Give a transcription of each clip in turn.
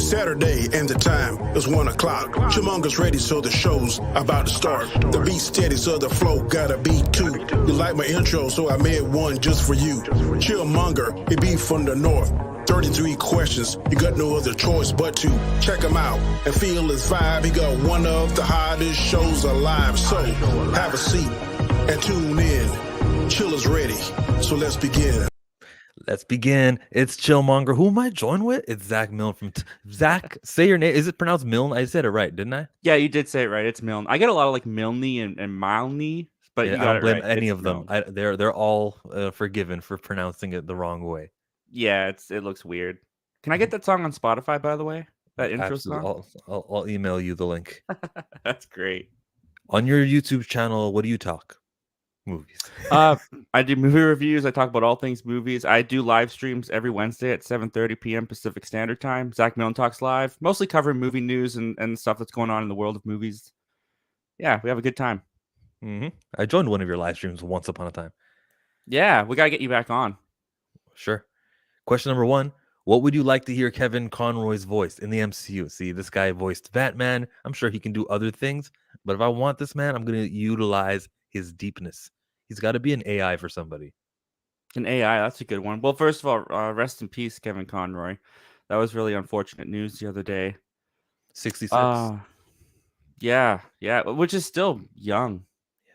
It's Saturday and the time is 1 o'clock. Chillmonger's ready, so the show's about to start. The beat steady, so the flow got a beat too. You like my intro, so I made one just for you. Chillmonger, he be from the north. 33 questions, you got no other choice but to check him out and feel his vibe. He got one of the hottest shows alive. So have a seat and tune in. Chill is ready, so let's begin. Let's begin. It's Chillmonger. Who am I joined with? It's Zach Milne from Zach. Say your name. Is it pronounced Milne? I said it right, didn't I? Yeah, you did say it right. It's Milne. I get a lot of like Milne and Milne, but Yeah, you I got don't it blame right. any It's of them. Milne. They're all forgiven for pronouncing it the wrong way. Yeah, it looks weird. Can I get that song on Spotify, by the way? That intro Absolutely. song? I'll email you the link. That's great. On your YouTube channel, what do you talk? Movies. I do movie reviews. I talk about all things movies. I do live streams every Wednesday at 7:30 p.m. Pacific Standard Time. Zach Milne Talks Live, mostly covering movie news and stuff that's going on in the world of movies. Yeah, we have a good time. I joined one of your live streams once upon a time. Yeah, we got to get you back on. Sure. Question number 1. What would you like to hear Kevin Conroy's voice in the MCU? See, this guy voiced Batman. I'm sure he can do other things, but if I want this man, I'm going to utilize his deepness. He's got to be an AI for somebody. An AI, that's a good one. Well, first of all, rest in peace, Kevin Conroy. That was really unfortunate news the other day. 66. Yeah, which is still young,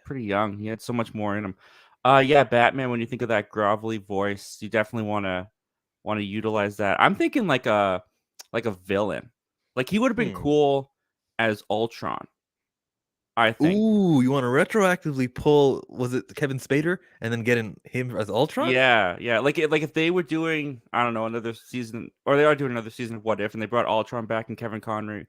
pretty young. He had so much more in him. Yeah, Batman. When you think of that grovelly voice, you definitely want to utilize that. I'm thinking like a villain. Like he would have been cool as Ultron. I think. Ooh, you want to retroactively pull? Was it Kevin Spader and then getting him as Ultron? Yeah. Like if they were doing, I don't know, another season, or they are doing another season of What If, and they brought Ultron back and Kevin Conroy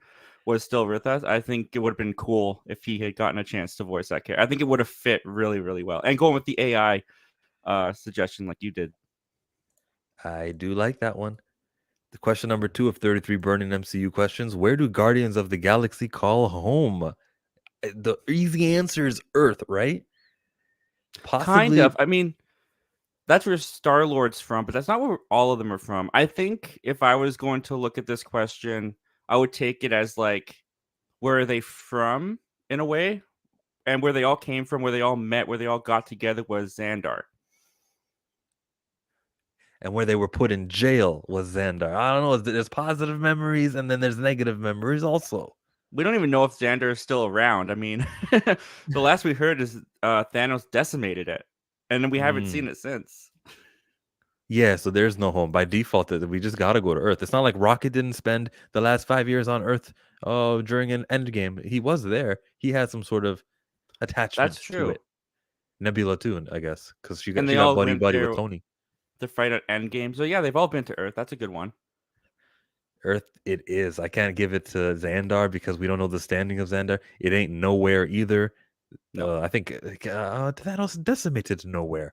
was still with us, I think it would have been cool if he had gotten a chance to voice that character. I think it would have fit really, really well. And going with the AI suggestion like you did. I do like that one. The question number 2 of 33 Burning MCU Questions. Where do Guardians of the Galaxy call home? The easy answer is Earth, right? Kind Possibly. of. I mean, that's where Star-Lord's from, but that's not where all of them are from. I think if I was going to look at this question, I would take it as like, where are they from in a way? And where they all came from, where they all met, where they all got together was Xandar. And where they were put in jail was Xandar. I don't know. There's positive memories and then there's negative memories also. We don't even know if Xandar is still around. I mean, the last we heard is Thanos decimated it. And then we haven't seen it since. Yeah, so there's no home. By default, we just got to go to Earth. It's not like Rocket didn't spend the last 5 years on Earth during an Endgame. He was there. He had some sort of attachment to it. Nebula too, I guess, because she got buddy with Tony. The fight at Endgame. So yeah, they've all been to Earth. That's a good one. Earth it is. I can't give it to Xandar because we don't know the standing of Xandar. It ain't nowhere either. No. I think Thanos decimated nowhere.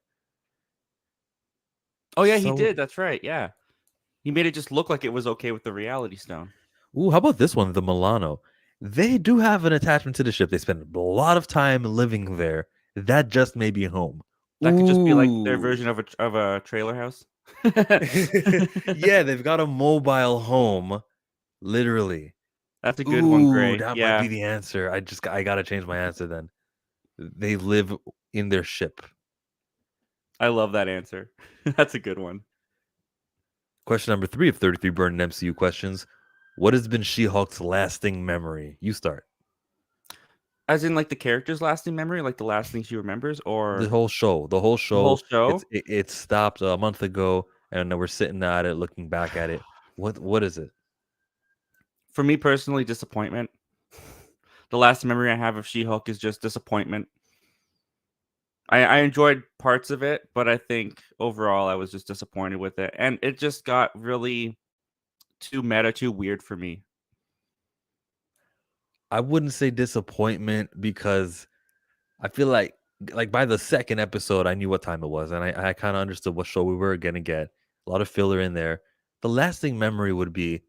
Oh yeah, he did. That's right. Yeah. He made it just look like it was okay with the Reality Stone. Ooh, how about this one, the Milano? They do have an attachment to the ship. They spend a lot of time living there. That just may be home. That could just be like their version of a trailer house. Yeah, they've got a mobile home, literally. That's a good one, Gray. That might be the answer. I gotta change my answer then. They live in their ship. I love that answer. That's a good one. Question number 3 of 33 Burning MCU Questions. What has been She-Hulk's lasting memory? You start. As in, like, the character's lasting memory? Like, the last thing she remembers? Or the whole show? The whole show? It stopped a month ago, and we're sitting at it, looking back at it. What is it? For me personally, disappointment. The last memory I have of She-Hulk is just disappointment. I enjoyed parts of it, but I think overall I was just disappointed with it. And it just got really too meta, too weird for me. I wouldn't say disappointment because I feel like by the second episode, I knew what time it was. And I kind of understood what show we were going to get. A lot of filler in there. The lasting memory would be,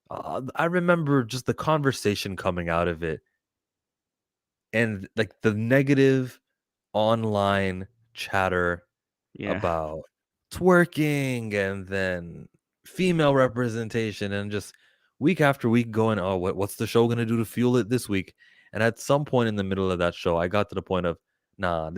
I remember just the conversation coming out of it. And like the negative online chatter about twerking and then female representation, and just week after week going, oh, what's the show gonna do to fuel it this week? And at some point in the middle of that show, I got to the point of, nah,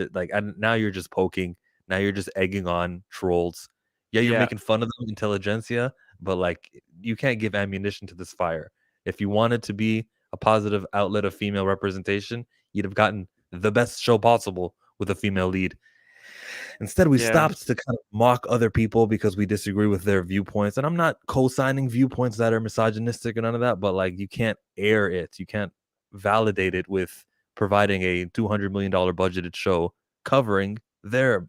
now you're just poking, now you're just egging on trolls. Yeah, you're Yeah, making fun of them, intelligentsia, but like you can't give ammunition to this fire. If you wanted to be a positive outlet of female representation, you'd have gotten the best show possible with a female lead. Instead, we yeah, stopped to kind of mock other people because we disagree with their viewpoints. And I'm not co-signing viewpoints that are misogynistic or none of that, but like you can't air it. You can't validate it with providing a $200 million budgeted show covering them.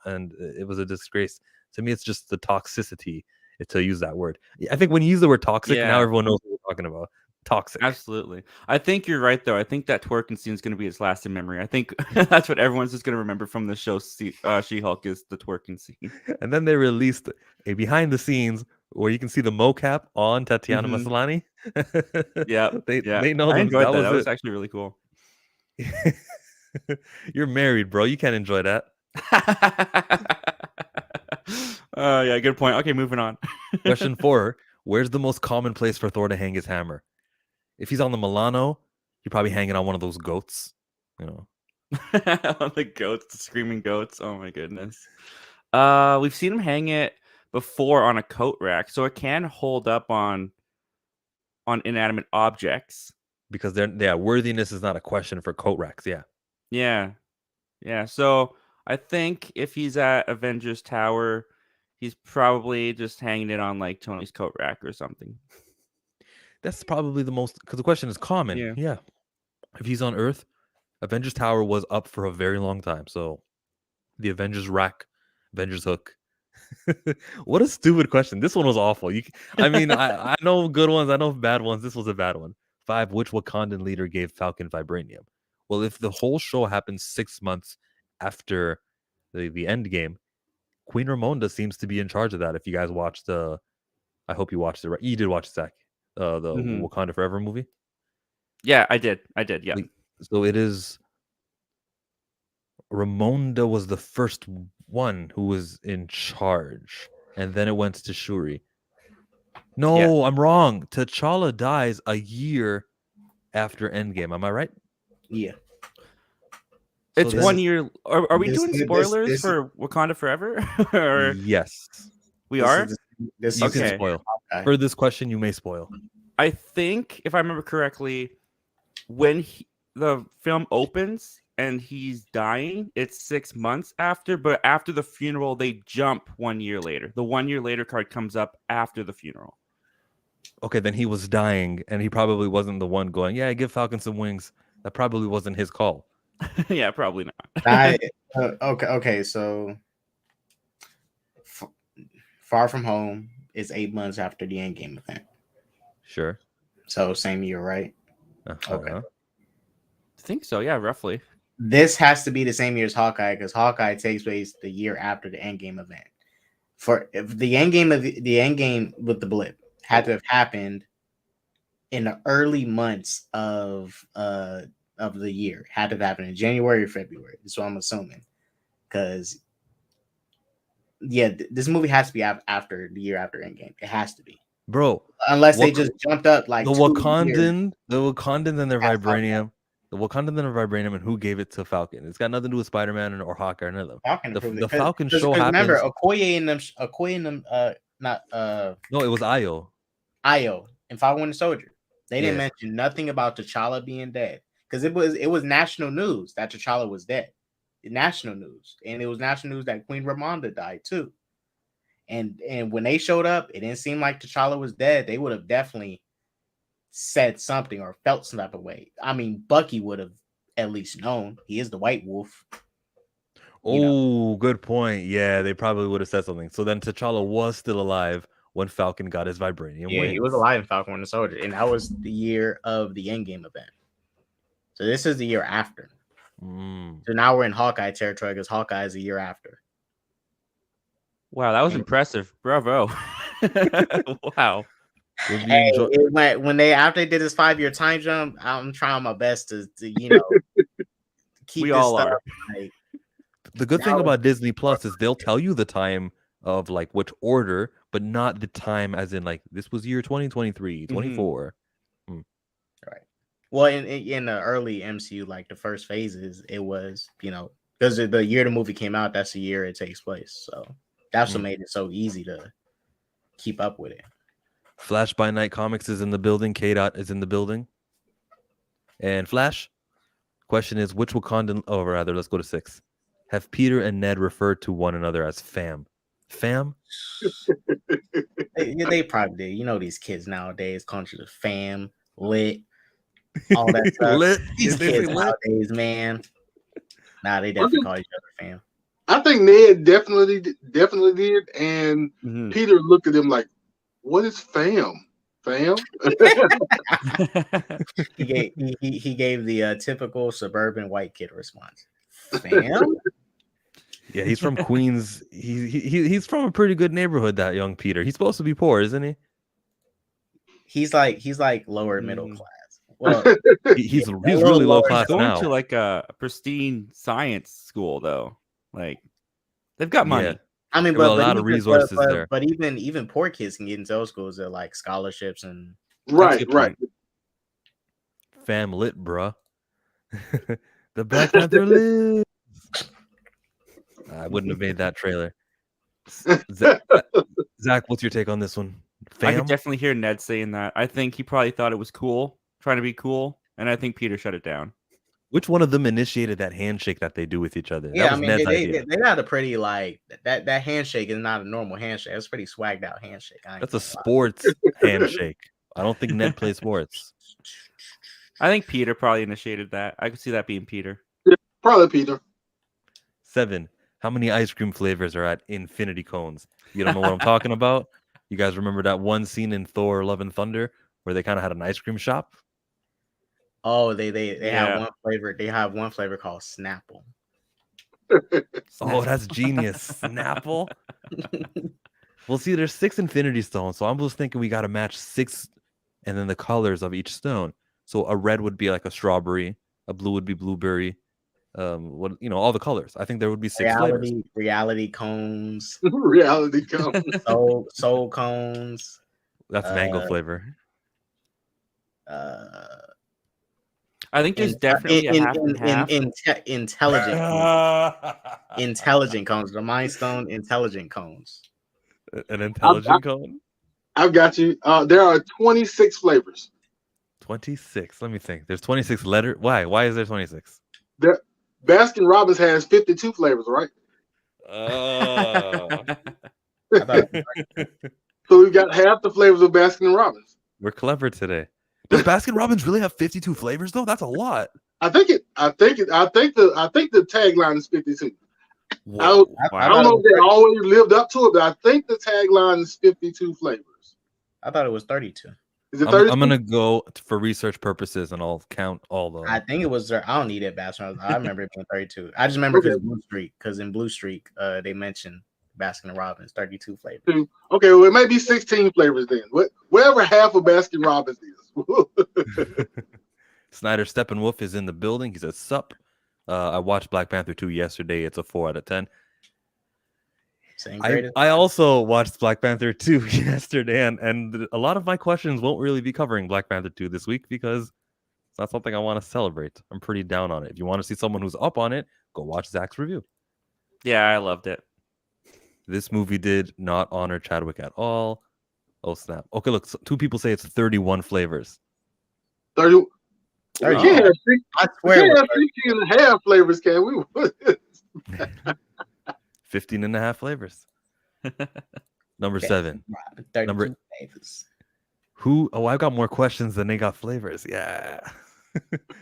And it was a disgrace. To me, it's just the toxicity, to use that word. I think when you use the word toxic, now yeah. everyone knows what we're talking about. Toxic. Absolutely. I think you're right, though. I think that twerking scene is going to be its lasting memory. I think that's what everyone's just going to remember from the show She-Hulk is the twerking scene. And then they released a behind the scenes where you can see the mocap on Tatiana Mhm. Maslany. Yeah, yeah. They know I them. enjoyed That that. That was was actually really cool. it. You're married, bro. You can't enjoy that. Yeah, good point. Okay, moving on. Question 4: where's the most common place for Thor to hang his hammer? If he's on the Milano, you're probably hanging on one of those goats. You know, On the goats, the screaming goats. Oh my goodness. We've seen him hang it before on a coat rack, so it can hold up on inanimate objects. because worthiness is not a question for coat racks. Yeah. Yeah. Yeah. So I think if he's at Avengers Tower, he's probably just hanging it on like Tony's coat rack or something. That's probably the most, because the question is common. Yeah. Yeah. If he's on Earth, Avengers Tower was up for a very long time. So the Avengers rack, Avengers hook. What a stupid question. This one was awful. I know good ones, I know bad ones. This was a bad one. 5, which Wakandan leader gave Falcon vibranium? Well, if the whole show happens 6 months after the end game, Queen Ramonda seems to be in charge of that. If you guys watched I hope you watched it, right? You did watch Zach, the Mhm. Wakanda Forever movie. Yeah, I did. Yeah. So it is Ramonda was the first one who was in charge, and then it went to Shuri. No, I'm wrong. T'Challa dies a year after Endgame. Am I right? Yeah. It's then- 1 year. Are we this- doing this- spoilers this- for Wakanda Forever? Or Yes. we This are? is- This You is can Okay. spoil. Okay. For this question, you may spoil. I think, if I remember correctly, when the film opens and he's dying, it's 6 months after, but after the funeral, they jump 1 year later. The 1 year later card comes up after the funeral. Okay, then he was dying, and he probably wasn't the one going, yeah, give Falcon some wings. That probably wasn't his call. Yeah, probably not. Okay. So, Far From Home is 8 months after the Endgame event. Sure. So same year, right? Okay. I think so. Yeah, roughly. This has to be the same year as Hawkeye because Hawkeye takes place the year after the Endgame event. If the Endgame with the blip had to have happened in the early months of the year, had to have happened in January or February. That's what I'm assuming. Because this movie has to be after the year after Endgame. It has to be, Bro, unless they just jumped up like the 2 years. Wakandans and their That's vibranium. The Wakandans and their vibranium, and who gave it to Falcon? It's got nothing to do with Spider-Man or Hawkeye or none of them. Falcon The approved it. Falcon show Remember, happens. Okoye and them, not No, it was Io. Io and Falcon Winter Soldier. They didn't Yeah. mention nothing about T'Challa being dead because it was national news that T'Challa was dead. National news, and it was national news that Queen Ramonda died too. And when they showed up, it didn't seem like T'Challa was dead. They would have definitely said something or felt some type of way. I mean, Bucky would have at least known. He is the White Wolf. Oh, good point. Yeah, they probably would have said something. So then T'Challa was still alive when Falcon got his vibranium Yeah, wings. he was alive in Falcon Winter Soldier, and that was the year of the Endgame event. So this is the year after. So now we're in Hawkeye territory because Hawkeye is a year after. Wow, that was impressive. Bravo. Wow. Hey, when they after they did this 5-year time jump, I'm trying my best to keep We this all stuff, are. like, The good thing about Disney Plus is they'll tell you the time of like which order, but not the time as in like this was year 2023, 24. Right. Well, in the early MCU, like the first phases, it was, because the year the movie came out, that's the year it takes place. So that's what made it so easy to keep up with it. Flash by Night Comics is in the building. K-Dot is in the building. And Flash, question is, which Wakandan, let's go to 6. Have Peter and Ned referred to one another as fam? Fam? They probably did. These kids nowadays, country of fam, lit, all that stuff. Lit? These Did they kids say lit? nowadays, man. Nah, they definitely call each other fam. I think Ned definitely did, and Peter looked at him like, "What is fam? Fam?" He gave the typical suburban white kid response. Fam? Yeah, he's from Queens. He's from a pretty good neighborhood. That young Peter. He's supposed to be poor, isn't he? He's like lower middle class. Well, he's really low class going now. to like a pristine science school though. Like they've got money. Yeah. I mean, but a lot of resources there. But even poor kids can get into those schools. They're like scholarships and right. Fam lit, bruh. The Black Panther lit. I wouldn't have made that trailer. Zach, what's your take on this one? Fam? I could definitely hear Ned saying that. I think he probably thought it was cool, trying to be cool, and I think Peter shut it down. Which one of them initiated that handshake that they do with each other? Yeah, that was Ned's idea. They got a pretty like that handshake is not a normal handshake. It's a pretty swagged out handshake. That's a sports handshake. I don't think Ned plays sports. I think Peter probably initiated that. I could see that being Peter. Yeah, probably Peter. 7. How many ice cream flavors are at Infinity Cones? You don't know what I'm talking about? You guys remember that one scene in Thor: Love and Thunder where they kind of had an ice cream shop? Oh, they have one flavor. They have one flavor called Snapple. Oh, that's genius. Snapple. Well, see, there's 6 Infinity Stones, so I'm just thinking we got to match 6 and then the colors of each stone. So a red would be like a strawberry, a blue would be blueberry. All the colors. I think there would be 6 flavors. Reality cones. Reality cones. Soul cones. That's mango flavor. I think there's definitely a half and half. Intelligent cones. The Mind Stone intelligent cones. An intelligent cone? I've got you. There are 26 flavors. 26. Let me think. There's 26 letters. Why? Why is there 26? Baskin Robbins has 52 flavors, right? Oh. So we've got half the flavors of Baskin Robbins. We're clever today. Does Baskin Robbins really have 52 flavors though? That's a lot. I think the tagline is 52. Whoa. I don't know if they always lived up to it, but I think the tagline is 52 flavors. I thought it was 32. Is it 32? I'm gonna go for research purposes and I'll count all those. I think it was. I don't need it, Baskin. I remember it being 32. I just remember because in Blue Streak, they mentioned Baskin Robbins 32 flavors. Okay, well it may be 16 flavors then. Whatever half of Baskin Robbins is. Snyder Steppenwolf is in the building. He says sup. I watched Black Panther 2 yesterday. It's a 4 out of 10. I also watched Black Panther 2 yesterday, and a lot of my questions won't really be covering Black Panther 2 this week because it's not something I want to celebrate. I'm pretty down on it. If you want to see someone who's up on it, go watch Zach's review. Yeah, I loved it. This movie did not honor Chadwick at all. Oh, snap. Okay, look, 2 people say it's 31 flavors. 30. I We can't have 16 and a half flavors, can we? 15 and a half flavors. Number 7. Number flavors. I've got more questions than they got flavors. Yeah.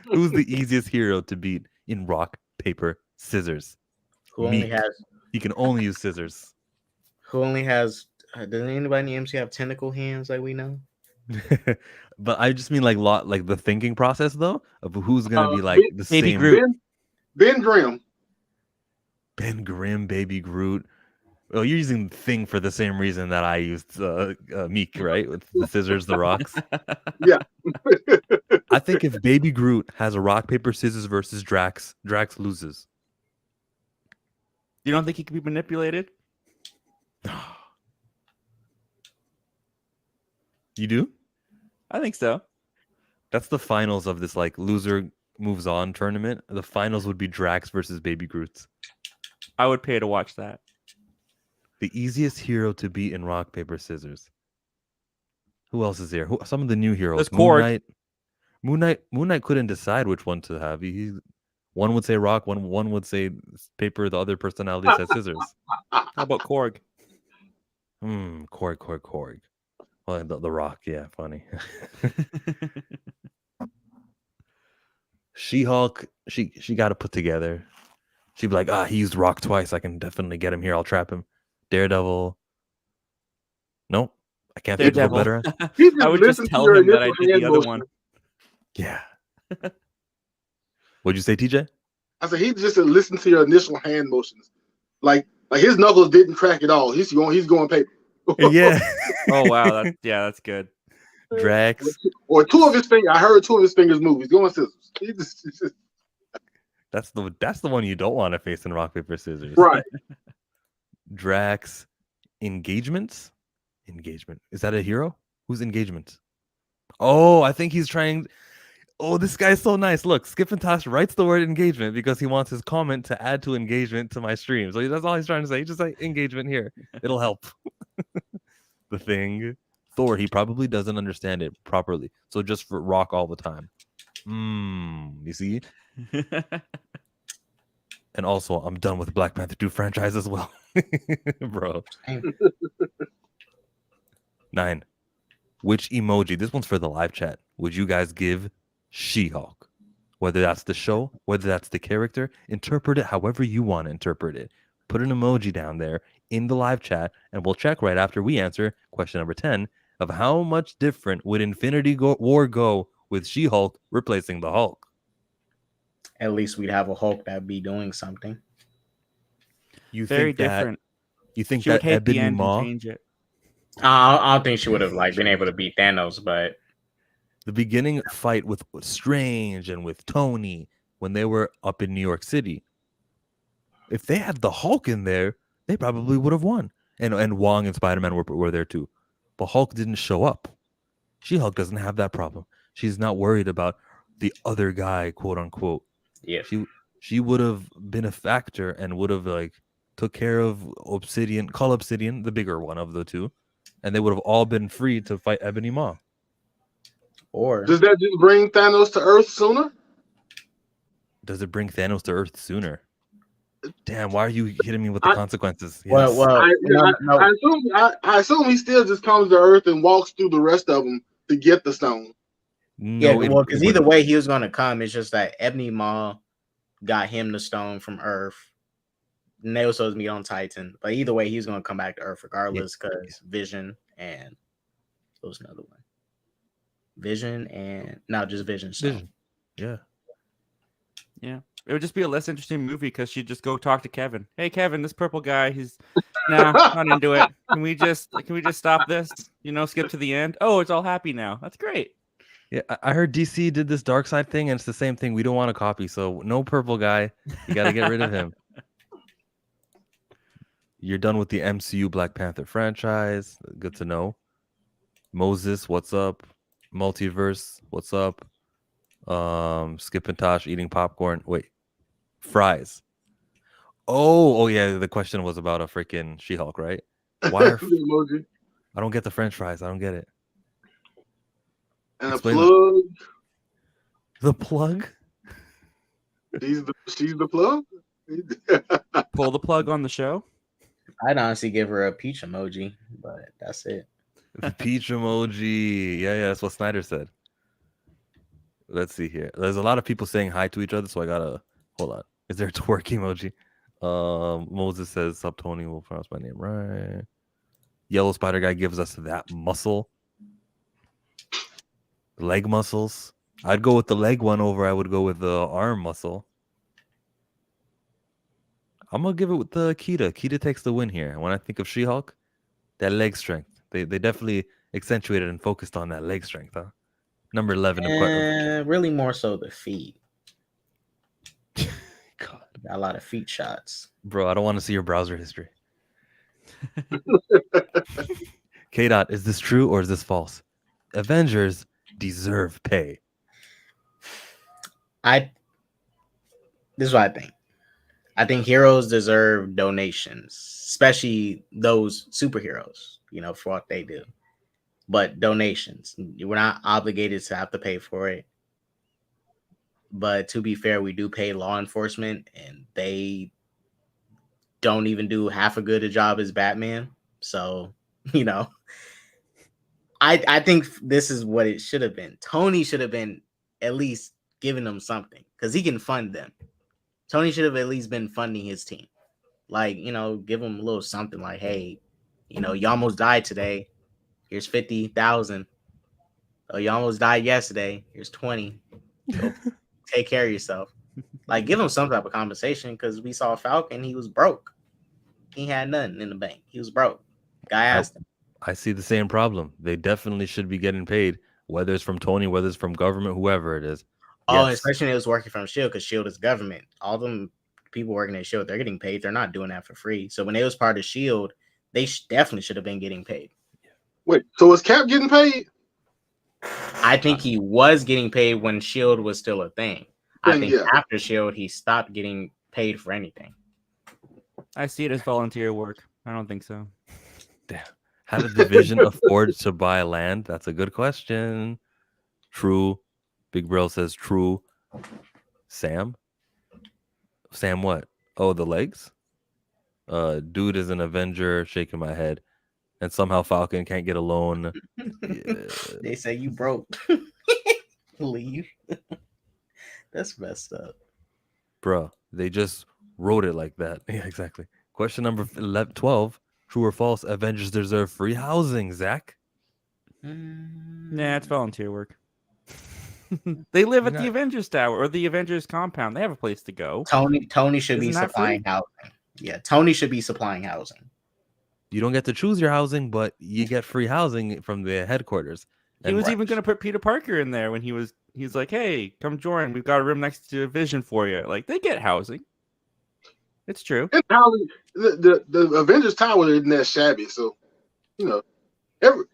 Who's the easiest hero to beat in rock, paper, scissors? Who only has? He can only use scissors. Who only has? Does anybody in the MC have tentacle hands like we know? But I just mean like the thinking process though of who's gonna be like the Baby same. Groot. Ben Grimm. Ben Grimm, Baby Groot. Well, you're using thing for the same reason that I used Meek, right? With the scissors, the rocks. Yeah. I think if Baby Groot has a rock, paper, scissors versus Drax, Drax loses. You don't think he can be manipulated? You do? I think so. That's the finals of this like loser moves on tournament. The finals would be Drax versus Baby Groots. I would pay to watch that. The easiest hero to beat in rock, paper, scissors. Who else is there? Some of the new heroes. There's Korg. Moon Knight couldn't decide which one to have. One would say rock, one would say paper, the other personality said scissors. How about Korg? Korg. Well, the rock, yeah, funny. She-Hulk, she got to put together. She'd be like, he used rock twice. I can definitely get him here. I'll trap him. Daredevil. Nope. I can't think of a better. I would just tell him that I did the other one. Yeah. What'd you say, TJ? I said he just listened to your initial hand motions. Like his knuckles didn't crack at all. He's going paper. Yeah. Oh wow, that's good. Drax. Or two of his fingers. I heard two of his fingers move. He's going scissors. That's the one you don't want to face in rock, paper, scissors. Right. Drax. Engagement. Is that a hero? Who's Engagement? Oh, I think he's trying. Oh, this guy's so nice. Look, Skip and Tosh writes the word engagement because he wants his comment to add to engagement to my stream. So that's all he's trying to say. He just like engagement here. It'll help. The Thing. Thor, he probably doesn't understand it properly. So just for rock all the time. You see? And also, I'm done with Black Panther 2 franchise as well. Bro. 9. Which emoji, this one's for the live chat, would you guys give She-Hulk? Whether that's the show, whether that's the character, interpret it however you want to interpret it. Put an emoji down there in the live chat, and we'll check right after we answer question number 10 of how much different would Infinity War go with She-Hulk replacing the Hulk? At least we'd have a Hulk that'd be doing something. Very different. You think She that would hate the Ebony end Maw? and change it. I don't think she would have been able to beat Thanos, but The beginning fight with Strange and with Tony when they were up in New York City, if they had the Hulk in there, they probably would have won. And Wong and Spider-Man were there too. But Hulk didn't show up. She-Hulk doesn't have that problem. She's not worried about the other guy, quote unquote. yeah, She would have been a factor and would have took care of Obsidian, the bigger one of the two, and they would have all been free to fight Ebony Maw. or Does that just bring Thanos to Earth sooner? Does it bring Thanos to Earth sooner? Damn, why are you hitting me with the consequences? Yes. well, I assume he still just comes to Earth and walks through the rest of them to get the stone. No, yeah, because either way he was gonna come. It's just that Ebony Maw got him the stone from Earth. And they were supposed to meet on Titan, but either way, he's gonna come back to Earth regardless. Because Vision and what was another one? Vision and no, just Vision. Vision. Yeah. It would just be a less interesting movie because she'd just go talk to Kevin. Hey, Kevin, this purple guy, he's not into it. Can we just stop this? Skip to the end. Oh, it's all happy now. That's great. Yeah, I heard DC did this dark side thing, and it's the same thing. We don't want to copy, so no purple guy. You got to get rid of him. You're done with the MCU Black Panther franchise. Good to know. Moses, what's up? Multiverse, what's up? Skip and Tosh eating popcorn. Wait, fries. Oh yeah. The question was about a freaking She-Hulk, right? Why are I don't get the French fries. I don't get it. And Explain a plug. The plug? She's the plug. Pull the plug on the show. I'd honestly give her a peach emoji, but that's it. The peach emoji. Yeah, that's what Snyder said. Let's see here. There's a lot of people saying hi to each other, so I gotta hold on. Is there a twerk emoji? Moses says, "Sup, Tony? We'll pronounce my name right." Yellow Spider Guy gives us that muscle, leg muscles. I'd go with the leg one over. I would go with the arm muscle. I'm gonna give it with the Kita. Kita takes the win here. When I think of She-Hulk, that leg strength. They definitely accentuated and focused on that leg strength, huh? Number 11. Really more so the feet. God. Got a lot of feet shots. Bro, I don't want to see your browser history. K-Dot, is this true or is this false? Avengers deserve pay. This is what I think. I think heroes deserve donations, especially those superheroes, for what they do. But donations, we're not obligated to have to pay for it. But to be fair, we do pay law enforcement, and they don't even do half a good a job as Batman. So, I think this is what it should have been. Tony should have been at least giving them something because he can fund them. Tony should have at least been funding his team. Like, give them a little something like, hey, you almost died today. Here's 50,000. Oh, you almost died yesterday. Here's 20. Go take care of yourself. Like, give him some type of compensation because we saw Falcon. He was broke. He had nothing in the bank. He was broke. Guy asked him. I see the same problem. They definitely should be getting paid, whether it's from Tony, whether it's from government, whoever it is. Oh, yes. Especially when it was working from S.H.I.E.L.D. because S.H.I.E.L.D. is government. All them people working at S.H.I.E.L.D., they're getting paid. They're not doing that for free. So when it was part of S.H.I.E.L.D., they definitely should have been getting paid. Wait, so is Cap getting paid? I think he was getting paid when S.H.I.E.L.D. was still a thing. I think after S.H.I.E.L.D., he stopped getting paid for anything. I see it as volunteer work. I don't think so. Damn. How did the Division afford to buy land? That's a good question. True. Big Bro says true. Sam? Sam what? Oh, the legs? Dude is an Avenger, shaking my head. And somehow Falcon can't get a loan. Yeah. They say you broke. Leave. That's messed up. Bruh, they just wrote it like that. Yeah, exactly. Question number 12. True or false? Avengers deserve free housing, Zach? Nah, it's volunteer work. They live at the Avengers Tower or the Avengers compound. They have a place to go. Tony should be supplying housing. Yeah, Tony should be supplying housing. You don't get to choose your housing, but you get free housing from the headquarters. He was even going to put Peter Parker in there when he's like, hey, come join. We've got a room next to Vision for you. Like, they get housing. It's true. And the Avengers Tower isn't that shabby, so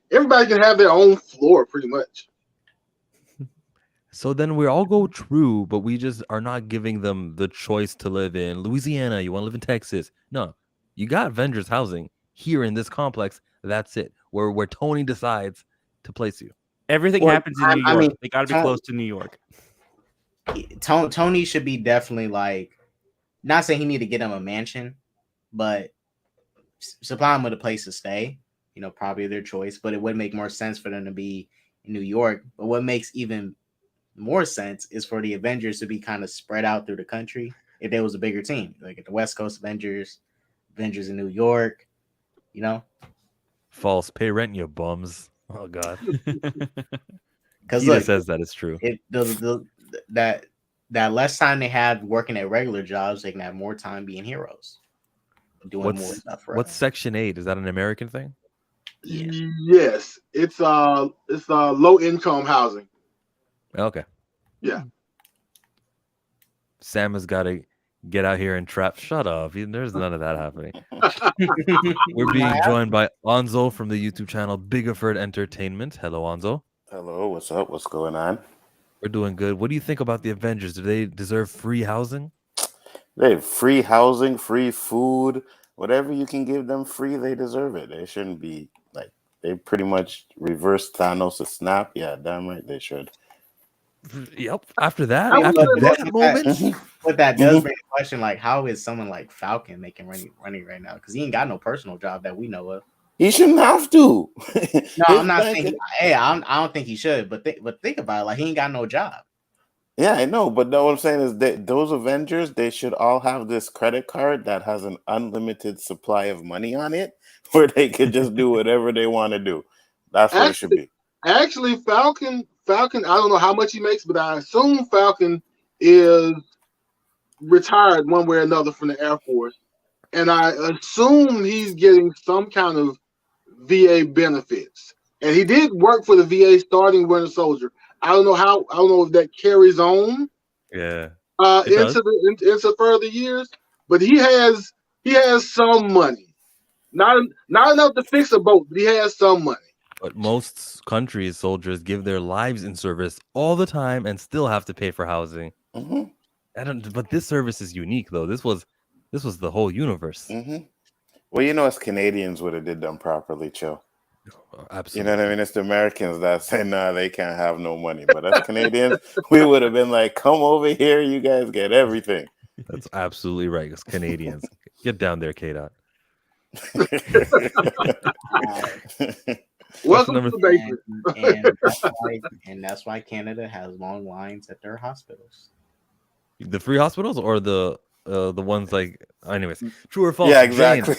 everybody can have their own floor pretty much. So then we all go true, but we just are not giving them the choice to live in Louisiana. You want to live in Texas? No, you got Avengers housing here in this complex. That's it. Where Tony decides to place you. Everything happens in New York. They got to be close to New York. Tony should be definitely like. Not saying he need to get him a mansion, but supply him with a place to stay. Probably their choice, but it would make more sense for them to be in New York. But what makes even more sense is for the Avengers to be kind of spread out through the country. If there was a bigger team, like at the West Coast Avengers in New York, False. Pay rent, you bums. Oh God. Because he says that it's true. That less time they have working at regular jobs, they can have more time being heroes, doing more stuff. What's Section 8? Is that an American thing? Yeah. Yes, it's low income housing. Okay. Yeah. Sam has got to get out here and trap. Shut up. There's none of that happening. We're being joined by Onzo from the YouTube channel Biggerford Entertainment. Hello, Onzo. Hello. What's up? What's going on? We're doing good. What do you think about the Avengers? Do they deserve free housing? They have free housing, free food, whatever you can give them free, they deserve it. They shouldn't be like, they pretty much reversed Thanos' snap. Yeah, damn right they should. Yep. After that moment. But that does bring a question like, how is someone like Falcon making money right now? Because he ain't got no personal job that we know of. He shouldn't have to. No, I'm not saying. I don't think he should. But think about it. Like, he ain't got no job. Yeah, I know. But what I'm saying is that those Avengers, they should all have this credit card that has an unlimited supply of money on it, where they could just do whatever they want to do. That's what it should be. Actually, Falcon. I don't know how much he makes, but I assume Falcon is retired one way or another from the Air Force, and I assume he's getting some kind of VA benefits. And he did work for the VA starting Winter Soldier. I don't know if that carries on. Yeah. Into further years, but he has some money. Not enough to fix a boat, but he has some money. But most countries, soldiers give their lives in service all the time and still have to pay for housing. Mm-hmm. But this service is unique, though. This was the whole universe. Mm-hmm. Well, us Canadians would have did them properly, chill. Absolutely. You know what I mean? It's the Americans that say, nah, they can't have no money. But as Canadians, we would have been like, come over here, you guys get everything. That's absolutely right. It's Canadians. Get down there, K-Dot. Welcome number to the basement. And that's why Canada has long lines at their hospitals. The free hospitals or the ones like, anyways, true or false? Yeah, exactly.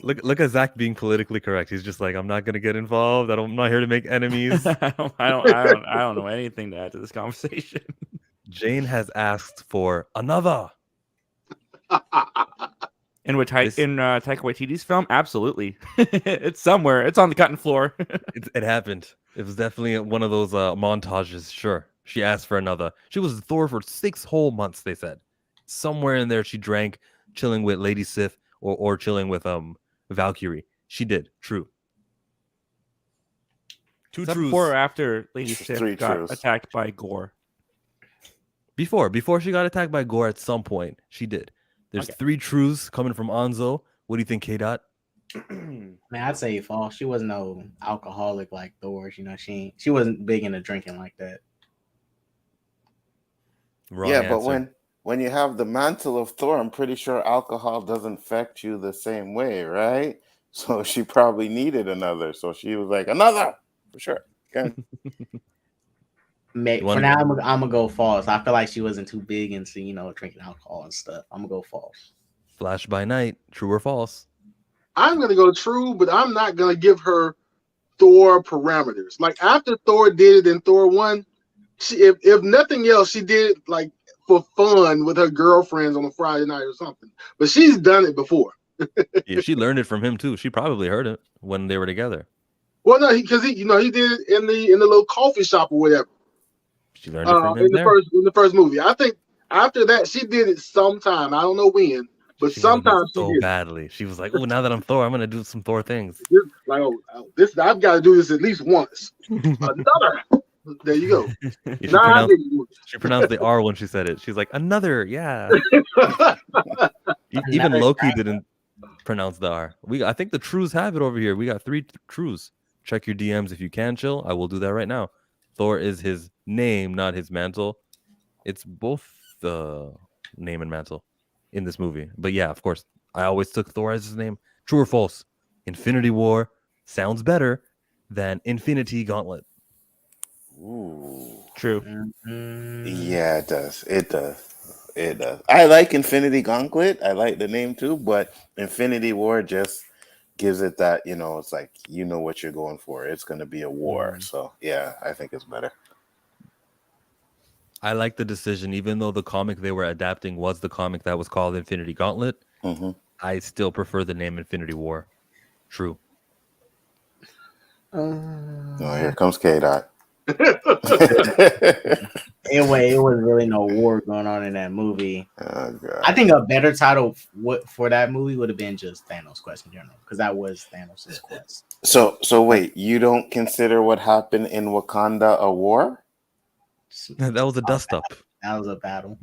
Look at Zach being politically correct. He's just like, I'm not gonna get involved. I'm not here to make enemies. I don't know anything to add to this conversation. Jane has asked for another. In Taika Waititi's film, absolutely. It's somewhere. It's on the cutting floor. It happened. It was definitely one of those montages. Sure, she asked for another. She was Thor for 6 whole months. They said somewhere in there she drank, chilling with Lady Sif or chilling with Valkyrie. She did. True. Two truths. Before or after Lady Sif got truths. attacked by Gore? Before she got attacked by Gore at some point, she did. There's 3 truths coming from Anzo. What do you think, K-Dot? Man, I'd say false. She wasn't no alcoholic like Thor. She wasn't big into drinking like that. Wrong Yeah, answer. but when you have the mantle of Thor, I'm pretty sure alcohol doesn't affect you the same way, right? So she probably needed another. So she was like, another for sure. Okay. For now, I'm gonna go false. I feel like she wasn't too big into drinking alcohol and stuff. I'm gonna go false. Flash by night. True or false? I'm gonna go true, but I'm not gonna give her Thor parameters. Like after Thor did it in Thor 1, if nothing else, she did it like for fun with her girlfriends on a Friday night or something. But she's done it before. Yeah, she learned it from him too. She probably heard it when they were together. Well, no, because he did it in the little coffee shop or whatever. She learned it from him in the first movie. I think after that she did it sometime. I don't know when, but sometimes so badly. She was like, "Oh, now that I'm Thor, I'm gonna do some Thor things." Like, I've got to do this at least once. Another. There you go. Yeah, she pronounced the R when she said it. She's like, "Another, yeah." Even Loki didn't pronounce the R. I think the trues have it over here. We got 3 trues. Check your DMs if you can, chill. I will do that right now. Thor is his name, not his mantle. It's both the name and mantle in this movie. But yeah, of course, I always took Thor as his name. True or false? Infinity War sounds better than Infinity Gauntlet. Ooh. True. Yeah, it does. It does. I like Infinity Gauntlet. I like the name too, but Infinity War just gives it that, it's like, what you're going for. It's going to be a war. So, yeah, I think it's better. I like the decision, even though the comic they were adapting was the comic that was called Infinity Gauntlet. Mm-hmm. I still prefer the name Infinity War. True. Oh, here comes K-Dot. Anyway, it was really no war going on in that movie. Oh, God. I think a better title for that movie would have been just Thanos' Quest in general, because that was Thanos' quest. So wait, you don't consider what happened in Wakanda a war? That was a dust up. That was a battle.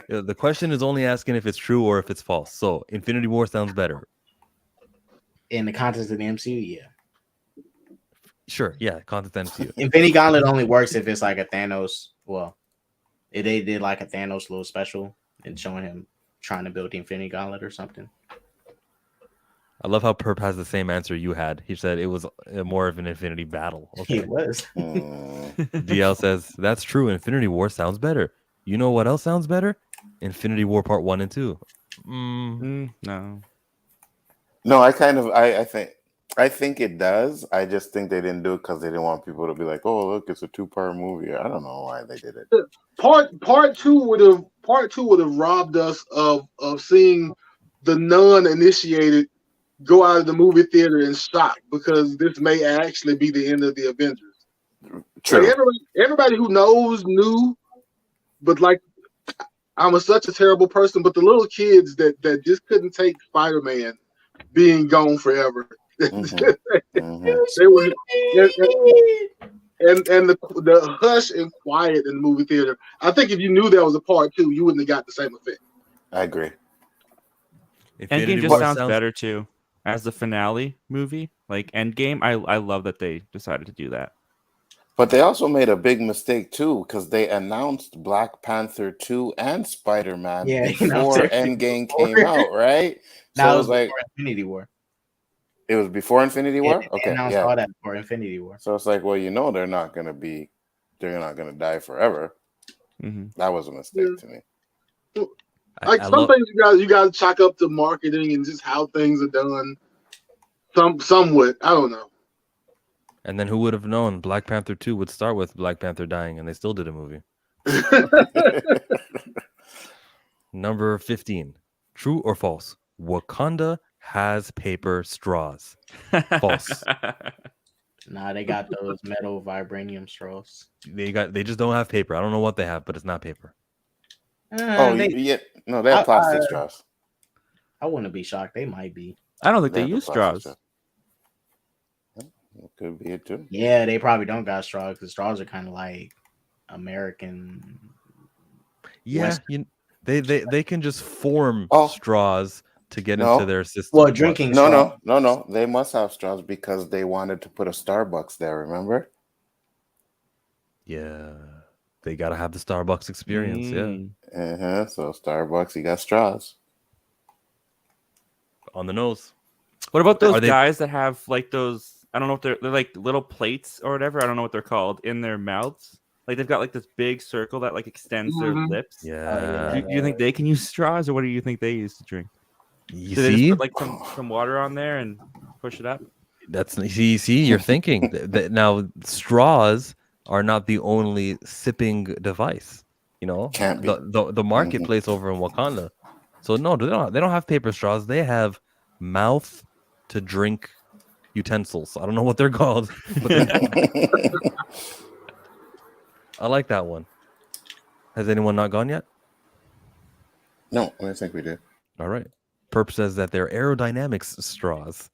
The question is only asking if it's true or if it's false. So Infinity War sounds better. In the context of the MCU, yeah. Sure, yeah, content MCU. Infinity Gauntlet only works if it's like a Thanos. Well, if they did like a Thanos little special and showing him trying to build the Infinity Gauntlet or something. I love how Perp has the same answer you had. He said it was more of an Infinity battle. Okay. It was. DL says that's true. Infinity War sounds better. You know what else sounds better? Infinity War Part 1 and 2. No. No, I think it does. I just think they didn't do it because they didn't want people to be like, "Oh, look, it's a 2-part movie." I don't know why they did it. Part two would have robbed us of seeing the non-initiated go out of the movie theater in shock, because this may actually be the end of the Avengers. True. Like everybody who knows knew, but like I'm such a terrible person, but the little kids that just couldn't take Spider-Man being gone forever. They were and the hush and quiet in the movie theater. I think if you knew there was a part 2, you wouldn't have got the same effect. I agree. Endgame just sounds better too as the finale movie. Like Endgame, I love that they decided to do that. But they also made a big mistake too, because they announced Black Panther 2 and Spider-Man before Endgame came out, right? Now So it was like Infinity War. It was before Infinity War? They Okay. announced all that before Infinity War. So it's like, well, they're not gonna die forever. Mm-hmm. That was a mistake to me. Like some things you guys chalk up to marketing and just how things are done. Somewhat, I don't know. And then who would have known Black Panther 2 would start with Black Panther dying, and they still did a movie. Number 15. True or false? Wakanda has paper straws. False. Nah, they got those metal vibranium straws. They just don't have paper. I don't know what they have, but it's not paper. They have plastic straws. I wouldn't be shocked. They might be. I don't think they use straws. It could be it too. Yeah, they probably don't got straws because straws are kind of like American. Yeah, they can just form straws to get into their system. Well, drinking straws. No. They must have straws because they wanted to put a Starbucks there, remember? Yeah. They got to have the Starbucks experience, yeah. So Starbucks, you got straws. On the nose. What about those guys that have like those, I don't know if they're like little plates or whatever, I don't know what they're called, in their mouths? Like they've got like this big circle that like extends their lips. Yeah. Do you think they can use straws, or what do you think they use to drink? You do see? They just put like some water on there and push it up? See, you're thinking that now straws are not the only sipping device. Can't be. The marketplace over in Wakanda. So no, they don't have paper straws. They have mouth to drink utensils. I don't know what they're called. But I like that one. Has anyone not gone yet? No, I think we did. All right. Perp says that they're aerodynamics straws.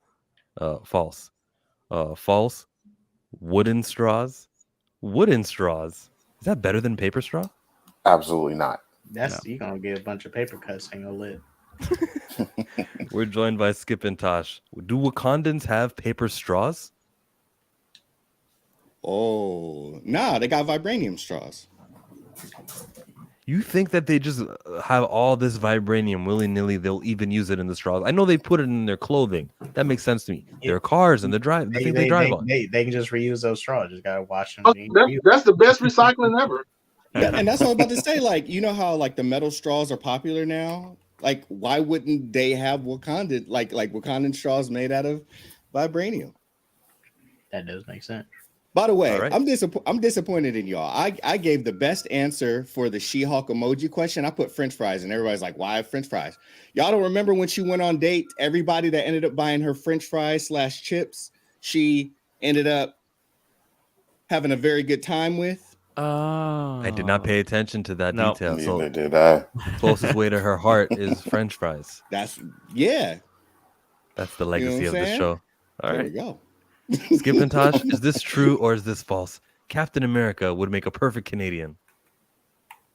False. False. Wooden straws. Wooden straws. Is that better than paper straw? Absolutely not. You're gonna get a bunch of paper cuts in your lip. We're joined by Skip and Tosh. Do Wakandans have paper straws? Oh, nah, they got vibranium straws. You think that they just have all this vibranium willy-nilly, they'll even use it in the straws? I know they put it in their clothing. That makes sense to me. Their cars and the thing they drive on. They can just reuse those straws. Just gotta wash them. That's the best recycling ever. Yeah, and that's what I was about to say. Like, you know how like the metal straws are popular now? Like, why wouldn't they have Wakandan Wakandan straws made out of vibranium? That does make sense. By the way, right. I'm disappointed in y'all. I gave the best answer for the She-Hulk emoji question. I put French fries, and everybody's like, "Why French fries?" Y'all don't remember when she went on date? Everybody that ended up buying her French fries / chips, she ended up having a very good time with. Oh, I did not pay attention to that detail. Neither did I. Closest way to her heart is French fries. That's the legacy of the show. All right, there we go. Skip and Tosh, is this true or is this false? Captain America would make a perfect Canadian.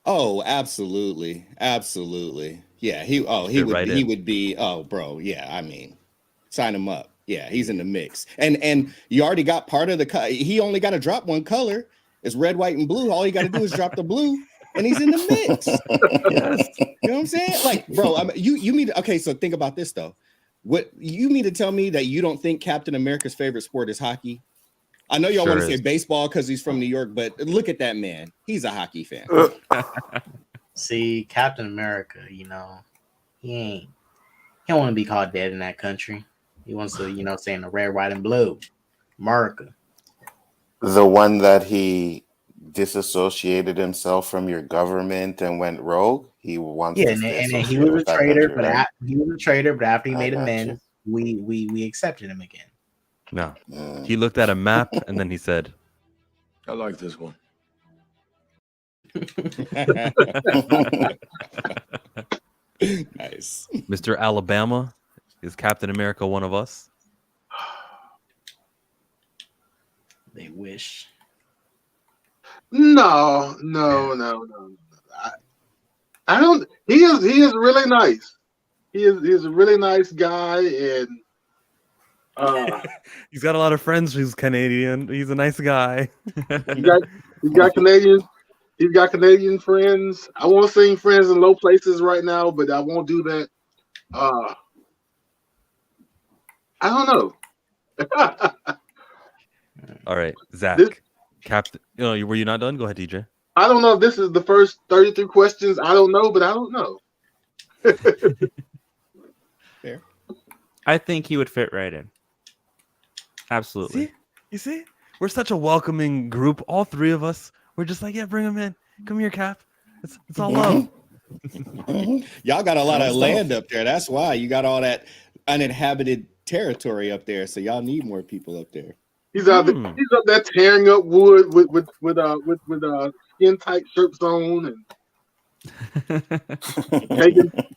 Oh, absolutely. Yeah, he would be. Oh, bro, yeah. I mean, sign him up. Yeah, he's in the mix. And you already got part of the. He only got to drop one color. It's red, white, and blue. All you got to do is drop the blue, and he's in the mix. Yes. You know what I'm saying? Like, bro, you mean okay? So think about this though. What you mean to tell me that you don't think Captain America's favorite sport is hockey? I know y'all want to say baseball because he's from New York, but look at that man. He's a hockey fan. See, Captain America, he don't want to be called dead in that country. He wants to, say in the red, white, and blue. America. The one that he disassociated himself from your government and went rogue. He wants. Yeah, and he was a traitor, but after he made amends, we accepted him again. No, he looked at a map and then he said, "I like this one." Nice. Mr. Alabama, is Captain America one of us? They wish. No. I don't. He is really nice. He's a really nice guy, and He's got a lot of friends who's Canadian. He's a nice guy. he's got Canadian. He's got Canadian friends. I won't say friends in low places right now, but I won't do that. I don't know. All right, Zach. Captain. Were you not done? Go ahead, DJ. I don't know if this is the first 33 questions. I don't know, but I don't know. Fair. I think he would fit right in. Absolutely. See? You see? We're such a welcoming group. All three of us. We're just like, yeah, bring him in. Come here, Cap. It's all love. Y'all got a lot of land up there. That's why you got all that uninhabited territory up there. So y'all need more people up there. He's out there. He's up there tearing up wood with skin tight shirts on and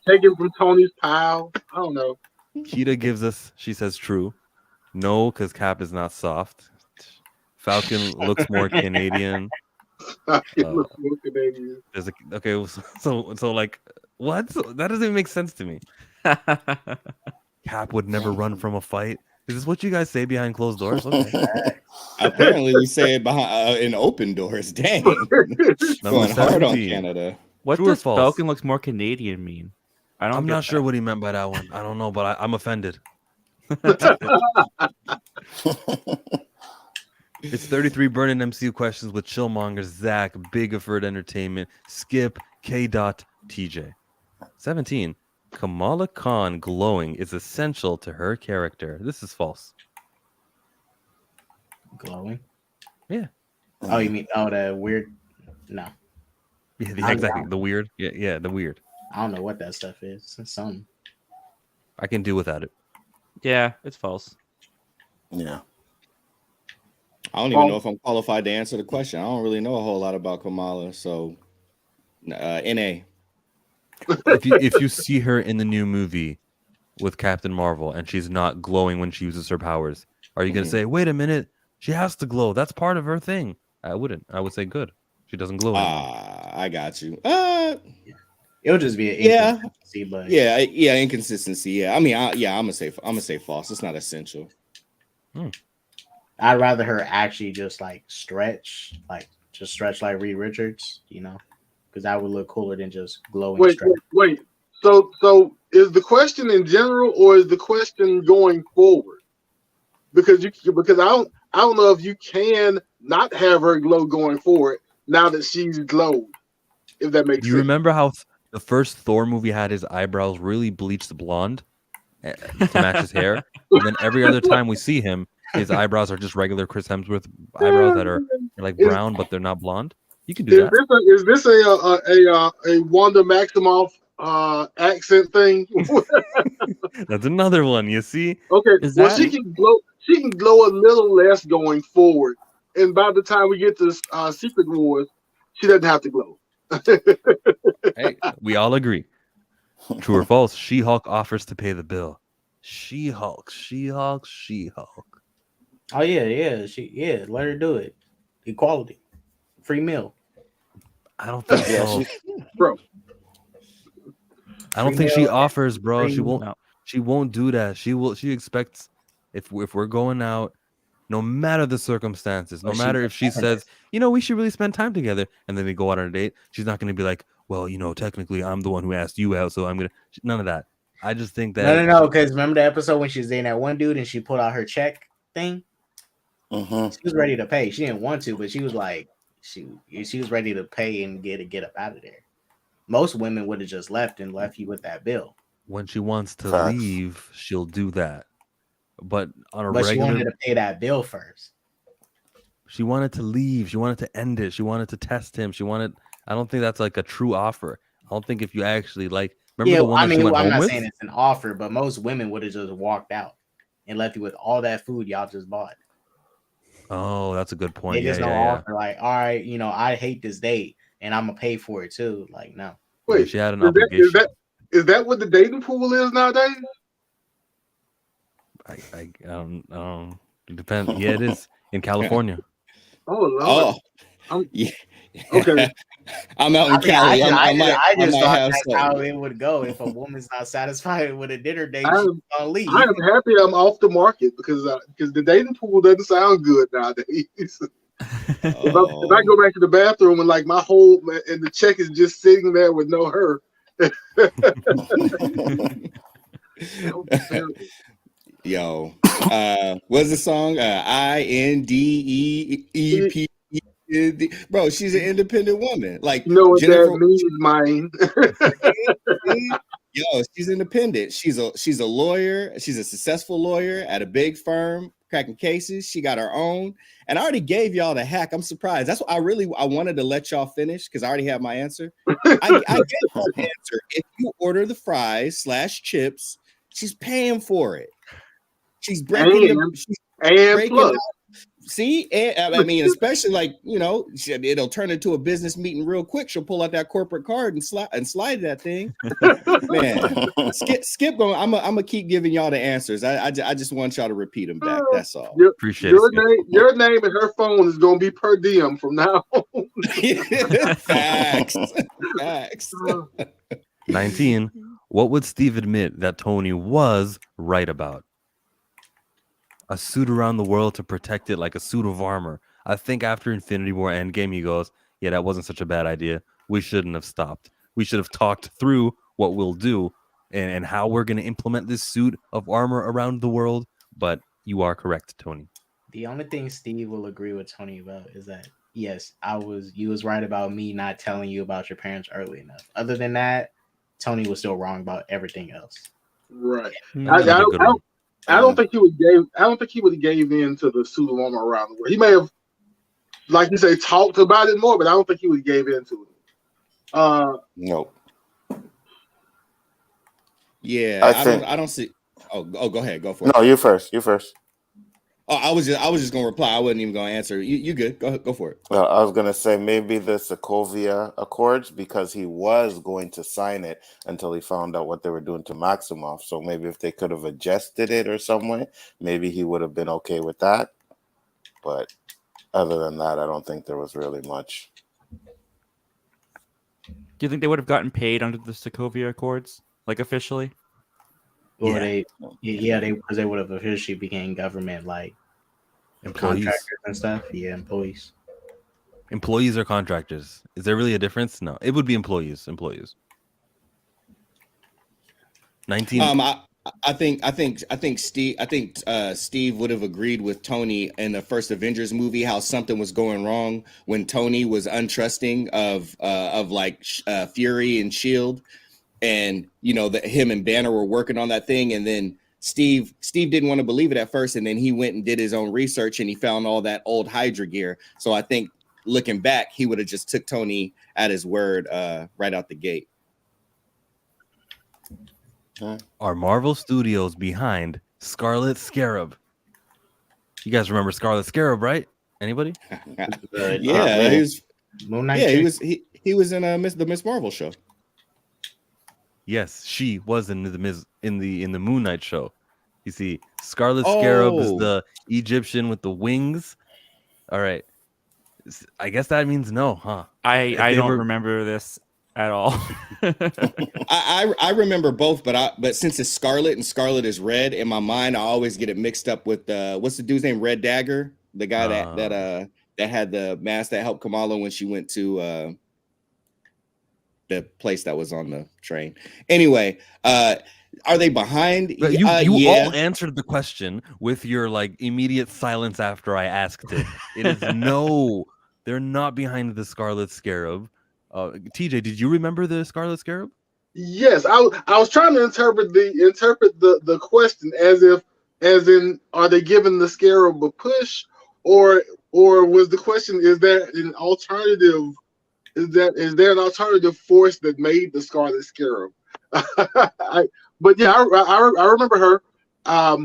taking from Tony's pile. I don't know. Kita gives us. She says true. No, because Cap is not soft. Falcon looks more Canadian. Looks more Canadian. Okay, so like what? That doesn't even make sense to me. Cap would never run from a fight. Is this what you guys say behind closed doors? Okay. Apparently, we say it behind in open doors. Dang, going hard on Canada. What True or does false? Falcon looks more Canadian mean? I'm not sure what he meant by that one. I don't know, but I'm offended. It's 33 Burning MCU questions with Chillmongers, Zach, Bigaford Entertainment, Skip, K. TJ. 17. Kamala Khan glowing is essential to her character. This is false. Glowing? Yeah. Oh, you mean the weird? No. Yeah, exactly. The weird. Yeah, the weird. I don't know what that stuff is. It's something. I can do without it. Yeah, it's false. Yeah. I don't even know if I'm qualified to answer the question. I don't really know a whole lot about Kamala, so NA. If you see her in the new movie with Captain Marvel and she's not glowing when she uses her powers, are you going to say, wait a minute, she has to glow? That's part of her thing. I wouldn't. I would say good. She doesn't glow anymore. I got you. It'll just be an inconsistency, but inconsistency. Yeah, I mean, I'm gonna say false. It's not essential. I'd rather her actually just like stretch like Reed Richards, because that would look cooler than just glowing. Wait. So is the question in general or is the question going forward? Because I don't know if you can not have her glow going forward now that she's glowed. If that makes sense. You remember how the first Thor movie had his eyebrows really bleached blonde to match his hair, and then every other time we see him, his eyebrows are just regular Chris Hemsworth eyebrows that are like brown, but they're not blonde. You can do that. Is this a Wanda Maximoff accent thing? That's another one. You see? Okay. She can glow. She can glow a little less going forward, and by the time we get to Secret Wars, she doesn't have to glow. Hey, we all agree. True or false? She-Hulk offers to pay the bill. She-Hulk. Oh yeah. Let her do it. Equality, free meal. I don't think so, bro. I don't think she offers, bro. She won't. No. She won't do that. She will. She expects if we're going out, no matter the circumstances, no matter if she says, we should really spend time together, and then they go out on a date, she's not going to be like, well, technically I'm the one who asked you out, so I'm gonna. None of that. I just think that no. Because remember the episode when she was dating that one dude and she pulled out her check thing. She was ready to pay. She didn't want to, but she was like, she was ready to pay and get up out of there. Most women would have just left you with that bill. When she wants to leave, she'll do that. But on a regular, she wanted to pay that bill first. She wanted to leave. She wanted to end it. She wanted to test him. I don't think that's like a true offer. I don't think if you actually remember the one that she went home with? I'm not saying it's an offer, but most women would have just walked out and left you with all that food y'all just bought. Oh, that's a good point. They just don't offer like, all right, I hate this date. and I'm gonna pay for it too. Like, no. Wait, she had an is obligation. Is that what the dating pool is nowadays? I it depends. Yeah, it is in California. Oh Lord. Oh, I'm, yeah. okay. I'm out in Cali. I just thought have that's some. how it would go. If a woman's not satisfied with a dinner date, she's gonna leave. I am happy I'm off the market because the dating pool doesn't sound good nowadays. If I go back to the bathroom and like my whole and the check is just sitting there with no her. Yo, what's the song? INDEEP. Bro, she's an independent woman. Like, you know what Jennifer, that means, mine. Yo, she's independent. She's a lawyer. She's a successful lawyer at a big firm, cracking cases. She got her own. And I already gave y'all the hack. I'm surprised. That's what I wanted to let y'all finish because I already have my answer. I gave y'all the answer. If you order the fries / chips, she's paying for it. She's breaking plus. See, I mean, especially like, you know, it'll turn into a business meeting real quick. She'll pull out that corporate card and slide that thing. Man, skip going. I'm gonna keep giving y'all the answers. I just want y'all to repeat them back. That's all. Appreciate it. Your name and her phone is gonna be per diem from now on. Facts. 19. What would Steve admit that Tony was right about? A suit around the world to protect it like a suit of armor. I think after Infinity War Endgame, he goes, yeah, that wasn't such a bad idea. We shouldn't have stopped. We should have talked through what we'll do and how we're going to implement this suit of armor around the world. But you are correct, Tony. The only thing Steve will agree with Tony about is that, yes, you was right about me not telling you about your parents early enough. Other than that, Tony was still wrong about everything else. Right. I I don't think he would have gave in to the suit of armor around the world. He may have, like you say, talked about it more, but I don't think he would have gave in to it. Nope. Yeah, I don't see. Oh, go ahead, go for it. No, you first. Oh, I was just gonna reply. I wasn't even gonna answer. You good? Go for it. Well, I was gonna say maybe the Sokovia Accords because he was going to sign it until he found out what they were doing to Maximoff. So maybe if they could have adjusted it or some way, maybe he would have been okay with that. But other than that, I don't think there was really much. Do you think they would have gotten paid under the Sokovia Accords, like officially? Or they because they would have officially became government like employees. Contractors and stuff. Yeah, employees. Employees or contractors? Is there really a difference? No, it would be employees. 19. I think Steve would have agreed with Tony in the first Avengers movie how something was going wrong when Tony was untrusting of Fury and Shield, and you know that him and Banner were working on that thing, and then Steve didn't want to believe it at first, and then he went and did his own research and he found all that old Hydra gear. So I think looking back, he would have just took Tony at his word right out the gate. Are Marvel Studios behind Scarlet Scarab? You guys remember Scarlet Scarab, right? Anybody? Yeah, he was Moon Knight. Yeah, he was in the Miss Marvel show. Yes, she was in the Moon Knight show. You see, Scarlet Scarab is the Egyptian with the wings. All right, I guess that means no, huh? I don't remember this at all. I remember both, but since it's Scarlet and Scarlet is red, in my mind I always get it mixed up with what's the dude's name? Red Dagger, the guy that had the mask that helped Kamala when she went to the place that was on the train. Anyway, are they behind? You all answered the question with your immediate silence after I asked it. It is no, they're not behind the Scarlet Scarab. TJ, did you remember the Scarlet Scarab? Yes, I was trying to interpret the question as in are they giving the Scarab a push, or was the question is there an alternative? Is there an alternative force that made the Scarlet Scarab? But yeah, I remember her. I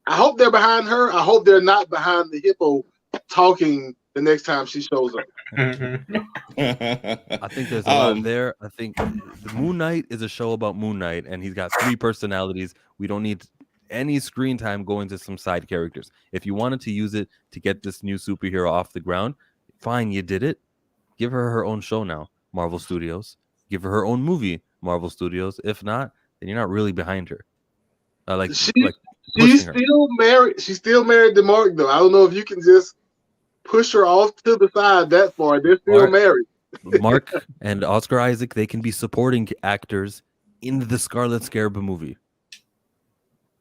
hope they're behind her. I hope they're not behind the hippo talking the next time she shows up. I think there's a lot there. I think the Moon Knight is a show about Moon Knight, and he's got 3 personalities. We don't need any screen time going to some side characters. If you wanted to use it to get this new superhero off the ground, fine, you did it. Give her her own show now, Marvel Studios. Give her her own movie, Marvel Studios. If not, then you're not really behind her. She's still married. She's still married to Mark, though. I don't know if you can just push her off to the side that far. They're still married. Mark and Oscar Isaac, they can be supporting actors in the Scarlet Scarab movie.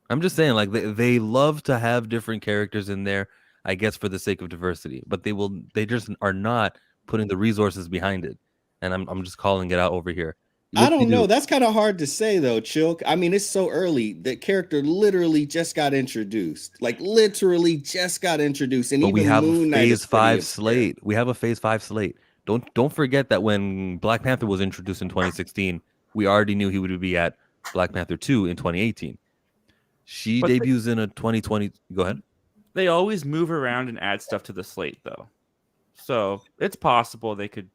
I'm just saying, like they love to have different characters in there, I guess, for the sake of diversity. But they just are not putting the resources behind it. And I'm just calling it out over here. I don't know. That's kind of hard to say, though, Chilk. I mean, it's so early. The character literally just got introduced. Like, literally just got introduced. And but even we have Moon a Knight Phase 5 slate. We have a Phase 5 slate. Don't forget that when Black Panther was introduced in 2016, we already knew he would be at Black Panther 2 in 2018. She debuts in a 2020. Go ahead. They always move around and add stuff to the slate, though. So it's possible they could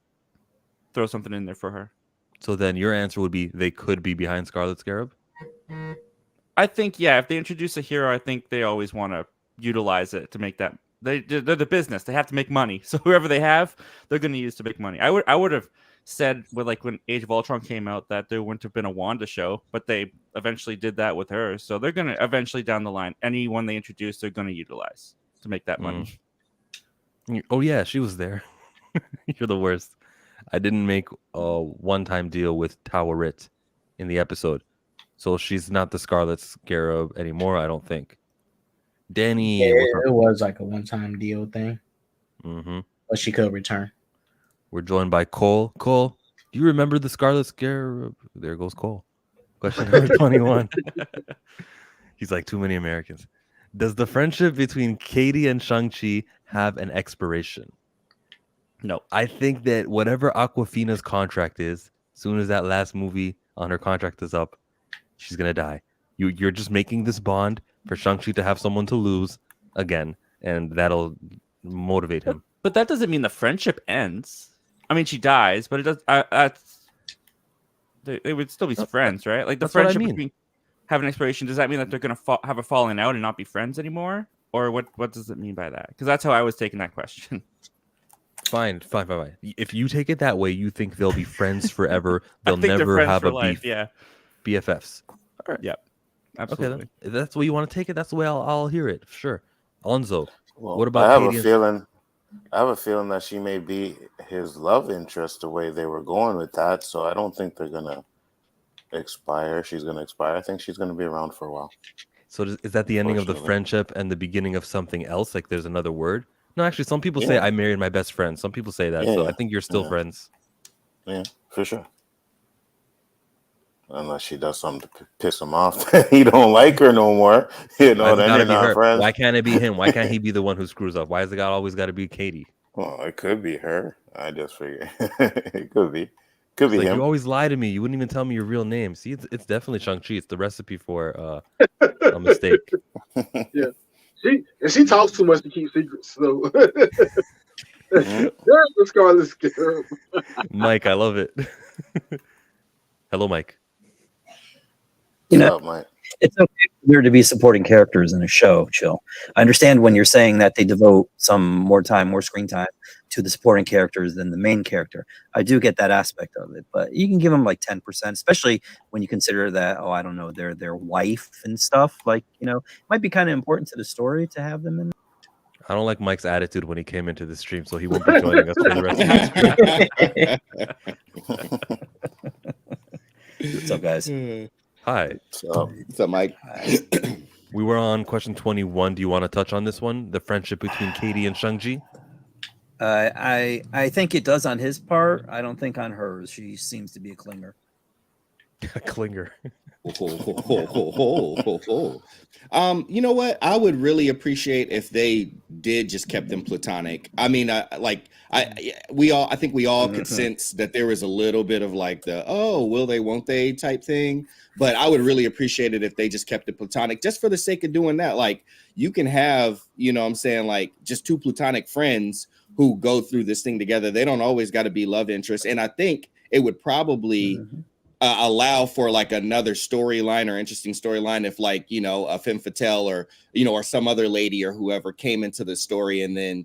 throw something in there for her. So then your answer would be they could be behind Scarlet Scarab? I think, yeah, if they introduce a hero, I think they always want to utilize it to make that. They're the business. They have to make money. So whoever they have, they're going to use to make money. I would have said when Age of Ultron came out that there wouldn't have been a Wanda show, but they eventually did that with her. So they're going to eventually down the line, anyone they introduce, they're going to utilize to make that money. Oh, yeah, she was there. You're the worst. I didn't make a one-time deal with Tawarit in the episode. So she's not the Scarlet Scarab anymore, I don't think. Danny. Yeah, it was like a one-time deal thing. Mm-hmm. But she could return. We're joined by Cole. Cole, do you remember the Scarlet Scarab? There goes Cole. Question number 21. He's like, too many Americans. Does the friendship between Katie and Shang-Chi have an expiration? No. I think that whatever Awkwafina's contract is, as soon as that last movie on her contract is up, she's going to die. You're just making this bond for Shang-Chi to have someone to lose again, and that'll motivate him. But that doesn't mean the friendship ends. I mean, she dies, but it does. They would still be friends, right? Like the friendship between have an expiration. Does that mean that they're going to have a falling out and not be friends anymore, or what does it mean by that? Because that's how I was taking that question. Fine. If you take it that way, you think they'll be friends forever. They'll never have a beef. Yeah, BFFs. All right. Yep. Absolutely. Okay, if that's the way you want to take it, that's the way I'll hear it. Sure. Alonzo, what about? I have a feeling that she may be his love interest the way they were going with that. So I don't think they're gonna expire. She's gonna expire. I think she's gonna be around for a while. So is that the ending of the friendship and the beginning of something else? Like there's another word? No, actually, some people say I married my best friend. Some people say that. So I think you're still friends. Yeah, for sure. Unless she does something to piss him off, he don't like her no more. You know, then you're not friends. Why can't it be him? Why can't he be the one who screws up? Why is the guy always got to be Katie? Well, it could be her. I just figure it could be. Could be him. You always lie to me. You wouldn't even tell me your real name. See, it's definitely Shang-Chi. It's the recipe for a mistake. Yeah. She talks too much to keep secrets. So there's the Scarlet Scarab. Mike, I love it. Hello, Mike. Mike? It's okay for there to be supporting characters in a show, Chill. I understand when you're saying that they devote some more screen time to the supporting characters than the main character. I do get that aspect of it, but you can give them like 10%, especially when you consider that, I don't know, their wife and stuff. Like, it might be kind of important to the story to have them in. I don't like Mike's attitude when he came into the stream, so he won't be joining us for the rest of the stream. What's up, guys? Hi. What's up, Mike? We were on question 21. Do you want to touch on this one? The friendship between Katie and Shang-Chi? I think it does on his part. I don't think on hers. She seems to be a clinger. Klinger. You know what? I would really appreciate if they did just kept them platonic. I mean, I think we all could sense that there was a little bit of like the will they, won't they type thing. But I would really appreciate it if they just kept it platonic, just for the sake of doing that. Like, you can have, you know what I'm saying, like just two platonic friends who go through this thing together. They don't always got to be love interests. And I think it would probably allow for like another storyline or interesting storyline if, like, you know, a femme fatale or, you know, or some other lady or whoever came into the story, and then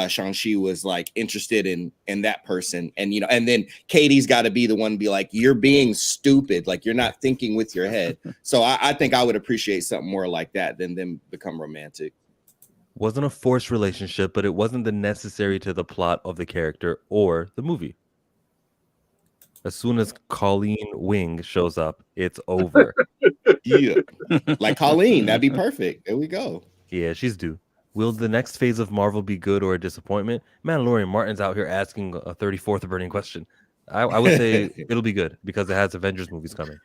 Shang-Chi was like interested in that person, and, you know, and then Katie's got to be the one to be like, you're being stupid, like you're not thinking with your head. So I think I would appreciate something more like that than them become romantic. Wasn't a forced relationship, but it wasn't the necessary to the plot of the character or the movie. As soon as Colleen Wing shows up, it's over. Yeah, like Colleen, that'd be perfect. There we go. Yeah, she's due. Will the next phase of Marvel be good or a disappointment? Mandalorian Martin's out here asking a 34th burning question. I would say it'll be good because it has Avengers movies coming.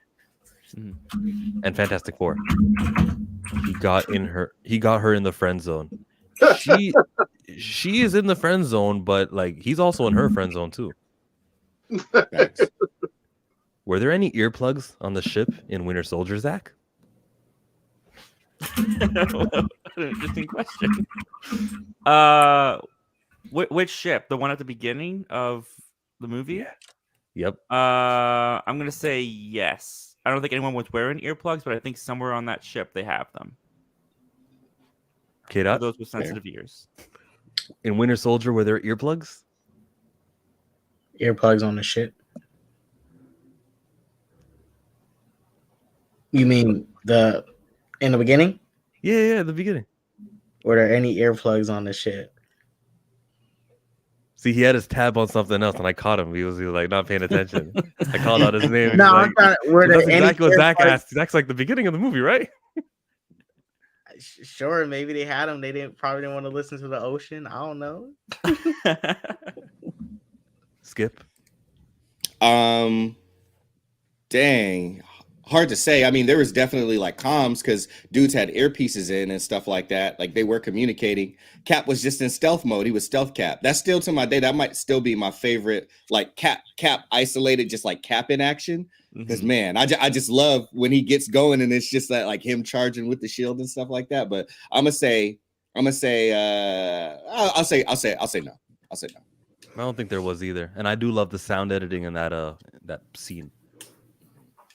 And Fantastic Four. He got her in the friend zone. She is in the friend zone, but like he's also in her friend zone too. Were there any earplugs on the ship in Winter Soldier, Zach? An interesting question. Which ship? The one at the beginning of the movie? Yeah. Yep. I'm gonna say yes. I don't think anyone was wearing earplugs, but I think somewhere on that ship they have them. For those with sensitive ears. In Winter Soldier, were there earplugs? Earplugs on the ship? You mean in the beginning? Yeah, the beginning. Were there any earplugs on the ship? See, he had his tab on something else, and I caught him. He was like not paying attention. I called out his name. No, like, were there that's any exactly what Zach earplugs? asked. Zach's like the beginning of the movie, right? Sure, maybe they had them. They probably didn't want to listen to the ocean. I don't know. Skip. Dang. Hard to say. I mean, there was definitely like comms because dudes had earpieces in and stuff like that. Like they were communicating. Cap was just in stealth mode. He was stealth Cap. That's still to my day. That might still be my favorite. Like Cap isolated, just like Cap in action. Because man, I just love when he gets going and it's just like him charging with the shield and stuff like that. But I'll say no. I'll say no. I don't think there was either, and I do love the sound editing in that scene.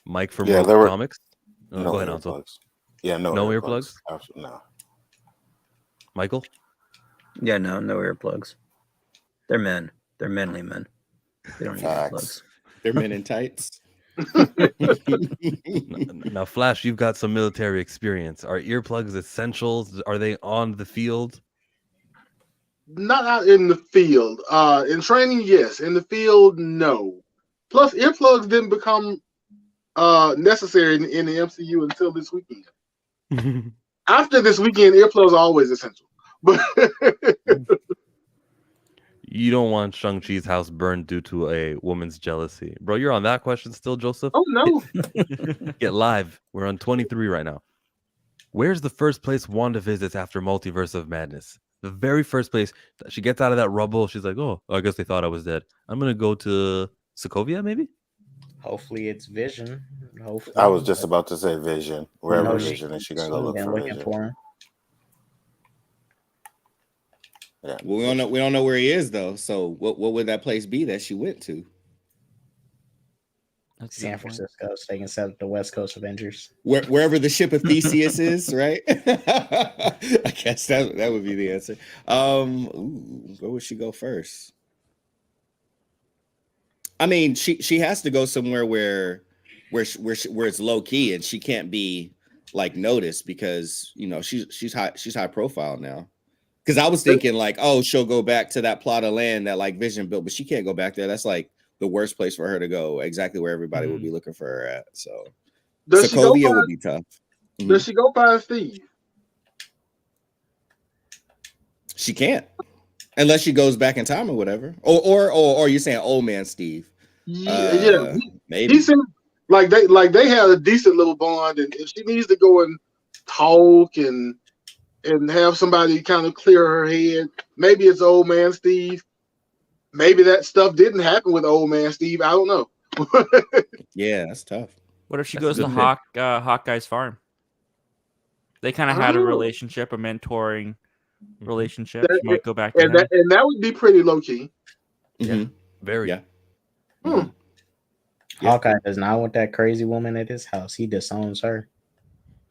Mike from Comics. No go ahead, earplugs. Yeah, no earplugs. Absolutely no. Michael. Yeah, no earplugs. They're men. They're manly men. They don't need earplugs. They're men in tights. Now, Flash, you've got some military experience. Are earplugs essentials? Are they on the field? Not out in the field. In training, yes. In the field, no. Plus, earplugs didn't become necessary in the MCU until this weekend. After this weekend, earplugs are always essential. But you don't want Shang-Chi's house burned due to a woman's jealousy. Bro, you're on that question still, Joseph? Oh, no. Get live. We're on 23 right now. Where's the first place Wanda visits after Multiverse of Madness? The very first place. She gets out of that rubble. She's like, oh, I guess they thought I was dead. I'm going to go to Sokovia, maybe? Hopefully it's Vision. Hopefully. I was just about to say Vision. Wherever Vision is, she's going to go look for looking Vision. for him. Yeah. Well, we don't know where he is though. So what would that place be that she went to? San Francisco, so they can set up the West Coast Avengers. Wherever the ship of Theseus is, right? I guess that would be the answer. Where would she go first? I mean, she has to go somewhere where it's low key and she can't be like noticed because you know she's high profile now. Because I was thinking like, oh, she'll go back to that plot of land that like Vision built, but she can't go back there. That's like the worst place for her to go. Exactly where everybody would be looking for her at. So Sokovia would be tough. Does she go by Steve? She can't, unless she goes back in time or whatever. Or you're saying old man Steve? Yeah, maybe. like they had a decent little bond, and if she needs to go and talk and have somebody kind of clear her head, maybe it's old man Steve. Maybe that stuff didn't happen with old man Steve. I don't know. Yeah, that's tough. What if she That's goes a to good pick. Hawkeye's farm? They kind of had a relationship, a mentoring relationship. She might go back to him. And that would be pretty low key. Yeah, very. Yeah. Hmm. Hawkeye does not want that crazy woman at his house. He disowns her.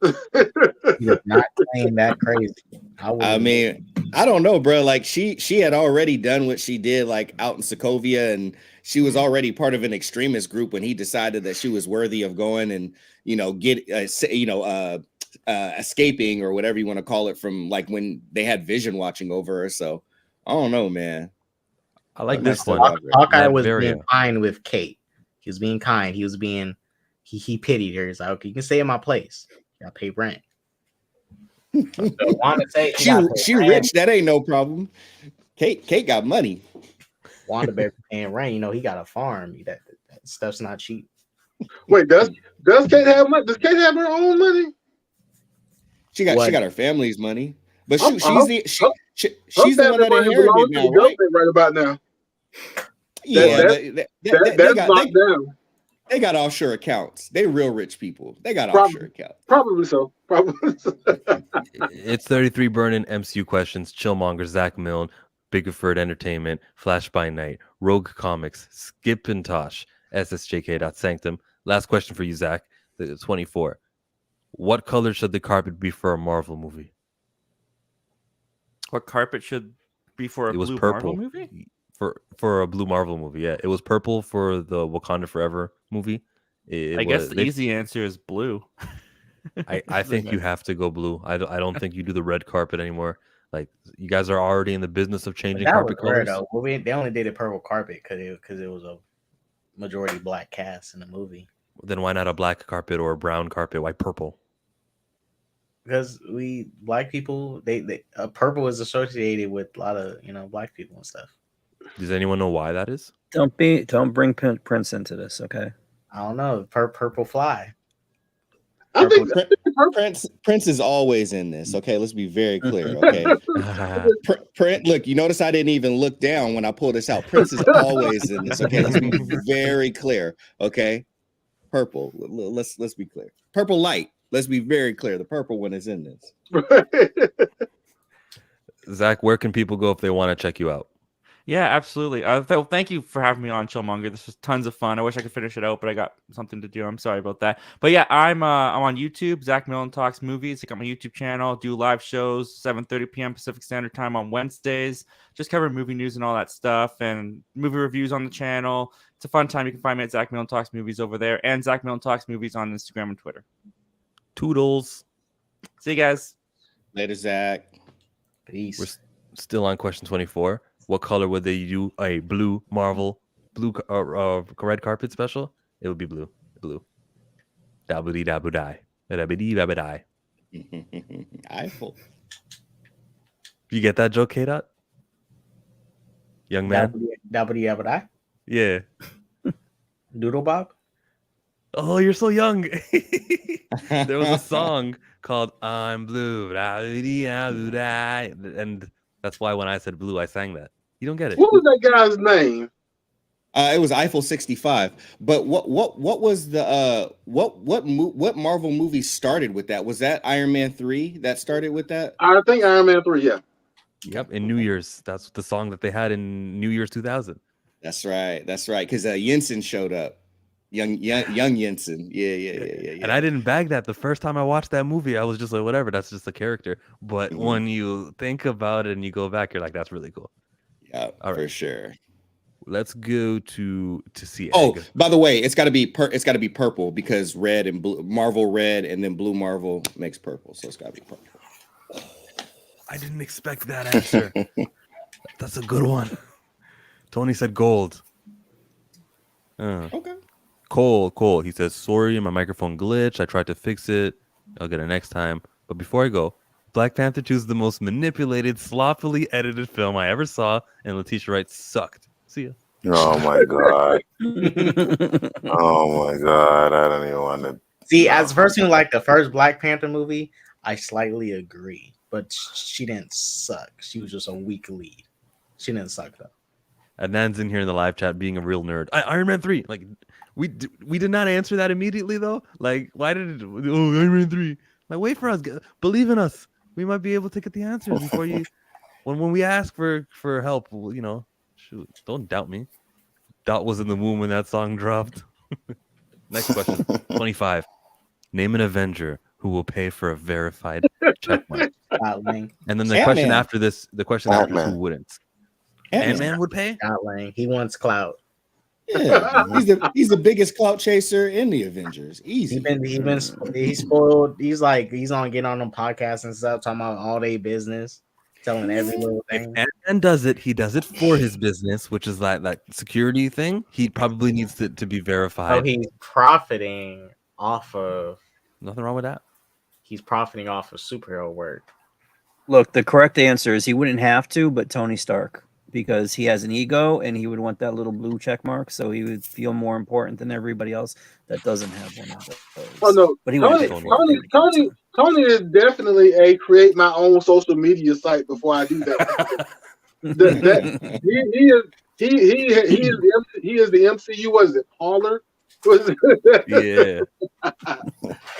He does not claim that crazy. I mean, I don't know, bro. Like she had already done what she did, like out in Sokovia, and she was already part of an extremist group when he decided that she was worthy of going and escaping or whatever you want to call it from like when they had Vision watching over her. So I don't know, man. I like this one. Hawkeye was being kind with Kate. He was being kind. He was being he pitied her. He's like, okay, you can stay in my place. I pay rent. So Wanda say she rich. That ain't no problem. Kate got money. Wanda better paying rent. You know, he got a farm. That stuff's not cheap. Wait, does Kate have money? Does Kate have her own money? She got her family's money, but she's the one that inherited now, right? Right about now. Yeah, that's locked down. They got offshore accounts. They real rich people. They got offshore accounts. Probably so. It's 33 Burning MCU Questions, Chillmonger, Zach Milne, Bigford Entertainment, Flash by Night, Rogue Comics, Skip and Tosh, SSJK.Sanctum. Last question for you, Zach. The 24. What color should the carpet be for a Marvel movie? What carpet should be for a blue Marvel movie? For a blue Marvel movie, yeah. It was purple for the Wakanda Forever movie. I guess the easy answer is blue. I think you have to go blue. I don't think you do the red carpet anymore. Like, you guys are already in the business of changing carpet colors. Well, they only did a purple carpet because it was a majority black cast in the movie. Then why not a black carpet or a brown carpet? Why purple? Because black people, purple is associated with a lot of black people and stuff. Does anyone know why that is? Don't bring Prince into this, okay? I don't know. Purple fly. I think Prince is always in this. Okay, let's be very clear. Okay, Prince. Look, you notice I didn't even look down when I pulled this out. Prince is always in this. Okay, let's be very clear. Okay, purple. Let's be clear. Purple light. Let's be very clear. The purple one is in this. Zach, where can people go if they want to check you out? Yeah, absolutely. Thank you for having me on, Chillmonger. This was tons of fun. I wish I could finish it out, but I got something to do. I'm sorry about that. But yeah, I'm on YouTube. Zach Milne Talks Movies. I got my YouTube channel. Do live shows 7:30 p.m. Pacific Standard Time on Wednesdays. Just cover movie news and all that stuff, and movie reviews on the channel. It's a fun time. You can find me at Zach Milne Talks Movies over there, and Zach Milne Talks Movies on Instagram and Twitter. Toodles. See you guys later, Zach. Peace. We're still on question 24. What color would they do a blue Marvel red carpet special? It would be blue. Blue. Dabudi dabu die. Dabidi dabu die. Eiffel. You get that joke, K-Dot? Young man? Dabudi dabu die? Yeah. Doodle Bob? Oh, you're so young. There was a song called I'm Blue. Dabudi dabu die. And that's why when I said blue, I sang that. You don't get it. What was that guy's name? It was Eiffel 65. But what was the what Marvel movie started with that? Was that Iron Man 3 that started with that? I think Iron Man 3, yeah. Yep, in New Year's. That's the song that they had in New Year's 2000. That's right. Because Jensen showed up. Young Jensen. Yeah. And I didn't bag that the first time I watched that movie. I was just like, whatever, that's just a character. But when you think about it and you go back, you're like, that's really cool. Yeah, all right. For sure. Let's go to see. Oh, by the way, it's got to be purple because red and blue, Marvel red, and then blue Marvel makes purple, so it's got to be purple. I didn't expect that answer. That's a good one. Tony said gold. Okay. Cole. He says, sorry, my microphone glitched. I tried to fix it. I'll get it next time. But before I go, Black Panther 2 is the most manipulated, sloppily edited film I ever saw, and Letitia writes, sucked. See ya. Oh my god. Oh my god. I don't even want to. See, as a person who liked the first Black Panther movie, I slightly agree. But she didn't suck. She was just a weak lead. She didn't suck though. Adnan's in here in the live chat being a real nerd. Iron Man 3. Like we did not answer that immediately though. Like why did it? Oh, Iron Man 3. Like wait for us. Believe in us. We might be able to get the answers before you. When we ask for help, you know, shoot, don't doubt me. Dot was in the womb when that song dropped. Next question. 25. Name an Avenger who will pay for a verified checkmark. And then the question after this, who wouldn't? Ant-Man would pay? Scotland. He wants clout. Yeah, he's the biggest clout chaser in the Avengers. Easy. He's spoiled. He's on getting on them podcasts and stuff, talking about all day business, telling every little thing. If Ant-Man does it, he does it for his business, which is that security thing. He probably needs to be verified. So he's profiting off of. Nothing wrong with that. He's profiting off of superhero work. Look, the correct answer is he wouldn't have to, but Tony Stark, because he has an ego and he would want that little blue check mark, so he would feel more important than everybody else that doesn't have one of those. Oh no, but he Tony is definitely a create my own social media site before I do that. He is the MCU. What is it? Parlor.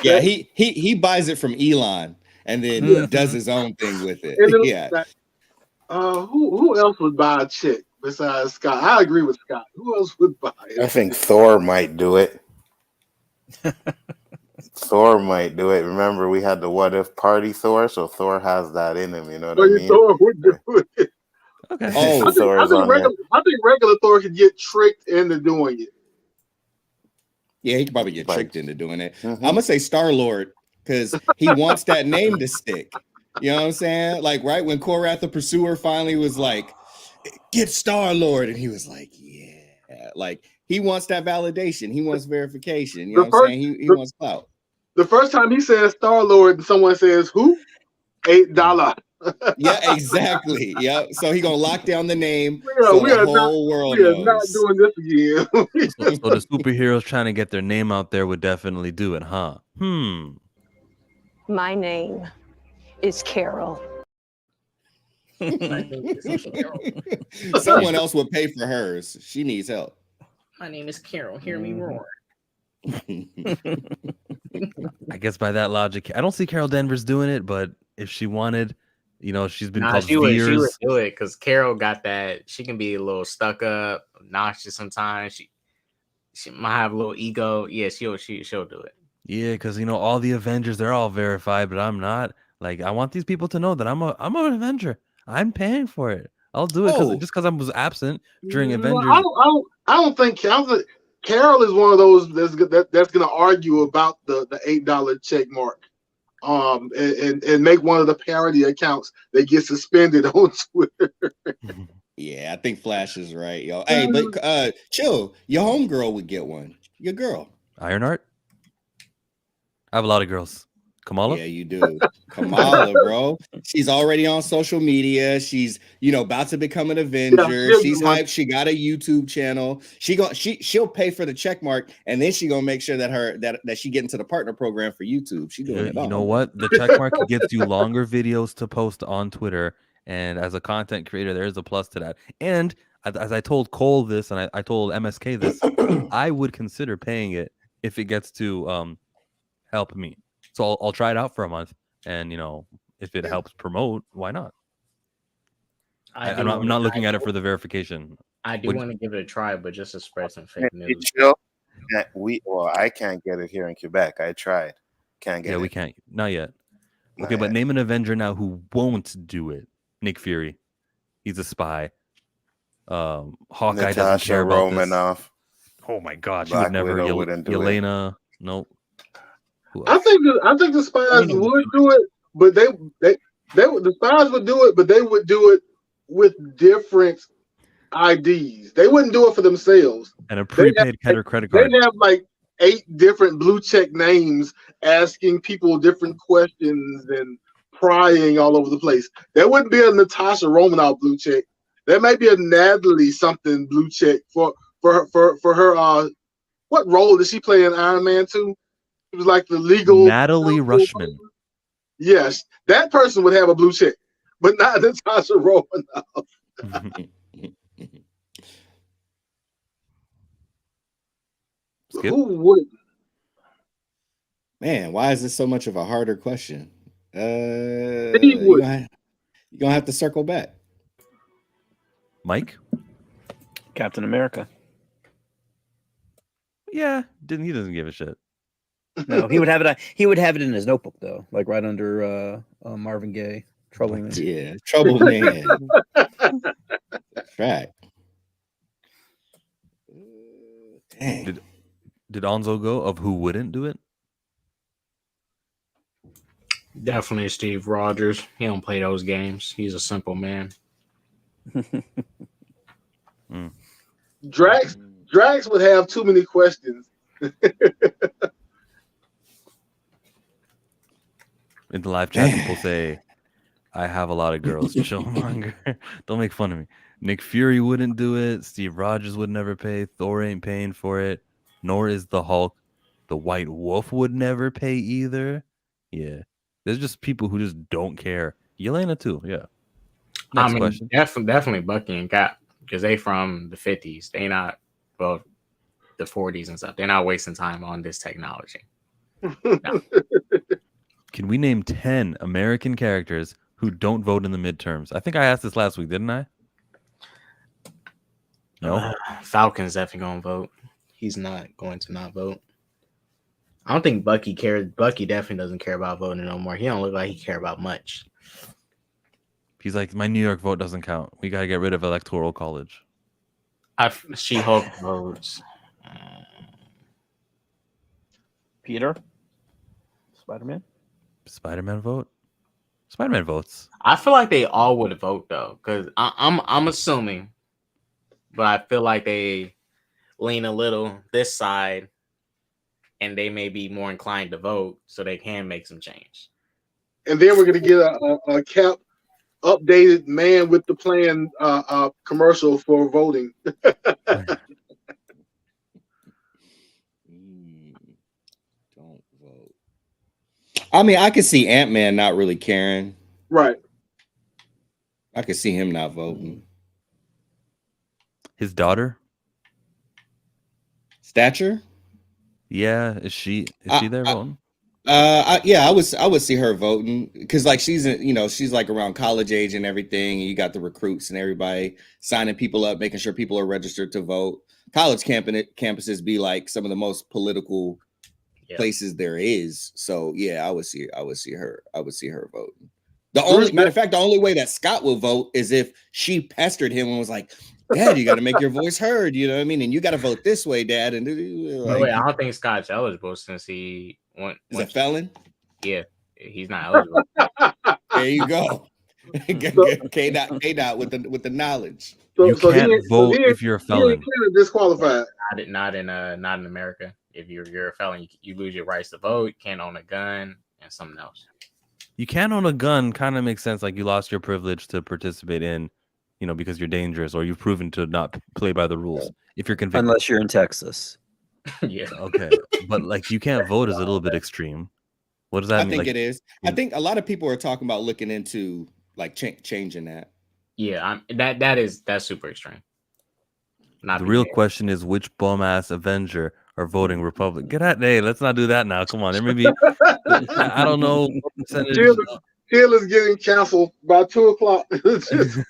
Yeah. He buys it from Elon and then does his own thing with it. Who else would buy a chick besides Scott? I agree with Scott. Who else would buy it? I think Thor might do it. Thor might do it. Remember, we had the what if party Thor, so Thor has that in him. You know what I mean? Thor would do it. Okay. I think regular Thor could get tricked into doing it. Yeah, he could probably get tricked into doing it. I'm gonna say Star-Lord because he wants that name to stick. You know what I'm saying? Like right when Korath the Pursuer finally was like, "Get Star-Lord," and he was like, "Yeah," like he wants that validation. He wants verification. You know what I'm saying? He wants clout. The first time he says Star-Lord and someone says who? $8. Yeah, exactly. Yep. So he gonna lock down the name. The whole world knows. We are not doing this again. So the superheroes trying to get their name out there would definitely do it, huh? My name is Carol. Someone else would pay for hers. She needs help. My name is Carol. Hear me roar. I guess by that logic, I don't see Carol Danvers doing it, but if she wanted, you know, she's been called she would do it because Carol got that. She can be a little stuck up, obnoxious sometimes. She might have a little ego. Yeah, she'll do it. Yeah, because you know all the Avengers, they're all verified, but I'm not. Like, I want these people to know that I'm an Avenger. I'm paying for it. I'll do it because I was absent during Avengers. I don't think Carol is one of those that's going to argue about the $8 check mark, and make one of the parody accounts that get suspended on Twitter. Yeah, I think Flash is right, yo. Hey, but chill. Your homegirl would get one. Your girl, Ironheart. I have a lot of girls. Kamala? Yeah, you do. Kamala, bro. She's already on social media. She's, about to become an Avenger. She's hyped. She got a YouTube channel. She'll pay for the check mark, and then she gonna make sure that she get into the partner program for YouTube. She doing it all. You know what? The check mark gets you longer videos to post on Twitter, and as a content creator, there is a plus to that. And as I told Cole this, and I told MSK this, I would consider paying it if it gets to help me. So I'll try it out for a month, and if it helps promote, why not? I'm not looking at it for the verification. I do want to give it a try, but just to spread some fake news. I can't get it here in Quebec. I tried. Can't get it. Yeah, we can't. Not yet. Okay, but name an Avenger now who won't do it. Nick Fury. He's a spy. Hawkeye doesn't care about this. Oh my God, she would never. Yelena. Nope. I think the spies would do it, but the spies would do it, but they would do it with different IDs. They wouldn't do it for themselves. And a prepaid credit card. They have like 8 different blue check names asking people different questions and prying all over the place. There wouldn't be a Natasha Romanoff blue check. There may be a Natalie something blue check for her. What role did she play in Iron Man 2? It was like the legal Natalie Rushman. Yes, that person would have a blue check, but not Natasha Romanoff. Who would? Man, why is this so much of a harder question? You're gonna have to circle back. Mike? Captain America. Yeah, he doesn't give a shit. No, he would have it. He would have it in his notebook though, like right under Marvin Gaye. Trouble Man. Yeah, Trouble Man. Right. Dang. Did Onzo go of who wouldn't do it? Definitely Steve Rogers. He don't play those games. He's a simple man. Drax would have too many questions. In the live chat, people say, I have a lot of girls. Chillmonger. Don't make fun of me. Nick Fury wouldn't do it. Steve Rogers would never pay. Thor ain't paying for it. Nor is the Hulk. The White Wolf would never pay either. Yeah. There's just people who just don't care. Yelena too. Yeah. Next question. Definitely Bucky and Cap, because they from the 50s. They not, well, the 40s and stuff. They're not wasting time on this technology. No. Can we name 10 American characters who don't vote in the midterms? I think I asked this last week, didn't I? No. Falcon's definitely going to vote. He's not going to not vote. I don't think Bucky cares. Bucky definitely doesn't care about voting no more. He don't look like he care about much. He's like, my New York vote doesn't count. We got to get rid of Electoral College. She-Hulk votes. Peter? Spider-Man? Spider-Man vote? Spider-Man votes. I feel like they all would vote though, because I'm assuming, but I feel like they lean a little this side, and they may be more inclined to vote, so they can make some change. And then we're gonna get a Cap updated man with the plan commercial for voting. Don't vote. I mean, I could see Ant-Man not really caring. Right. I could see him not voting. His daughter? Stature? Yeah, is she there voting? Yeah, I would see her voting because like she's like around college age and everything. And you got the recruits and everybody signing people up, making sure people are registered to vote. College campuses be like some of the most political places there is. So yeah, I would see her voting. The only matter of fact, the only way that Scott will vote is if she pestered him and was like, Dad, you got to make your voice heard. You know what I mean? And you got to vote this way, Dad. And like, wait, I don't think Scott's eligible since he is a felon. Yeah, he's not eligible. There you go. K-Dot with the knowledge. You can't vote if you're a felon. Disqualified. Not in America. If you're a felon, you lose your rights to vote. You can't own a gun and something else. You can't own a gun. Kind of makes sense. Like you lost your privilege to participate in, because you're dangerous or you've proven to not play by the rules. If you're convicted, unless you're in Texas. Yeah. Okay, but like you can't vote is a little bit extreme. What does that mean? I think it is. I think a lot of people are talking about looking into like changing that. Yeah, that's super extreme. The real question is which bum ass Avenger are voting Republican. Get out, hey, let's not do that now. Come on, there may be I don't know what percentage. Taylor's getting canceled by 2:00.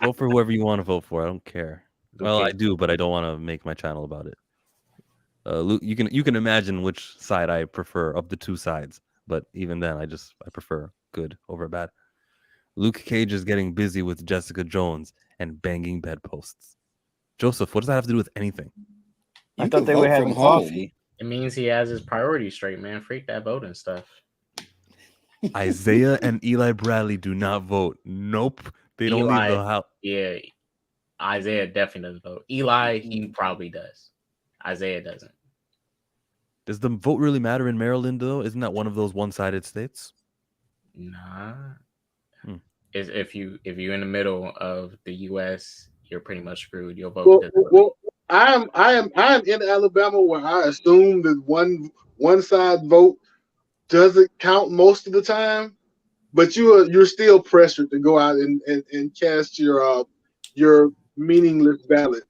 Vote for whoever you want to vote for. I don't care. Well, I do, but I don't want to make my channel about it. Luke, you can imagine which side I prefer of the two sides, but even then, I prefer good over bad. Luke Cage is getting busy with Jessica Jones and banging bedposts. Joseph, what does that have to do with anything? I thought they were having coffee. It means he has his priorities straight, man. Freak that voting stuff. Isaiah and Eli Bradley do not vote. Nope. They don't leave the house. Yeah. Isaiah definitely doesn't vote. Eli, he probably does. Isaiah doesn't. Does the vote really matter in Maryland, though? Isn't that one of those one-sided states? Nah. is if you're in the middle of the U.S., you're pretty much screwed. You'll vote. Well, I am in Alabama, where I assume that one side vote doesn't count most of the time, but you're still pressured to go out and cast your meaningless ballot.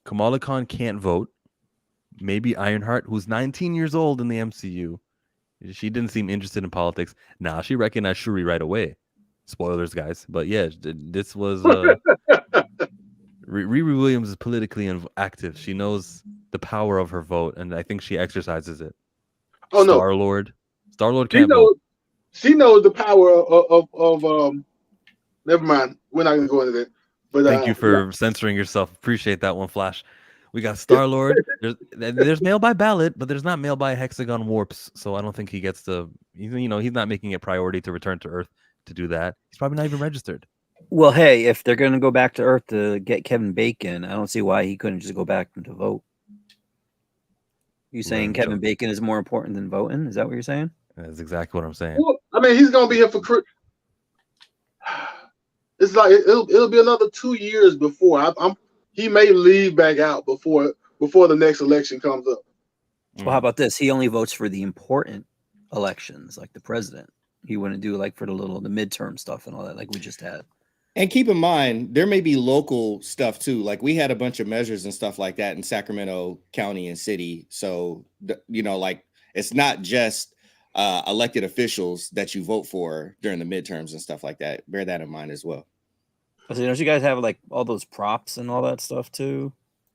Kamala Khan can't vote. Maybe Ironheart, who's 19 years old in the MCU, she didn't seem interested in politics. Nah, she recognized Shuri right away. Spoilers, guys. But yeah, this was Riri Williams is politically active. She knows the power of her vote, and I think she exercises it. Oh no, Star-Lord can't vote. She knows the power of never mind. We're not gonna go into that. But thank you for censoring yourself. Appreciate that one, Flash. We got Star-Lord. There's mail by ballot, but there's not mail by hexagon warps. So I don't think he gets to. He's not making it priority to return to Earth to do that. He's probably not even registered. Well, hey, if they're going to go back to Earth to get Kevin Bacon, I don't see why he couldn't just go back to vote. You saying Kevin Bacon is more important than voting? Is that what you're saying? That's exactly what I'm saying. Well, I mean, he's going to be here for. It's like it'll be another 2 years before he may leave back out before the next election comes up. Well, how about this? He only votes for the important elections, like the president. He wouldn't do like for the midterm stuff and all that, like we just had. And keep in mind, there may be local stuff too. Like we had a bunch of measures and stuff like that in Sacramento County and city. So, like it's not just elected officials that you vote for during the midterms and stuff like that. Bear that in mind as well. So don't you guys have like all those props and all that stuff too?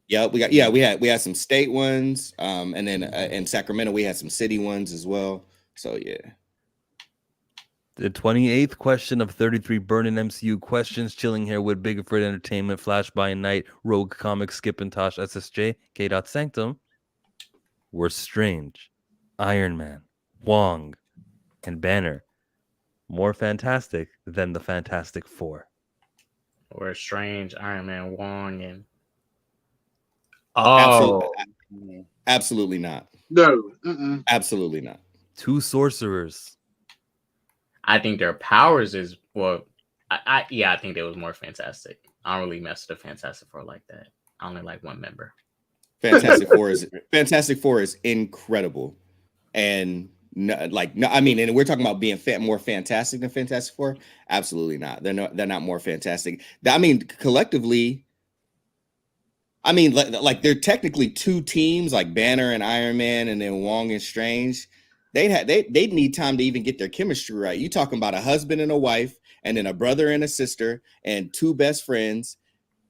Yeah, we had some state ones, and then in Sacramento we had some city ones as well. So yeah. The 28th question of 33 Burning MCU Questions. Chilling here with Bigford Entertainment, Flash by Night, Rogue Comics, Skip and Tosh, SSJ, K. Sanctum. Were Strange, Iron Man, Wong, and Banner more fantastic than the Fantastic Four? Or Strange, Iron Man, Wong, and absolutely not. No, absolutely not. Two sorcerers. I think their powers is I think they was more fantastic. I don't really mess with the Fantastic Four like that. I only like one member. Fantastic Four is incredible, and and we're talking about being more fantastic than Fantastic Four. Absolutely not. They're not more fantastic. I mean, collectively. I mean, like they're technically two teams, like Banner and Iron Man, and then Wong and Strange. They'd need time to even get their chemistry right. You talking about a husband and a wife, and then a brother and a sister, and two best friends,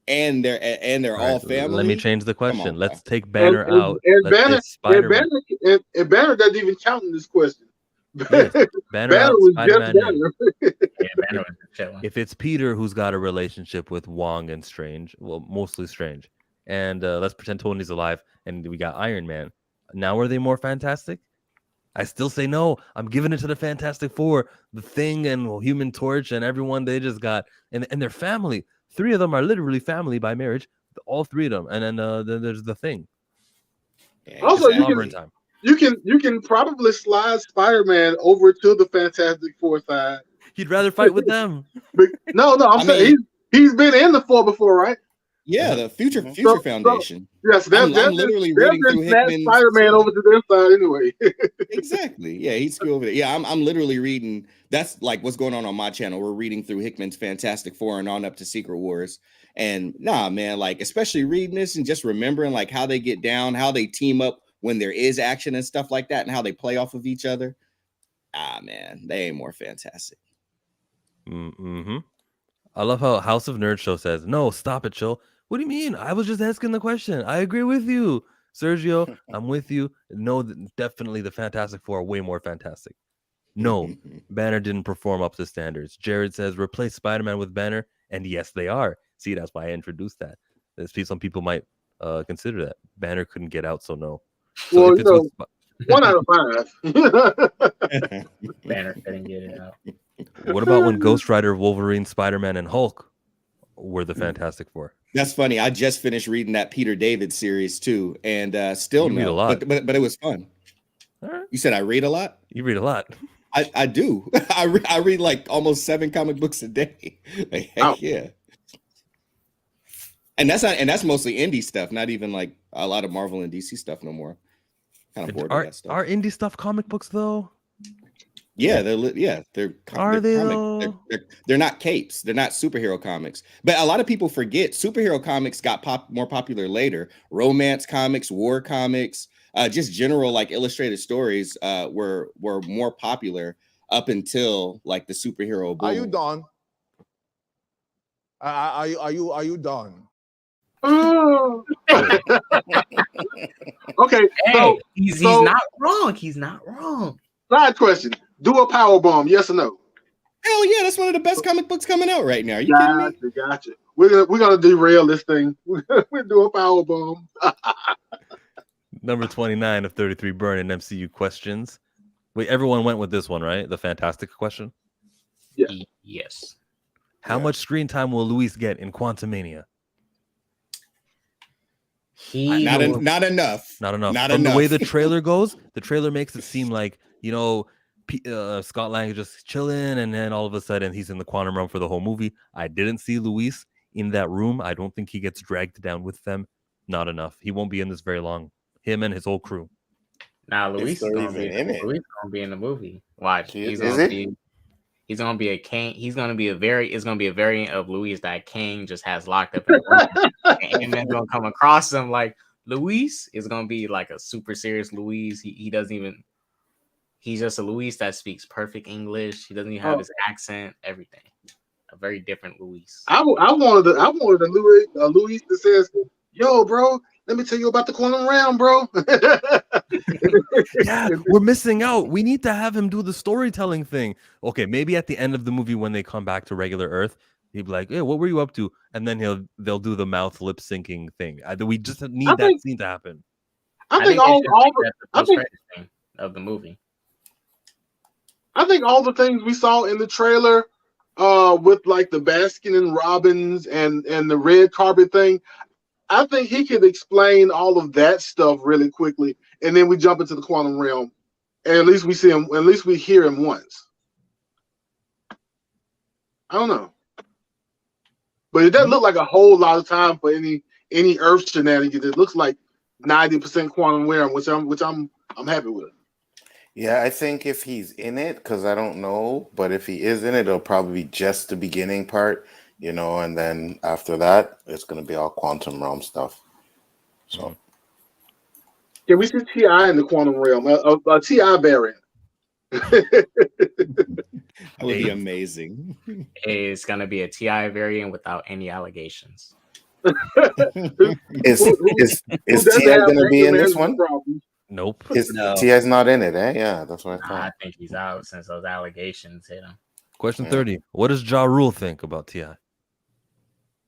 and they're all family. Let me change the question. Let's take Banner out. And Banner doesn't even count in this question. Yes, Banner out, was Spider-Man just Banner was chilling. If it's Peter who's got a relationship with Wong and Strange, well, mostly Strange, and let's pretend Tony's alive, and we got Iron Man. Now are they more fantastic? I still say no. I'm giving it to the Fantastic Four, the Thing and Human Torch and everyone they just got, and their family. 3 of them are literally family by marriage. All 3 of them, and then there's the Thing. Also, you can probably slide Spider-Man over to the Fantastic Four side. He'd rather fight with them. No, I'm saying he's been in the 4 before, right? Yeah, the Future Foundation. Yes, I'm literally reading through Hickman's Spider-Man over to their side anyway. Exactly. Yeah, he's screwed over there. Yeah, I'm literally reading. That's like what's going on my channel. We're reading through Hickman's Fantastic Four and on up to Secret Wars. And man, like especially reading this and just remembering like how they get down, how they team up when there is action and stuff like that, and how they play off of each other. Man, they ain't more fantastic. Mm-hmm. I love how House of Nerd Show says, "No, stop it, Chill. What do you mean? I was just asking the question. I agree with you, Sergio. I'm with you. No, definitely the Fantastic Four are way more fantastic. No, Banner didn't perform up to standards. Jared says replace Spider-Man with Banner, and yes, they are. See, that's why I introduced that. Some people might consider that Banner couldn't get out, so no. So well, 1 out of 5. Banner couldn't get it out. What about when Ghost Rider, Wolverine, Spider-Man, and Hulk were the Fantastic Four? That's funny. I just finished reading that Peter David series too, and still read a lot, but it was fun. Right. You said I read a lot. You read a lot. I do. I read like almost 7 comic books a day. Like, heck yeah. And that's mostly indie stuff, not even like a lot of Marvel and DC stuff no more. Kind of bored with that stuff. Are indie stuff comic books though? Yeah, they're Are they comic. though? They're not capes. They're not superhero comics. But a lot of people forget superhero comics got more popular later. Romance comics, war comics, just general like illustrated stories were more popular up until like the superhero boom. Are you done? Are you done? Okay, Hey, he's not wrong. He's not wrong. Side question: do a power bomb? Yes or no? Hell yeah, that's one of the best comic books coming out right now. Are you kidding me? Gotcha. We're gonna derail this thing. We're do a power bomb. Number 29 of 33 Burning MCU Questions. Wait, everyone went with this one, right? The fantastic question. Yeah. Yes. How much screen time will Luis get in Quantumania? Not enough. Not enough. Not From enough. the way the trailer goes, the trailer makes it seem like, you know, Scott Lang is just chilling, and then all of a sudden he's in the quantum realm for the whole movie. I didn't see Luis in that room. I don't think he gets dragged down with them. Not enough. He won't be in this very long. Him and his whole crew. Nah, Luis is gonna be in it. Luis gonna be in the movie. Watch. He's gonna be a Kang. He's gonna be a variant of Luis that Kang just has locked up in the room. And then gonna come across him like Luis is gonna be like a super serious Luis. He doesn't even. He's just a Luis that speaks perfect English. He doesn't even have his accent. Everything. A very different Luis. I wanted a Luis that says, "Yo, bro, let me tell you about the quantum realm, bro." Yeah, we're missing out. We need to have him do the storytelling thing. Okay, maybe at the end of the movie when they come back to regular Earth, he'd be like, "Hey, what were you up to?" And then they'll do the mouth lip syncing thing. We just need that scene to happen. I think all the thing of the movie. I think all the things we saw in the trailer, with like the Baskin and Robbins and the red carpet thing, I think he could explain all of that stuff really quickly, and then we jump into the quantum realm, and at least we see him. At least we hear him once. I don't know, but it doesn't look like a whole lot of time for any Earth shenanigans. It looks like 90% quantum realm, which I'm happy with. Yeah, I think if he's in it, because I don't know, but if he is in it, it'll probably be just the beginning part, you know, and then after that, it's going to be all quantum realm stuff. So, yeah, we see T.I. in the quantum realm, a T.I. variant. That would be amazing. It's going to be a T.I. variant without any allegations. Is T.I. going to be in this one? Nope. No. T.I.'s not in it, eh? Yeah, that's what I thought. I think he's out since those allegations hit him. Question 30. What does Ja Rule think about T.I.?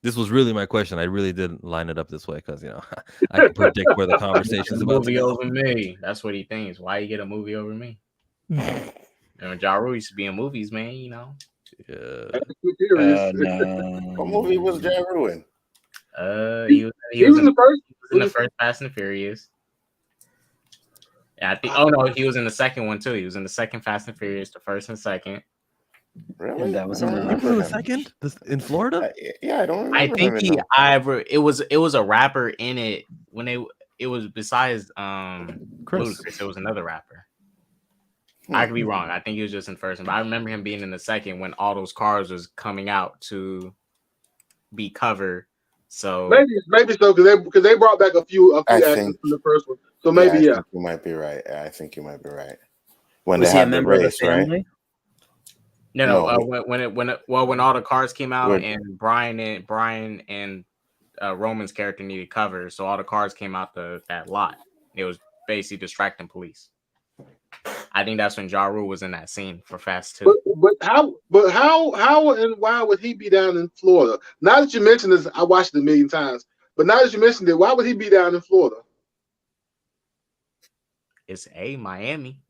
This was really my question. I really did line it up this way because, you know, I can predict where the conversation's about to movie go. over me. That's what he thinks. Why you get a movie over me? And Ja Rule used to be in movies, man, you know. Yeah. No. What movie was Ja Rule in? He was in the first Fast and Furious. Yeah, I think. Oh no, he was in the second one too. He was in the second Fast and Furious, the first and second. Really? And that was He was in the second in Florida. Yeah, I don't remember. I think it was a rapper in it when it was besides Chris. Ludacris, it was another rapper. I could be wrong. I think he was just in first, but I remember him being in the second when all those cars was coming out to be covered. So maybe so because they brought back a few actors from the first one. So maybe I think you might be right. I think you might be right. When Was they he a had the member of the race, right? family? No. When all the cars came out and Brian and Roman's character needed cover, so all the cars came out that lot. It was basically distracting police. I think that's when Ja Rule was in that scene for Fast 2. But how and why would he be down in Florida? Now that you mentioned this, I watched it a million times. But now that you mentioned it, why would he be down in Florida? It's Miami.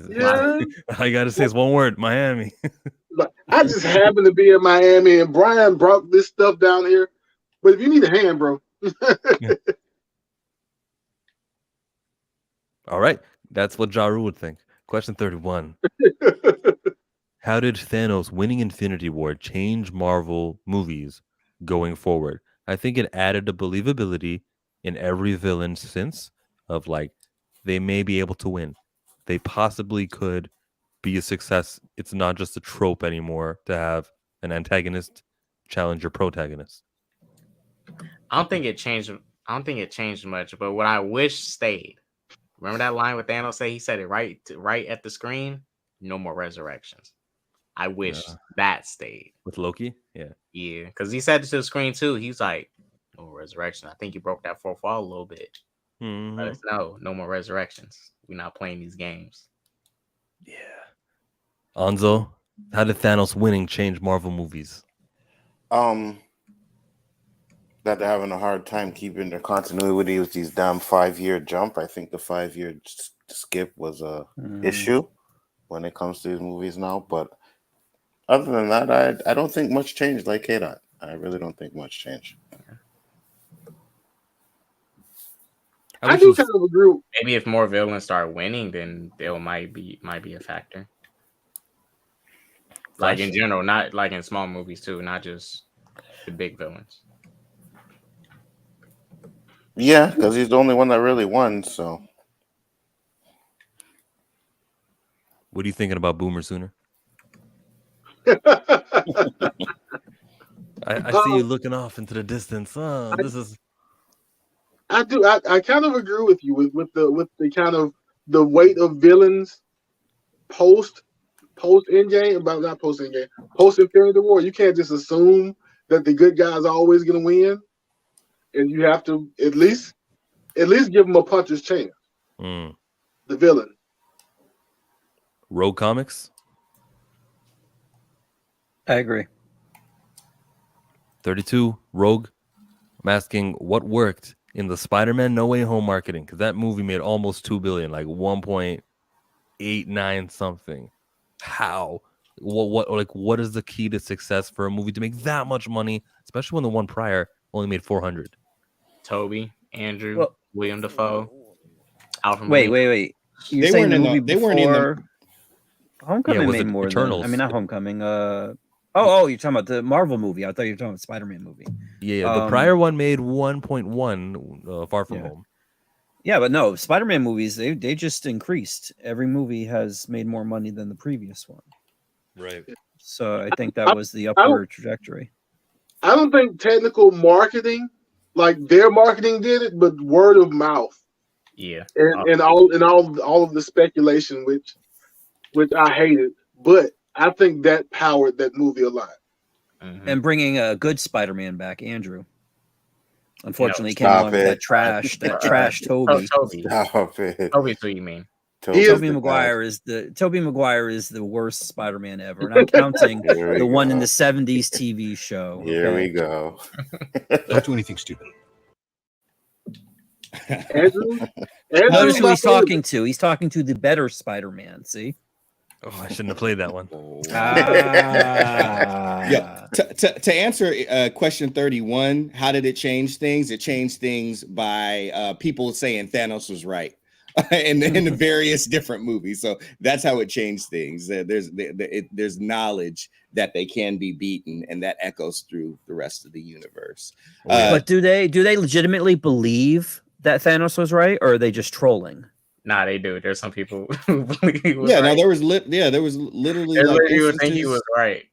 Yeah. All you gotta say is one word: Miami. I just happened to be in Miami, and Brian brought this stuff down here. But if you need a hand, bro. All right, that's what Ja Rule would think. Question 31. How did Thanos winning Infinity War change Marvel movies going forward? I think it added a believability in every villain since of like they may be able to win. They possibly could be a success. It's not just a trope anymore to have an antagonist challenge your protagonist. I don't think it changed much, but what I wish stayed. Remember that line with Thanos say he said it right at the screen? No more resurrections. I wish that stayed. With Loki? Yeah. Yeah, because he said it to the screen too. He's like, no more resurrection. I think you broke that fourth wall a little bit. Let us know. No more resurrections. We're not playing these games. Yeah. Anzo, how did Thanos winning change Marvel movies? That they're having a hard time keeping their continuity with these damn 5-year jump. I think the 5-year skip was a issue when it comes to these movies now. But other than that, I don't think much changed. Like K-Dot, I really don't think much changed. I do kind of agree. Maybe if more villains start winning, then they might be a factor. Like in general, not like in small movies too, not just the big villains. Yeah, because he's the only one that really won. So, what are you thinking about Boomer Sooner? I see you looking off into the distance. This is. I do. I kind of agree with you with the kind of the weight of villains post Endgame, about not post Endgame, post Infinity War. You can't just assume that the good guys are always going to win, and you have to at least give them a puncher's chance. The villain. Rogue Comics. I agree. 32 Rogue. I'm asking what worked in the Spider-Man No Way Home marketing, because that movie made almost $2 billion, like 1.89 something. How? What is the key to success for a movie to make that much money, especially when the one prior only made 400? Toby, Andrew, William Dafoe. Wait. You're saying the movie before Homecoming made more Eternals? than, I mean, not Homecoming. You're talking about the Marvel movie. I thought you were talking about the Spider-Man movie. Yeah, the prior one made 1.1, Far From Home. Yeah, but no, Spider-Man movies, they just increased. Every movie has made more money than the previous one. Right. So I think that was the upward trajectory. I don't think technical marketing, like their marketing did it, but word of mouth. Yeah. And all of the speculation, which I hated, but I think that powered that movie a lot. And bringing a good Spider-Man back, Andrew. Unfortunately, he came along with that trash Toby. Toby. Toby's what you mean. Tobey Maguire is the worst Spider-Man ever, and I'm counting the one in the 70s TV show. Here we go. Don't do anything stupid. Notice who he's talking to. He's talking to the better Spider-Man. See? Oh, I shouldn't have played that one. Yeah. To answer question 31, how did it change things? It changed things by people saying Thanos was right. in the various different movies. So that's how it changed things. There's knowledge that they can be beaten, and that echoes through the rest of the universe. But do they legitimately believe that Thanos was right, or are they just trolling? Nah, they do. There's some people who believe he was right. right. There was literally you would think he was right.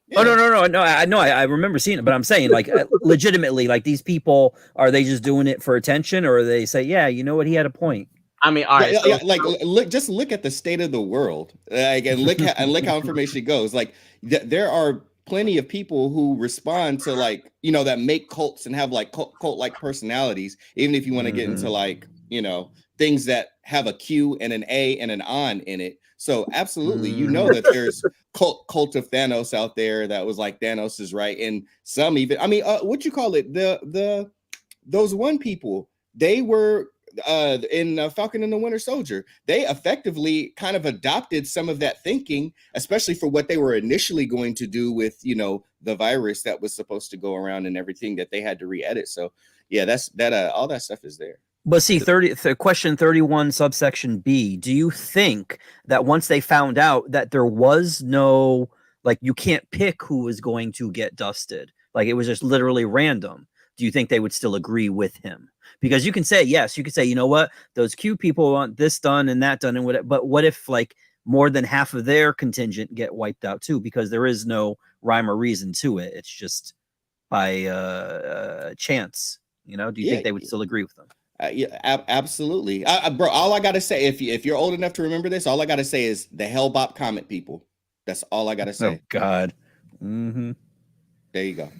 Yeah. Oh no! I remember seeing it, but I'm saying, like, legitimately, like, these people, are they just doing it for attention, or they say, yeah, you know what, he had a point? I mean, all right. Look at the state of the world, and look how information goes. Like, there are plenty of people who respond to, like, that make cults and have like cult-like personalities, even if you want to get into, like, things that have a Q and an A and an on in it. So absolutely, that there's cult of Thanos out there that was like, Thanos is right, and some even, what you call it, those one people, they were in Falcon and the Winter Soldier, they effectively kind of adopted some of that thinking, especially for what they were initially going to do with the virus that was supposed to go around and everything that they had to re-edit. So yeah, all that stuff is there. But see, question 31, subsection B. Do you think that once they found out that there was no, like, you can't pick who was going to get dusted, like it was just literally random, do you think they would still agree with him? Because you can say, yes, you could say, you know what, those Q people want this done and that done and whatever. But what if like more than half of their contingent get wiped out too? Because there is no rhyme or reason to it. It's just by chance. You know, do you think they would still agree with them? Yeah, absolutely, bro. All I gotta say, if you're old enough to remember this, all I gotta say is the Hellbop comet people. That's all I gotta say. Oh God. There you go.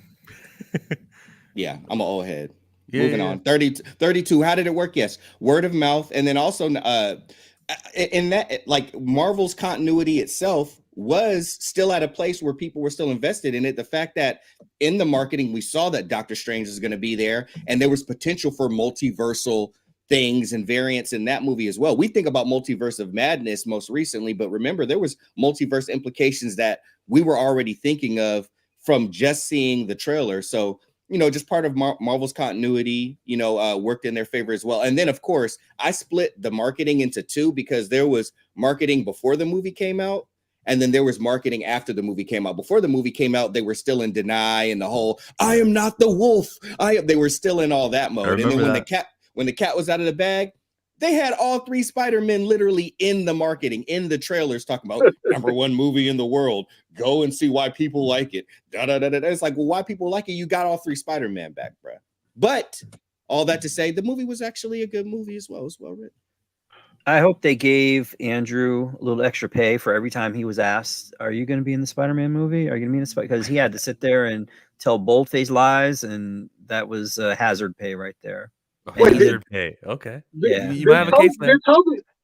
Yeah, I'm an old head. Moving on. 32. How did it work? Yes, word of mouth, and then also in that, like, Marvel's continuity itself was still at a place where people were still invested in it. The fact that in the marketing we saw that Doctor Strange is going to be there, and there was potential for multiversal things and variants in that movie as well. We think about Multiverse of Madness most recently, but remember there was multiverse implications that we were already thinking of from just seeing the trailer. So, you know, just part of Marvel's continuity, you know, worked in their favor as well. And then, of course, I split the marketing into two, because there was marketing before the movie came out, and then there was marketing after the movie came out. Before the movie came out, they were still in deny and the whole "I am not the wolf." They were still in all that mode. And then when the cat was out of the bag, they had all three Spider-Men literally in the marketing, in the trailers, talking about #1 movie in the world. Go and see why people like it. It's like, well, why people like it? You got all three Spider-Man back, bro. But all that to say, the movie was actually a good movie as well. It was well written. I hope they gave Andrew a little extra pay for every time he was asked, "Are you going to be in the Spider-Man movie? Are you going to be in the Spider?" Because he had to sit there and tell bold-faced lies, and that was hazard pay right there. Hazard pay. Okay. Yeah. You might have a case there.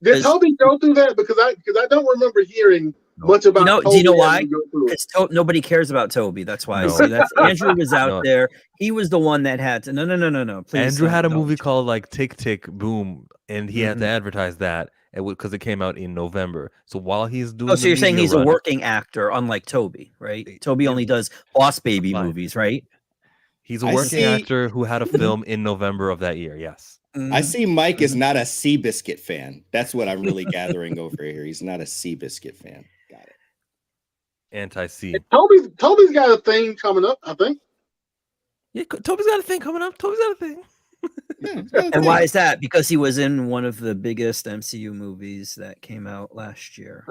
Did Toby go through that? Because I don't remember hearing much about. Do you know why? Because nobody cares about Toby. That's why. No. See, that's Andrew was out there. He was the one that had to. No. Please. Andrew had a movie called like Tick Tick Boom, and he had to advertise that because it came out in November. So while he's doing, so you're saying he's a working actor, unlike Toby, right? Toby only does Boss Baby movies, right? He's a working actor who had a film in November of that year. Yes. I see Mike is not a Seabiscuit fan. That's what I'm really gathering over here. He's not a Seabiscuit fan. Got it. Anti-C. Toby's got a thing coming up, I think. Yeah, Toby's got a thing coming up. Toby's got a thing. And why is that? Because he was in one of the biggest MCU movies that came out last year,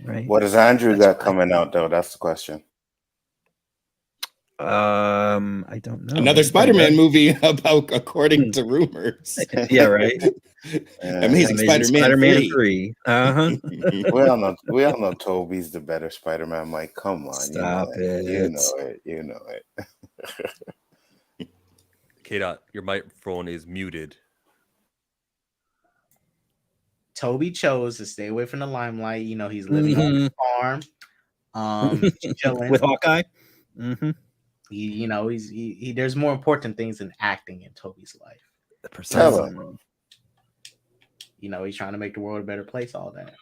right? What does Andrew got coming out, though? That's the question. I don't know. Another Spider-Man movie about, according to rumors. Yeah, right. Amazing Spider-Man 3. We all know Toby's the better Spider-Man. Mike, come on. Stop it. You know it. K-Dot, your microphone is muted. Toby chose to stay away from the limelight. You know, he's living on the farm, chilling with Hawkeye. He there's more important things than acting in Toby's life. You know, he's trying to make the world a better place, all that.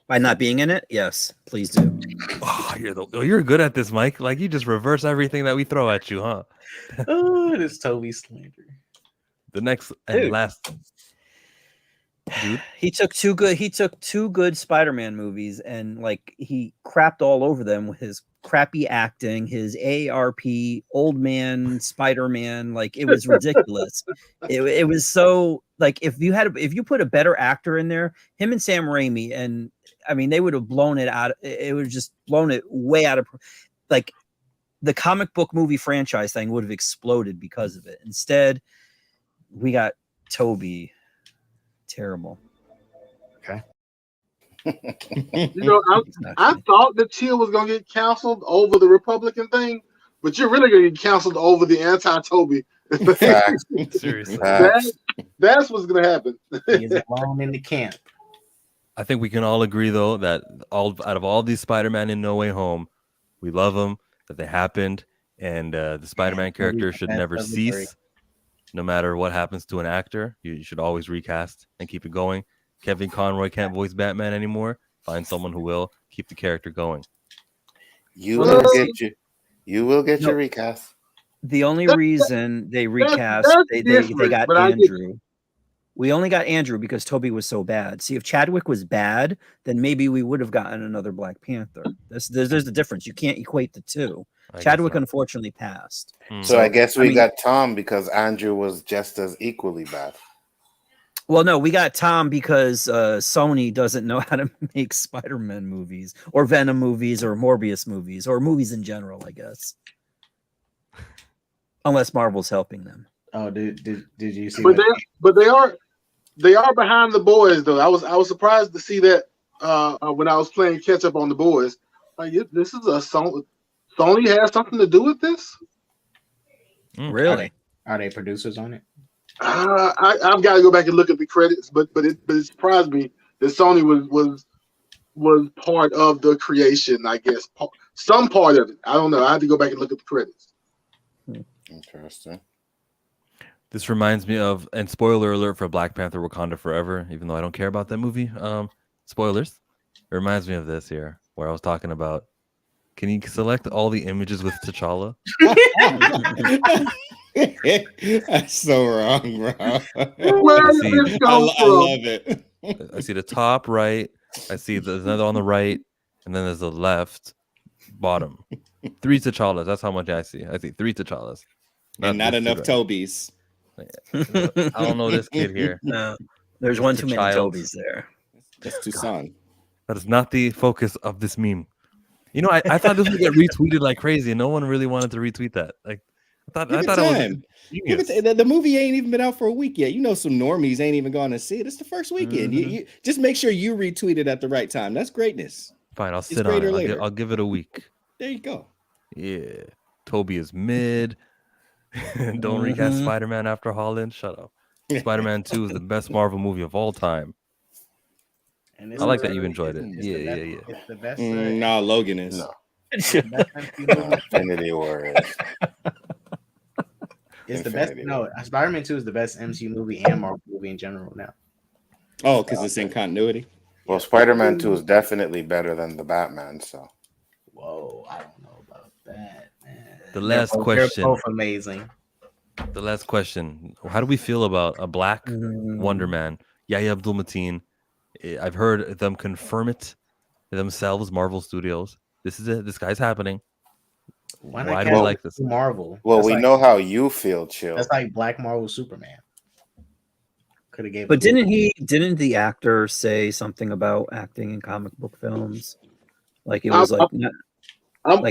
By not being in it? Yes, please do. You're good at this, Mike. Like, you just reverse everything that we throw at you, huh? Oh, this Toby slander. The next and last. Dude. He took two good Spider-Man movies and like he crapped all over them with his crappy acting, his AARP old man Spider-Man. Like, it was ridiculous. it was so, like, if you put a better actor in there, him and Sam Raimi, and I mean, they would have blown it out. It would have just blown it way out of, like, the comic book movie franchise thing would have exploded because of it. Instead, we got Toby. Terrible. Okay. You know, I thought the Chill was gonna get canceled over the Republican thing, but you're really gonna get canceled over the anti-Toby. Seriously, that's what's gonna happen. He's alone in the camp. I think we can all agree, though, that out of all these Spider-Man in No Way Home, we love them, that they happened, and the Spider-Man character should never cease. No matter what happens to an actor, you should always recast and keep it going. Kevin Conroy can't voice Batman anymore. Find someone who will. Keep the character going. You will get your recast. The only reason they recast, they got Andrew. We only got Andrew because Toby was so bad. See, if Chadwick was bad, then maybe we would have gotten another Black Panther. There's the difference. You can't equate the two. Chadwick unfortunately passed. So I guess we got Tom because Andrew was just as equally bad. Well, no, we got Tom because Sony doesn't know how to make Spider-Man movies or Venom movies or Morbius movies or movies in general, I guess. Unless Marvel's helping them. Oh, did you see? But they are behind the boys though. I was surprised to see that when I was playing catch up on the boys. Like, this is a Sony has something to do with this. Really? Are they producers on it? I've got to go back and look at the credits, but it surprised me that Sony was part of the creation. I guess some part of it. I don't know. I had to go back and look at the credits. Interesting. This reminds me of, and spoiler alert for Black Panther: Wakanda Forever, even though I don't care about that movie. Spoilers. It reminds me of this here, where I was talking about. Can you select all the images with T'Challa? That's so wrong, bro. Where did this come I love it. I see the top right. I see there's another on the right, and then there's the left bottom. 3 T'Challas. That's how much I see. I see 3 T'Challas. And not enough Tobys. I don't know this kid here. No, there's one too many Tobys there. That's Tucson. That is not the focus of this meme. You know, I thought this would get retweeted like crazy, and no one really wanted to retweet that. Like, I thought it was genius. The movie ain't even been out for a week yet. You know, some normies ain't even going to see it. It's the first weekend. You just make sure you retweet it at the right time. That's greatness. Fine, I'll sit on it. I'll give it a week. There you go. Yeah, Toby is mid. Don't recast Spider-Man after Holland. Shut up. Spider-Man 2 is the best Marvel movie of all time. And I like that you enjoyed it. Yeah. It's the best. No, Logan is. No. Infinity War is. It's the best. No, Spider-Man 2 is the best MCU movie and Marvel movie in general now. Oh, because it's in continuity. Well, Spider-Man 2 is definitely better than the Batman. So. Whoa, I don't know about that, man. The last question. They're both amazing. The last question. How do we feel about a Black Wonder Man? Yahya Abdul-Mateen. I've heard them confirm it themselves, Marvel Studios. This is it. This guy's happening. Why do I like this? Marvel. Well, we know how you feel, Chill. That's like Black Marvel Superman. Could have gave. But didn't the actor say something about acting in comic book films? Like it was like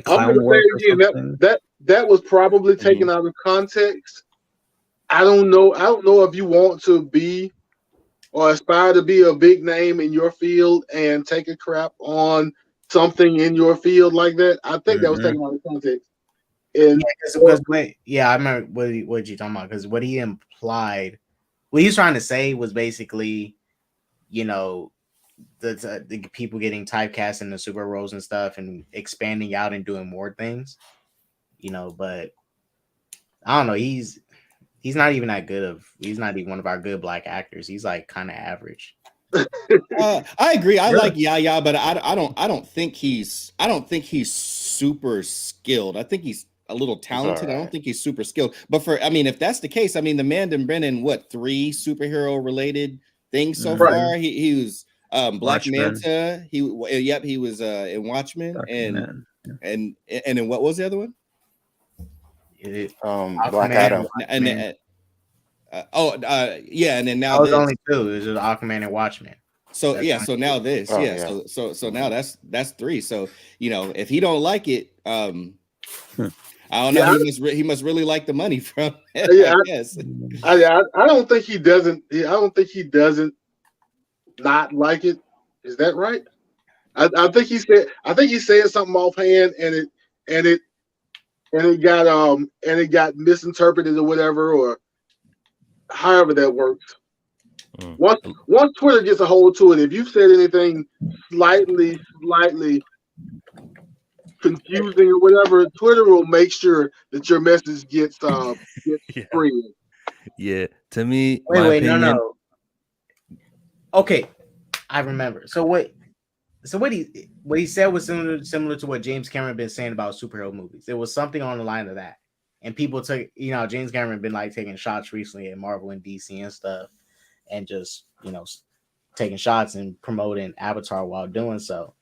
clown work or something? That was probably taken out of context. I don't know if you want to be or aspire to be a big name in your field and take a crap on something in your field like that. I think that was taken out of context. And I remember what you talking about, because what he implied, what he was trying to say was basically, you know, the people getting typecast in the super roles and stuff and expanding out and doing more things, you know. But I don't know, he's not even that good he's not even one of our good Black actors. He's like kind of average. I agree. I like Yahya, but I don't think he's super skilled. I think he's a little talented. I don't think he's super skilled. But if that's the case, the man done been in 3 superhero related things so far. He was Black Manta. He was in Watchmen and then what was the other one? Black Adam. And then now that was only 2. It was just Aquaman and Watchmen. So so now this, so now that's 3. So if he don't like it, I don't know. He must really like the money from it. I don't think he doesn't. I don't think he doesn't not like it. Is that right? I think he said something offhand, and it got misinterpreted or whatever, or however that works. Once Twitter gets a hold to it, if you've said anything slightly confusing or whatever, Twitter will make sure that your message gets free. Yeah, to me, no. Okay, I remember. So what he said was similar to what James Cameron been saying about superhero movies. It was something on the line of that, and people took, James Cameron been like taking shots recently at Marvel and DC and stuff, and just, you know, taking shots and promoting Avatar while doing so.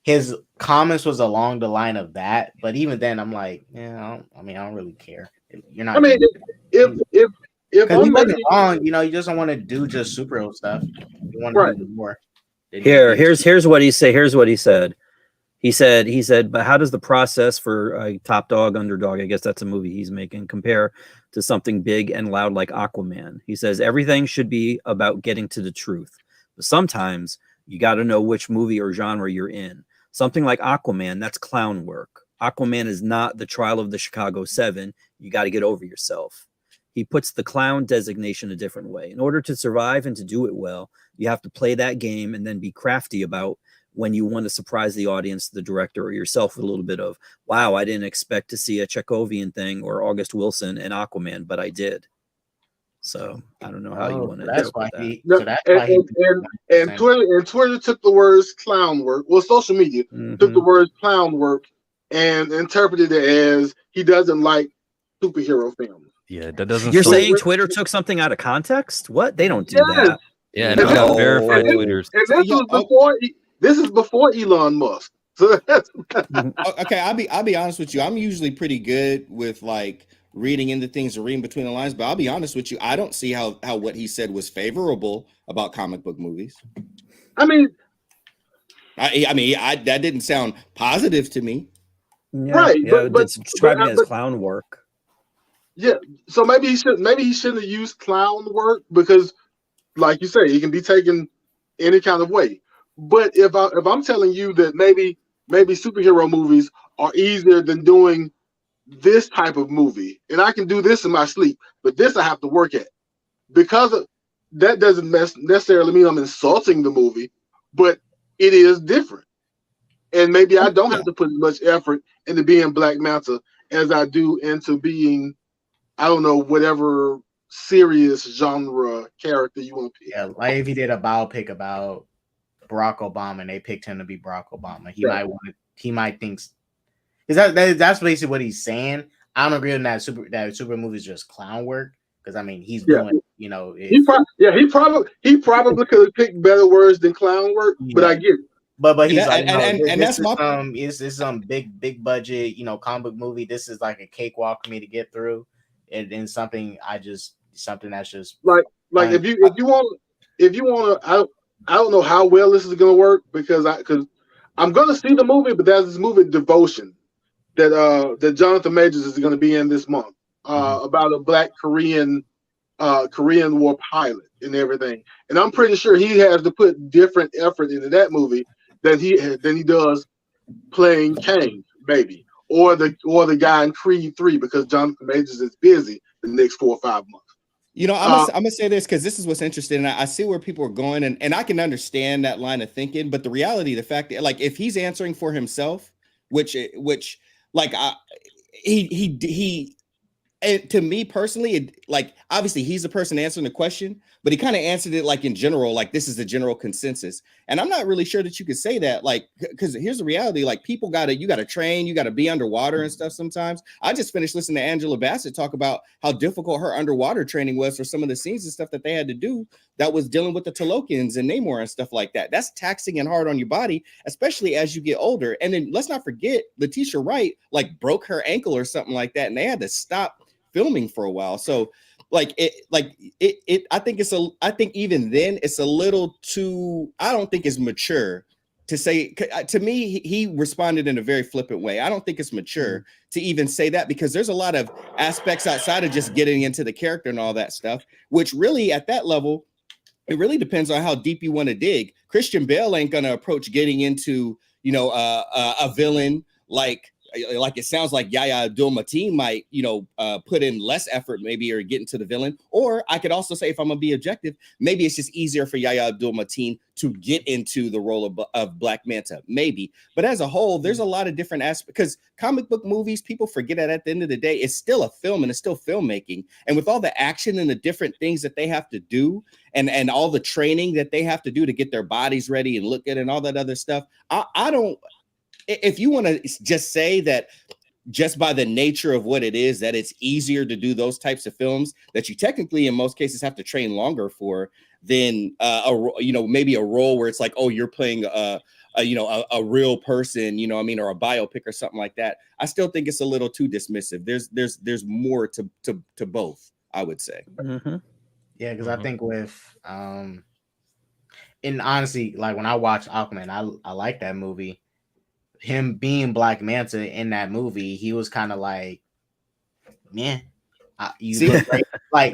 His comments was along the line of that, but even then, I'm like, yeah, I don't really care. You're not. I mean, if because he I'm wasn't wrong, you know, you just don't want to do just superhero stuff. You want to do more. Here's what he said. Here's what he said. He said, but how does the process for a Top Dog Underdog, I guess that's a movie he's making, compare to something big and loud like Aquaman? He says everything should be about getting to the truth, but sometimes you got to know which movie or genre you're in. Something like Aquaman, that's clown work. Aquaman is not the Trial of the Chicago 7. You got to get over yourself. He puts the clown designation a different way. In order to survive and to do it well, you have to play that game and then be crafty about when you want to surprise the audience, the director, or yourself with a little bit of, wow, I didn't expect to see a Chekhovian thing or August Wilson in Aquaman, but I did. So I don't know how you want to. That's why Twitter took the words clown work. Well, social media took the words clown work and interpreted it as he doesn't like superhero films. Yeah, that doesn't. You're saying Twitter took something out of context? What? They don't do that. Yeah, and we got verified Twitters. And this is before Elon Musk. So okay, I'll be honest with you. I'm usually pretty good with like reading into things or reading between the lines, but I'll be honest with you, I don't see how what he said was favorable about comic book movies. I mean, that didn't sound positive to me. Yeah, right? Yeah, but it's describing it as clown work. Yeah, so maybe he shouldn't have used clown work because, like you say, he can be taken any kind of way. But if I'm telling you that maybe superhero movies are easier than doing this type of movie, and I can do this in my sleep, but this I have to work at, because that doesn't necessarily mean I'm insulting the movie, but it is different. And maybe I don't have to put as much effort into being Black Manta as I do into being, I don't know, whatever serious genre character you want to pick. Yeah, like if he did a biopic about Barack Obama and they picked him to be Barack Obama, he might think, because that's basically what he's saying. I don't agree with that super movie is just clown work, because I mean he's doing, you know, he probably could have picked better words than clown work, but I get it. But he's like, and that's my is some big budget, you know, comic book movie. This is like a cakewalk for me to get through, and something that's just like if you want to, I don't know how well this is gonna work because I'm gonna see the movie, but there's this movie Devotion that Jonathan Majors is gonna be in this month about a Black Korean War pilot and everything, and I'm pretty sure he has to put different effort into that movie than he does playing Kang, maybe, or the guy in Creed 3, because Jonathan Majors is busy the next 4 or 5 months. You know, I'm gonna say this because this is what's interesting. I see where people are going, and I can understand that line of thinking. But the reality, the fact that, like, if he's answering for himself, which like he to me personally, like, obviously he's the person answering the question, but he kind of answered it like in general, like this is the general consensus. And I'm not really sure that you could say that, like, because here's the reality, like you gotta train, you gotta be underwater and stuff sometimes. I just finished listening to Angela Bassett talk about how difficult her underwater training was for some of the scenes and stuff that they had to do that was dealing with the Talokians and Namor and stuff like that. That's taxing and hard on your body, especially as you get older. And then let's not forget, Letitia Wright like broke her ankle or something like that, and they had to stop filming for a while. So I think even then it's a little too, I don't think it's mature to say. To me, he responded in a very flippant way. I don't think it's mature to even say that, because there's a lot of aspects outside of just getting into the character and all that stuff, which really at that level, it really depends on how deep you want to dig. Christian Bale ain't gonna approach getting into, you know, a villain like it sounds like Yahya Abdul-Mateen might, you know, put in less effort maybe, or get into the villain. Or I could also say, if I'm gonna be objective, maybe it's just easier for Yahya Abdul-Mateen to get into the role of Black Manta, maybe. But as a whole, there's a lot of different aspects, because comic book movies, people forget that at the end of the day, it's still a film and it's still filmmaking. And with all the action and the different things that they have to do, and all the training that they have to do to get their bodies ready and look at it and all that other stuff, I don't. If you want to just say that just by the nature of what it is, that it's easier to do those types of films that you technically in most cases have to train longer for than maybe a role where it's like, oh, you're playing a real person, you know what I mean, or a biopic or something like that. I still think it's a little too dismissive. There's more to both, I would say. Mm-hmm. Yeah, because I think with and honestly, like when I watched Aquaman, I like that movie. Him being Black Manta in that movie, he was kind of like, man, you look great. I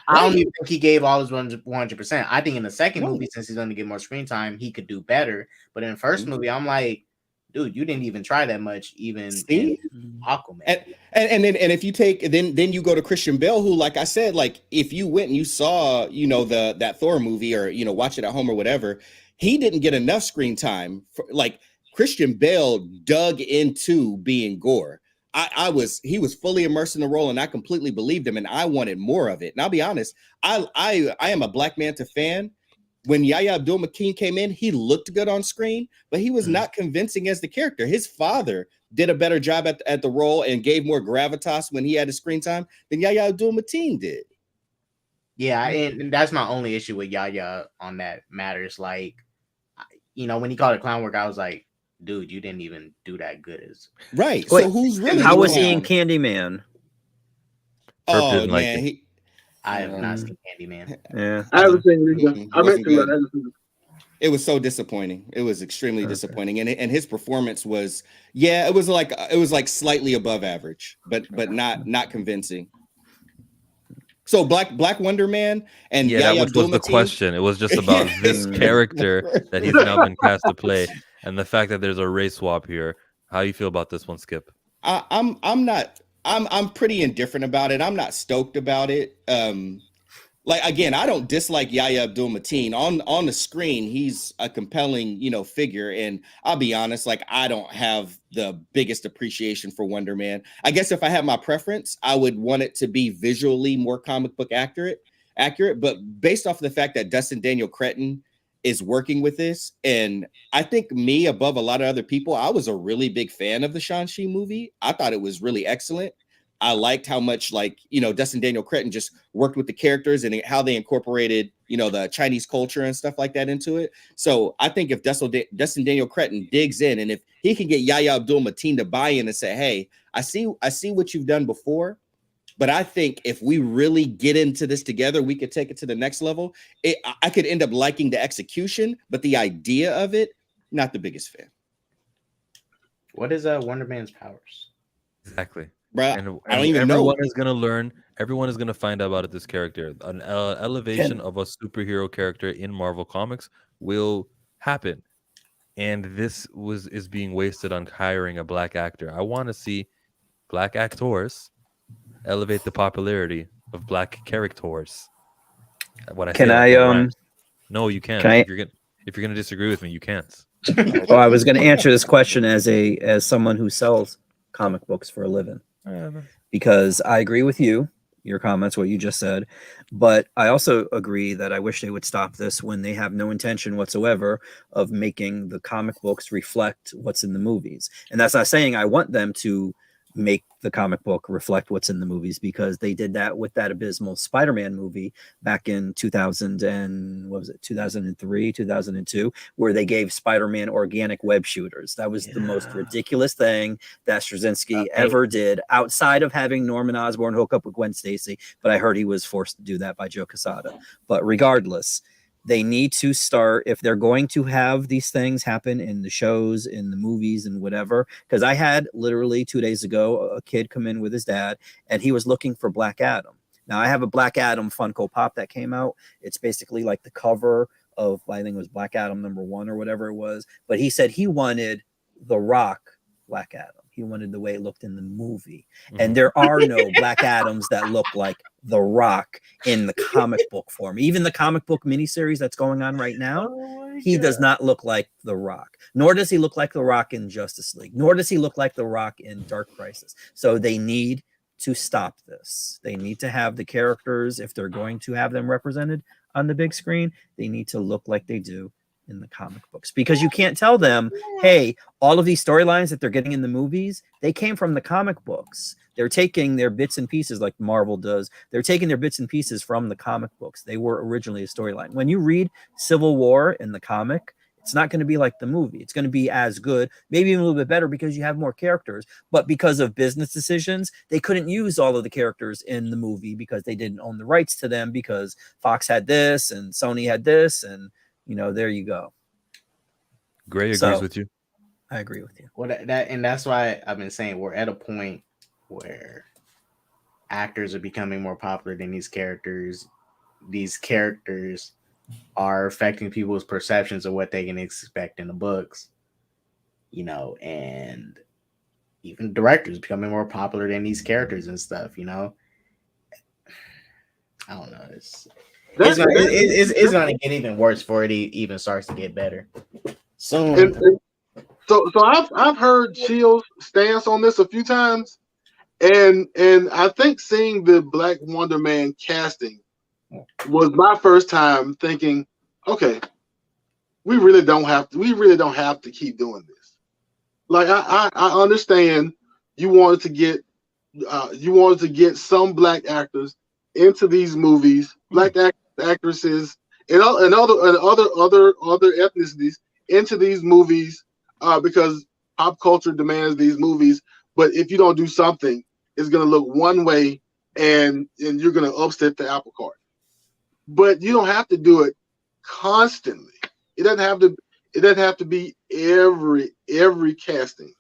don't even think he gave all his 100%. I think in the second movie, since he's going to get more screen time, he could do better. But in the first movie, I'm like, dude, you didn't even try that much, even in Aquaman. And if you take then you go to Christian Bale, who, like I said, like if you went and you saw, that Thor movie or watch it at home or whatever, he didn't get enough screen time for, like, Christian Bale dug into being Gore. He was fully immersed in the role, and I completely believed him, and I wanted more of it. And I'll be honest, I am a Black Manta fan. When Yahya Abdul-Mateen came in, he looked good on screen, but he was not convincing as the character. His father did a better job at the role and gave more gravitas when he had his screen time than Yahya Abdul-Mateen did. Yeah, and that's my only issue with Yahya on that matters. Like, when he called it clown work, I was like, dude, you didn't even do that good as right. Wait, so who's really? How was he in Candyman? Oh man, I have not seen Candyman. Yeah, I haven't seen it. I meant to. It was so disappointing. It was extremely disappointing, and his performance was it was like slightly above average, but not convincing. So Black Wonder Man and that was the question. It was just about this character that he's now been cast to play, and the fact that there's a race swap here. How you feel about this one, Skip? I'm pretty indifferent about it. I'm not stoked about it. Like, again, I don't dislike Yahya Abdul-Mateen. On the screen, he's a compelling, figure. And I'll be honest, like, I don't have the biggest appreciation for Wonder Man. I guess if I had my preference, I would want it to be visually more comic book accurate. But based off of the fact that Dustin Daniel Cretton is working with this, and I think me above a lot of other people, I was a really big fan of the Shang-Chi movie. I thought it was really excellent. I liked how much, like, Dustin Daniel Cretton just worked with the characters and how they incorporated, the Chinese culture and stuff like that into it. So I think if Dustin Daniel Cretton digs in, and if he can get Yahya Abdul-Mateen to buy in and say, hey, I see what you've done before, but I think if we really get into this together, we could take it to the next level. I could end up liking the execution, but the idea of it, not the biggest fan. What is Wonder Man's powers? Exactly. Bro, and I don't even know. Everyone is gonna learn. Everyone is gonna find out about this character. An elevation of a superhero character in Marvel Comics will happen, and this is being wasted on hiring a black actor. I want to see black actors elevate the popularity of black characters. What I can say, I no, you can't. Can if you're gonna disagree with me, you can't. Well, I was going to answer this question as someone who sells comic books for a living, because I agree with your comments, what you just said, but I also agree that I wish they would stop this when they have no intention whatsoever of making the comic books reflect what's in the movies. And that's not saying I want them to make the comic book reflect what's in the movies, because they did that with that abysmal Spider-Man movie back in 2003, 2002, where they gave Spider-Man organic web shooters. That was the most ridiculous thing that Straczynski ever did, outside of having Norman Osborn hook up with Gwen Stacy. But I heard he was forced to do that by Joe Quesada. But regardless, they need to start, if they're going to have these things happen in the shows, in the movies, and whatever. Because I had literally 2 days ago a kid come in with his dad, and he was looking for Black Adam. Now, I have a Black Adam Funko Pop that came out. It's basically like the cover of, I think it was Black Adam #1 or whatever it was. But he said he wanted The Rock Black Adam. He wanted the way it looked in the movie. And there are no Black Adams that look like The Rock in the comic book form. Even the comic book miniseries that's going on right now, he does not look like The Rock. Nor does he look like The Rock in Justice League. Nor does he look like The Rock in Dark Crisis. So they need to stop this. They need to have the characters, if they're going to have them represented on the big screen, they need to look like they do in the comic books, because you can't tell them, hey, all of these storylines that they're getting in the movies, they came from the comic books. They're taking their bits and pieces like Marvel does. They're taking their bits and pieces from the comic books. They were originally a storyline. When you read Civil War in the comic, it's not going to be like the movie. It's going to be as good, maybe even a little bit better, because you have more characters. But because of business decisions, they couldn't use all of the characters in the movie because they didn't own the rights to them, because Fox had this and Sony had this, and there you go. Gray agrees with you. I agree with you. Well, that's why I've been saying we're at a point where actors are becoming more popular than these characters. These characters are affecting people's perceptions of what they can expect in the books, and even directors becoming more popular than these characters and stuff. I don't know. It's gonna get even worse before it even starts to get better soon. So I've heard Chill's stance on this a few times, and I think seeing the Black Wonder Man casting was my first time thinking, okay, we really don't have to keep doing this. Like I understand you wanted to get some black actors into these movies, black actresses and other ethnicities into these movies because pop culture demands these movies. But if you don't do something, it's gonna look one way and you're gonna upset the apple cart. But you don't have to do it constantly. It doesn't have to be every casting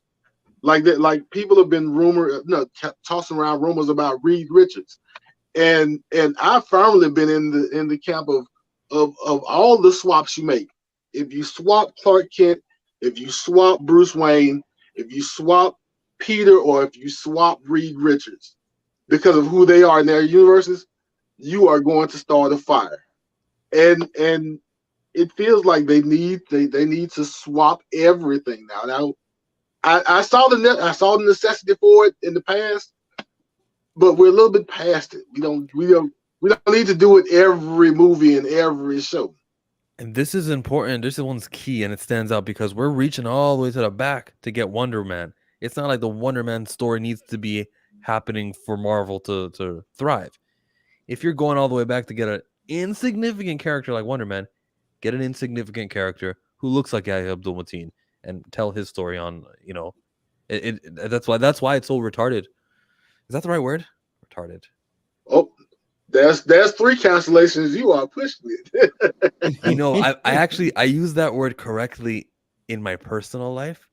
like that. Like people have been tossing around rumors about Reed Richards, and I've firmly been in the camp of all the swaps you make. If you swap Clark Kent, if you swap Bruce Wayne, if you swap Peter, or if you swap Reed Richards, because of who they are in their universes, you are going to start a fire. And it feels like they need to swap everything now. Now, I saw the necessity for it in the past, but we're a little bit past it. We don't need to do it every movie and every show. And this is important. This one's key, and it stands out because we're reaching all the way to the back to get Wonder Man. It's not like the Wonder Man story needs to be happening for Marvel to thrive. If you're going all the way back to get an insignificant character like Wonder Man, get an insignificant character who looks like Yahya Abdul-Mateen and tell his story on, that's why it's so retarded. Is that the right word? Retarded. Oh, there's 3 cancellations you are pushing it. I use that word correctly in my personal life.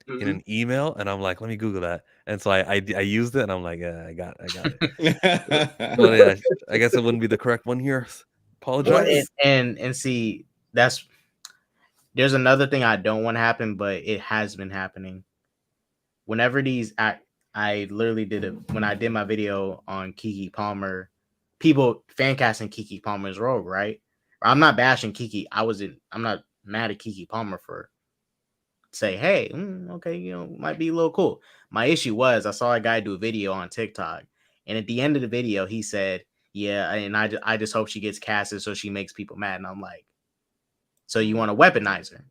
Mm-hmm. In an email, and I'm like, let me Google that, and so I used it, and I'm like, yeah, I got it. But yeah, I guess it wouldn't be the correct one here. Apologize. And see, there's another thing I don't want to happen, but it has been happening. Whenever I literally did it when I did my video on Keke Palmer, people fan casting Keke Palmer's Rogue, right? I'm not bashing Keke. I'm not mad at Keke Palmer for say, hey, okay, might be a little cool. My issue was I saw a guy do a video on TikTok, and at the end of the video, he said, yeah, and I just hope she gets casted so she makes people mad. And I'm like, so you want to weaponize her?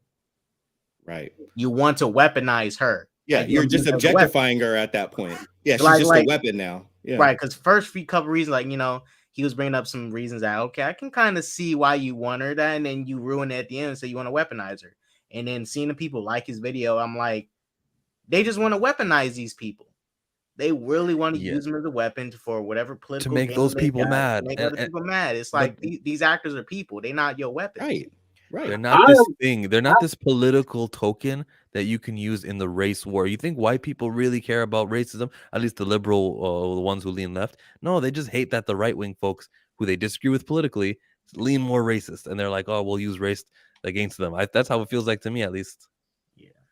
Right. You want to weaponize her. Yeah, you're just objectifying her at that point. Yeah, she's just a weapon now. Yeah. Right, because first few couple reasons, like, he was bringing up some reasons that, okay, I can kind of see why you want her that, and then you ruin it at the end and say you want to weaponize her. And then seeing the people like his video, I'm like, they just want to weaponize these people. They really want to use them as a weapon for whatever political to make those people mad. Make other people mad. It's like these actors are people. They're not your weapon. Right. They're not this thing. They're not this political token that you can use in the race war. You think white people really care about racism? At least the liberal, the ones who lean left. No, they just hate that the right wing folks who they disagree with politically lean more racist, and they're like, oh, we'll use race against them. That's how it feels like to me, at least.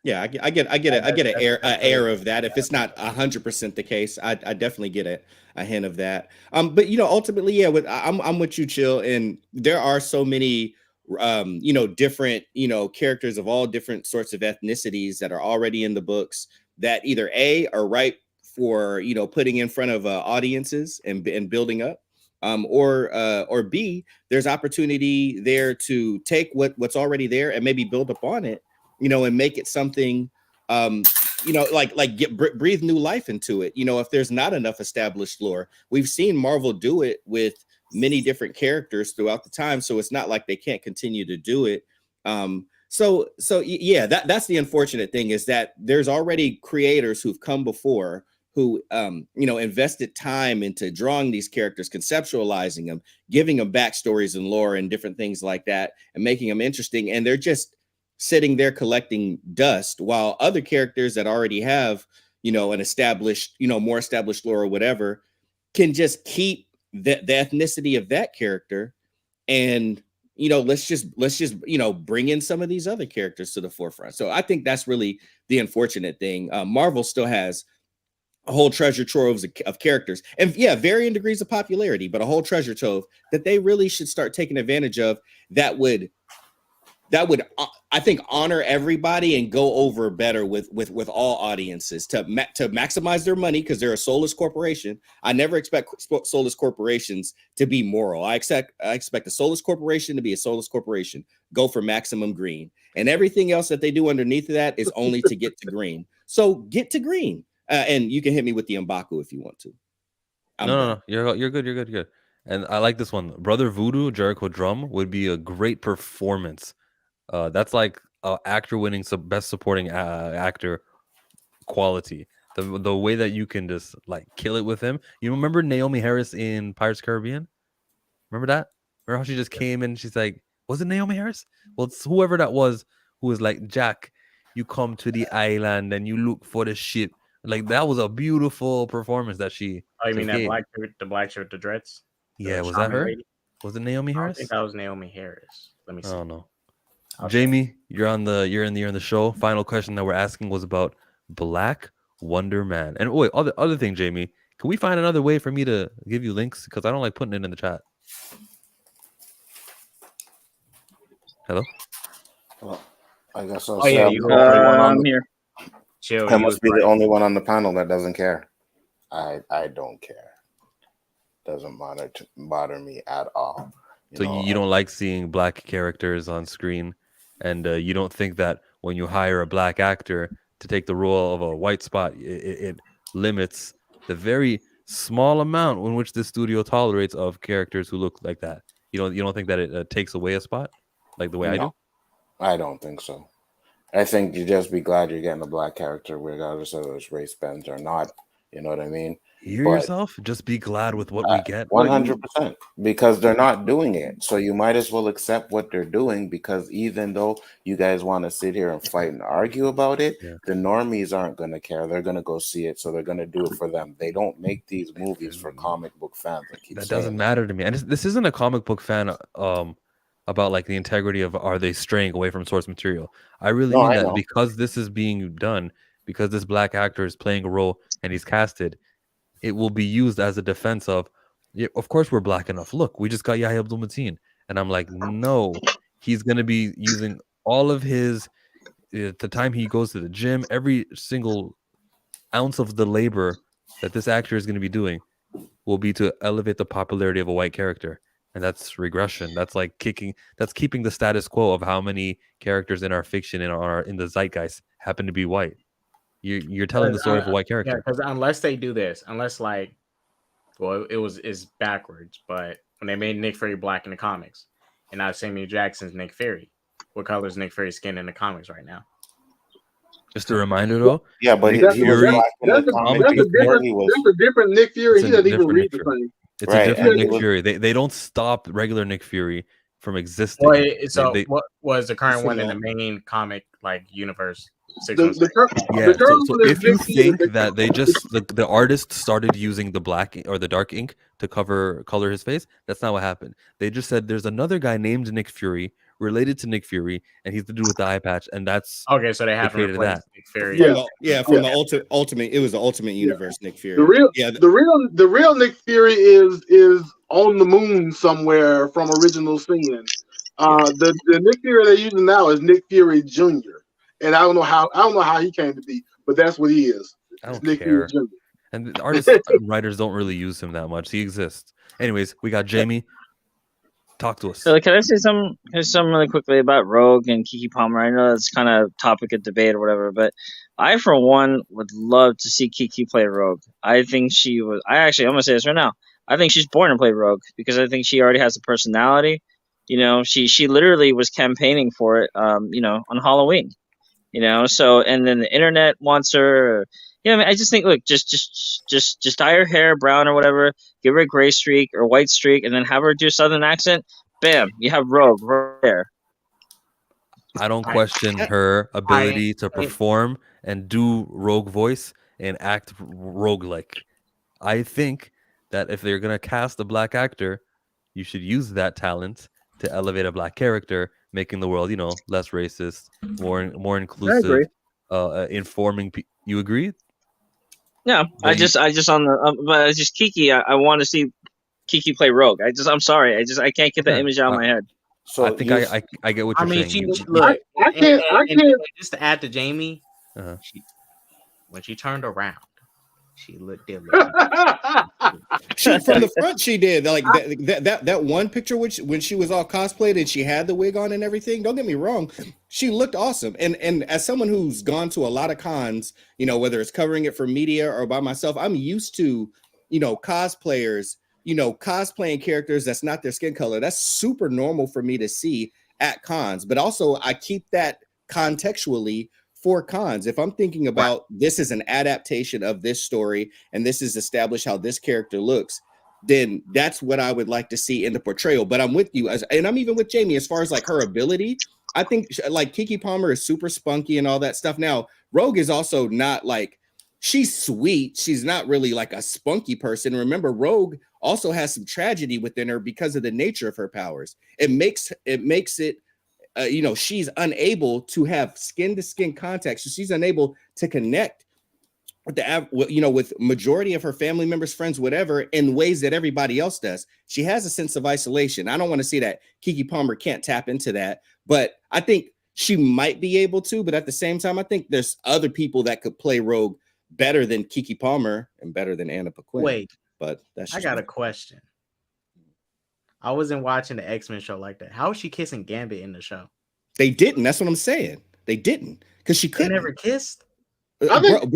Yeah, I get an air of that. If it's not 100% the case, I definitely get a hint of that. But ultimately, yeah, I'm with you, Chill. And there are so many, different, characters of all different sorts of ethnicities that are already in the books that either are ripe for putting in front of audiences and building up, or B, there's opportunity there to take what's already there and maybe build upon it, and make it something, breathe new life into it. If there's not enough established lore, we've seen Marvel do it with many different characters throughout the time, so it's not like they can't continue to do it. So yeah, that's the unfortunate thing, is that there's already creators who've come before who invested time into drawing these characters, conceptualizing them, giving them backstories and lore and different things like that, and making them interesting, and they're just sitting there collecting dust, while other characters that already have an established, more established lore or whatever, can just keep the ethnicity of that character, and let's just bring in some of these other characters to the forefront. So I think that's really the unfortunate thing. Marvel still has a whole treasure trove of characters, and yeah, varying degrees of popularity, but a whole treasure trove that they really should start taking advantage of, that would I think honor everybody and go over better with all audiences to maximize their money, because they're a soulless corporation. I never expect soulless corporations to be moral. I expect a soulless corporation to be a soulless corporation. Go for maximum green, and everything else that they do underneath of that is only to get to green. So get to green, and you can hit me with the M'Baku if you want to. No, you're good. And I like this one. Brother Voodoo, Jericho Drum would be a great performance. That's like actor winning best supporting actor quality. The way that you can just like kill it with him. You remember Naomi Harris in Pirates of the Caribbean? Remember that? Remember how she just came in and she's like, was it Naomi Harris? Well, it's whoever that was who was like, Jack, you come to the island and you look for the ship. Like, that was a beautiful performance that she. Oh, you mean that the black shirt, the dreads? Yeah, was that her? Lady? Was it Naomi Harris? I think that was Naomi Harris. Let me see. I don't know. Jamie, you're in the show. Final question that we're asking was about Black Wonder Man. And wait, other thing, Jamie, can we find another way for me to give you links? Because I don't like putting it in the chat. Hello? Well, I guess I'll say I'm here. Chill, I must be the only one on the panel that doesn't care. I don't care. Doesn't bother me at all. You don't like seeing black characters on screen, and you don't think that when you hire a black actor to take the role of a white spot, it limits the very small amount in which the studio tolerates of characters who look like that. You don't think that it takes away a spot like the way I do? I don't think so. I think you just be glad you're getting a black character, regardless of his race bends or not. You know what I mean? Hear yourself? Just be glad with what we get. 100%, because they're not doing it. So you might as well accept what they're doing, because even though you guys want to sit here and fight and argue about it, the normies aren't going to care. They're going to go see it, so they're going to do it for them. They don't make these movies for comic book fans. That doesn't matter to me. And this isn't a comic book fan about like the integrity of, are they straying away from source material. I really mean that because this is being done, because this black actor is playing a role and he's casted, it will be used as a defense of, yeah, of course we're black enough. Look, we just got Yahya Abdul-Mateen. And I'm like, no, he's going to be using all of his, the time he goes to the gym, every single ounce of the labor that this actor is going to be doing will be to elevate the popularity of a white character. And that's regression. That's like that's keeping the status quo of how many characters in our fiction in the zeitgeist happen to be white. You're telling the story of a white character. Yeah, because unless they do this, it's backwards. But when they made Nick Fury black in the comics, and now Samuel Jackson's Nick Fury, what color is Nick Fury's skin in the comics right now? Just a reminder, though. Yeah, but that's a different Nick Fury. He doesn't even read the thing. It's a different Nick Fury. They don't stop regular Nick Fury from existing. What was the current one in the main comic universe? So if you think that they just the artist started using the black or the dark ink to color his face, that's not what happened. They just said there's another guy named Nick Fury related to Nick Fury, and he's the dude with the eye patch, and that's okay. So they have to replace Nick Fury. The ultimate. It was the Ultimate Universe Nick Fury. The real Nick Fury is on the moon somewhere from Original Sin. The Nick Fury they're using now is Nick Fury Jr. And I don't know how he came to be, but that's what he is. I don't care. And the artists writers don't really use him that much. He exists. Anyways, we got Jamie. Talk to us. So, can I say something really quickly about Rogue and Keke Palmer? I know that's kind of topic of debate or whatever, but I, for one, would love to see Keke play Rogue. I think she was. I'm gonna say this right now. I think she's born to play Rogue because I think she already has the personality. You know, she literally was campaigning for it. You know, on Halloween. You know, so and then the internet wants her. Yeah, I mean, I just think, look, just dye her hair brown or whatever, give her a gray streak or white streak, and then have her do a Southern accent. Bam, you have Rogue right there. I don't question her ability to perform and do Rogue voice and act rogue-like. I think that if they're gonna cast a black actor, you should use that talent to elevate a black character, making the world, you know, less racist, more inclusive, informing. You agree? No, I just on the but it's just Keke. I want to see Keke play Rogue. I'm sorry. I can't get the image out of my head. So I think I get what you're saying. Look, I can't. Just to add to Jamie, Uh-huh. when she turned around, she looked different. From the front, she did like that one picture when she was all cosplayed and she had the wig on and everything. Don't get me wrong, she looked awesome. And as someone who's gone to a lot of cons, you know, whether it's covering it for media or by myself, I'm used to, you know, cosplayers, you know, cosplaying characters that's not their skin color. That's super normal for me to see at cons. But also, I keep that contextually for cons. If I'm thinking about this is an adaptation of this story and this is established how this character looks, then that's what I would like to see in the portrayal. But I'm with you, and I'm even with Jamie as far as like her ability. I think like Keke Palmer is super spunky and all that stuff. Now, Rogue is also not like, she's sweet. She's not really like a spunky person. Remember, Rogue also has some tragedy within her because of the nature of her powers. It makes it you know, she's unable to have skin-to-skin contact. So she's unable to connect with with majority of her family members, friends, whatever, in ways that everybody else does. She has a sense of isolation. I don't want to see that Keke Palmer can't tap into that, but I think she might be able to. But at the same time, I think there's other people that could play Rogue better than Keke Palmer and better than Anna Paquin. Wait, but that's I got a question. I wasn't watching the X-Men show like that. How is she kissing Gambit in the show? They didn't. That's what I'm saying. They didn't because she couldn't. They never kissed. I think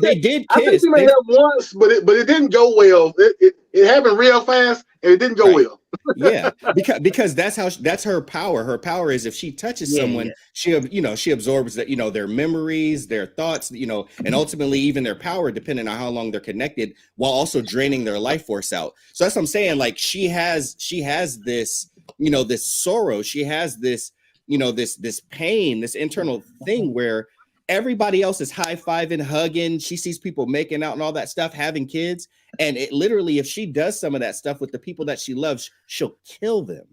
they did kiss. I think they may have once, but it didn't go well. It happened real fast and it didn't go well. Yeah, because that's her power. Her power is if she touches someone, she absorbs that, you know, their memories, their thoughts, you know, and ultimately even their power, depending on how long they're connected, while also draining their life force out. So that's what I'm saying. Like she has this, you know, this sorrow. She has this, you know, this pain, this internal thing where everybody else is high-fiving, hugging. She sees people making out and all that stuff, having kids. And it literally, if she does some of that stuff with the people that she loves, she'll kill them.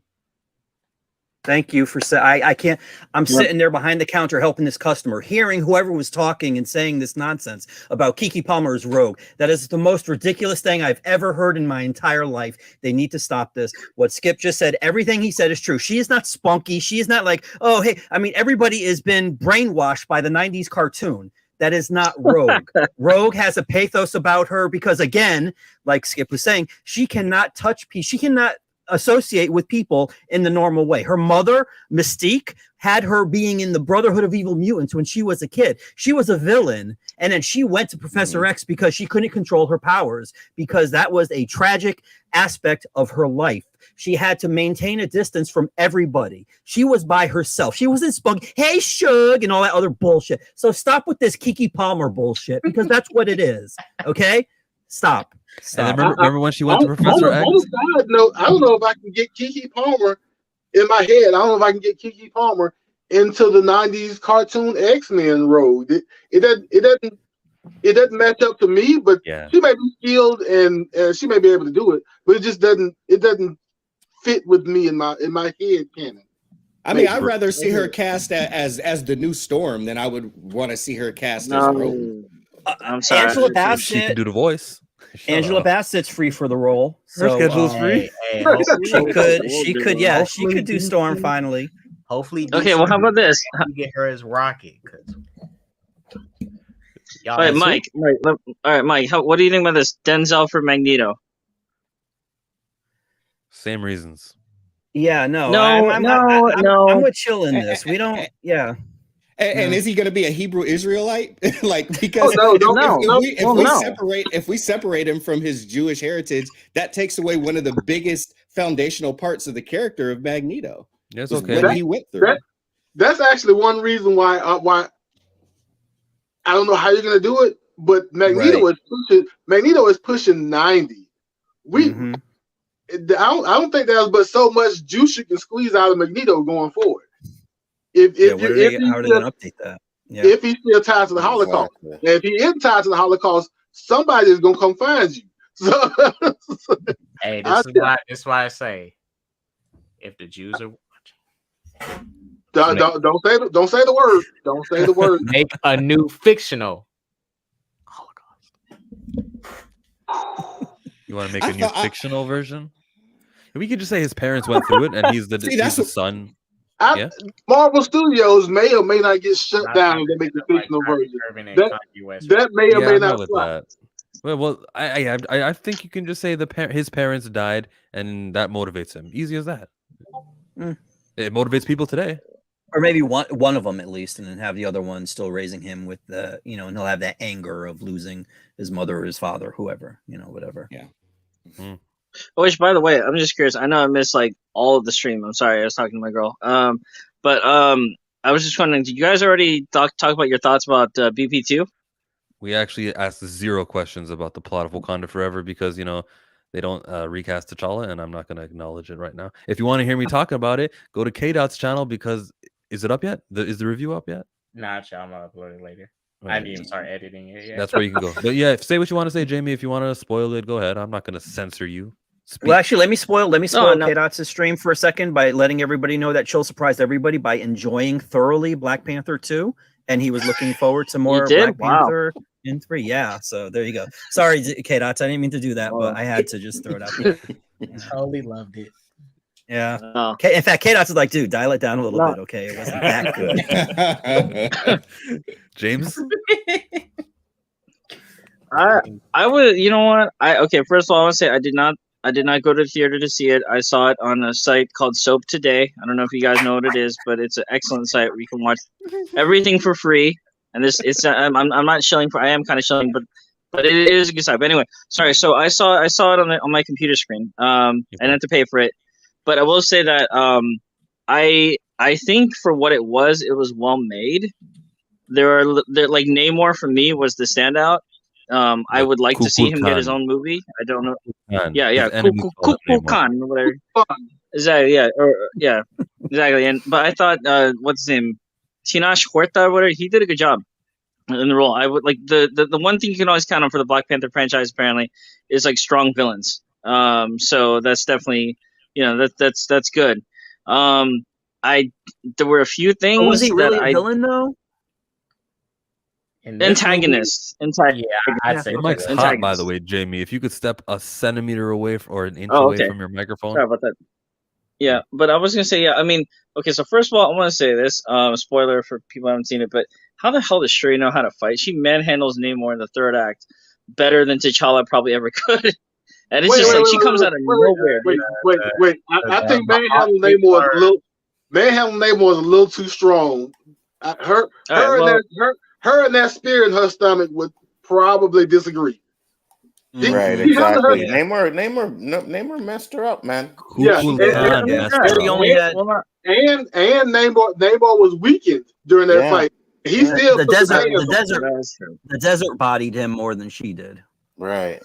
Thank you for saying. I can't. I'm sitting there behind the counter helping this customer, hearing whoever was talking and saying this nonsense about Keke Palmer's Rogue. That is the most ridiculous thing I've ever heard in my entire life. They need to stop this. What Skip just said, everything he said is true. She is not spunky. She is not like, oh, hey. I mean, everybody has been brainwashed by the 90s cartoon. That is not Rogue. Rogue has a pathos about her because, again, like Skip was saying, she cannot touch people. She cannot associate with people in the normal way. Her mother, Mystique, had her being in the Brotherhood of Evil Mutants when she was a kid. She was a villain, and then she went to Professor X because she couldn't control her powers, because that was a tragic aspect of her life. She had to maintain a distance from everybody. She was by herself. She wasn't spunky, hey, Shug, and all that other bullshit. So stop with this Keke Palmer bullshit, because that's what it is, okay? Stop. And remember when she went to Professor X? On a side note, I don't know if I can get Keke Palmer in my head. I don't know if I can get Keke Palmer into the 90s cartoon X-Men Road. It doesn't match up to me, but she may be skilled and she may be able to do it, but it just doesn't fit with me in my head canon. I mean, I'd rather see her cast as the new Storm than I would want to see her cast as Rogue. I'm sorry. Angela Bassett. She can do the voice. Angela Bassett's free for the role. Her So schedule's free. she could do Storm finally. Hopefully. Okay, well, how about this? You get her as Rocket. All right, Mike. All right, Mike. What do you think about this Denzel for Magneto? Same reasons. Yeah, no, No, I'm with Chill in this. We don't, yeah. And is he going to be a Hebrew Israelite? Like, because if we separate him from his Jewish heritage, that takes away one of the biggest foundational parts of the character of Magneto. Yes, okay. What he went through. That's actually one reason why I don't know how you're going to do it, but Magneto is pushing 90. I don't think there's but so much juice you can squeeze out of Magneto going forward. How are they going to update that? Yeah. If he's still tied to the Holocaust, and if he isn't tied to the Holocaust, somebody is going to come find you. So, hey, this is why I say, if the Jews are watching, don't say the word. Don't say the word. Make a new fictional Holocaust. You want to make a new fictional version? We could just say his parents went through it, and he's the son. Marvel Studios may or may not get shut down if they make the fictional version. That may or may not fly. Well, I think you can just say his parents died, and that motivates him. Easy as that. It motivates people today. Or maybe one of them at least, and then have the other one still raising him with the, and he'll have that anger of losing his mother or his father, whoever, whatever. Yeah. Which, by the way, I'm just curious. I know I missed like all of the stream. I'm sorry, I was talking to my girl. But I was just wondering, did you guys already talk about your thoughts about BP2? We actually asked 0 questions about the plot of Wakanda Forever because they don't recast T'Challa, and I'm not going to acknowledge it right now. If you want to hear me talk about it, go to K-Dot's channel because is it up yet? Is the review up yet? Nah, I'm gonna upload it later. I didn't even start editing it yet. That's where you can go. But yeah, say what you want to say, Jamie. If you want to spoil it, go ahead. I'm not going to censor you. Speak. Well, actually, let me spoil K-Dot's stream for a second by letting everybody know that Chill surprised everybody by enjoying thoroughly Black Panther 2, and he was looking forward to more Black Panther in 3. Yeah, so there you go. Sorry, K-Dots, I didn't mean to do that, but I had to just throw it out there. Totally loved it. Yeah. In fact, K-Dots is like, dude, dial it down a little bit, okay? It wasn't that good. James? I would, you know what? First of all, I want to say I did not go to the theater to see it. I saw it on a site called Soap Today. I don't know if you guys know what it is, but it's an excellent site where you can watch everything for free. And I'm not shilling for. I am kind of shilling, but it is a good site. But anyway, sorry. So I saw it on my computer screen. I didn't have to pay for it, but I will say that I think for what it was well made. There like Namor for me was the standout. I would like to see him get his own movie. I don't know. Khan or whatever. Exactly. Yeah. Exactly. But I thought, what's his name, Tinoch Huerta or whatever. He did a good job in the role. I would like the one thing you can always count on for the Black Panther franchise apparently is like strong villains. So that's definitely that's good. There were a few things. Was he really a villain though? Antagonist. Yeah, I'd say Mike's hot, by the way, Jamie. If you could step a centimeter away or an inch away from your microphone. Sorry about that. Yeah, but I was gonna say, I mean, okay. So first of all, I want to say this. Spoiler for people who haven't seen it, but how the hell does Shuri know how to fight? She manhandles Namor in the 3rd act better than T'Challa probably ever could. And it's she comes out of nowhere. Wait. I think manhandling Namor is a little too strong. Her and that spear in her stomach would probably disagree. Right, exactly. Namor messed her up, man. And Namor was weakened during that fight. He still the desert bodied him more than she did. Right.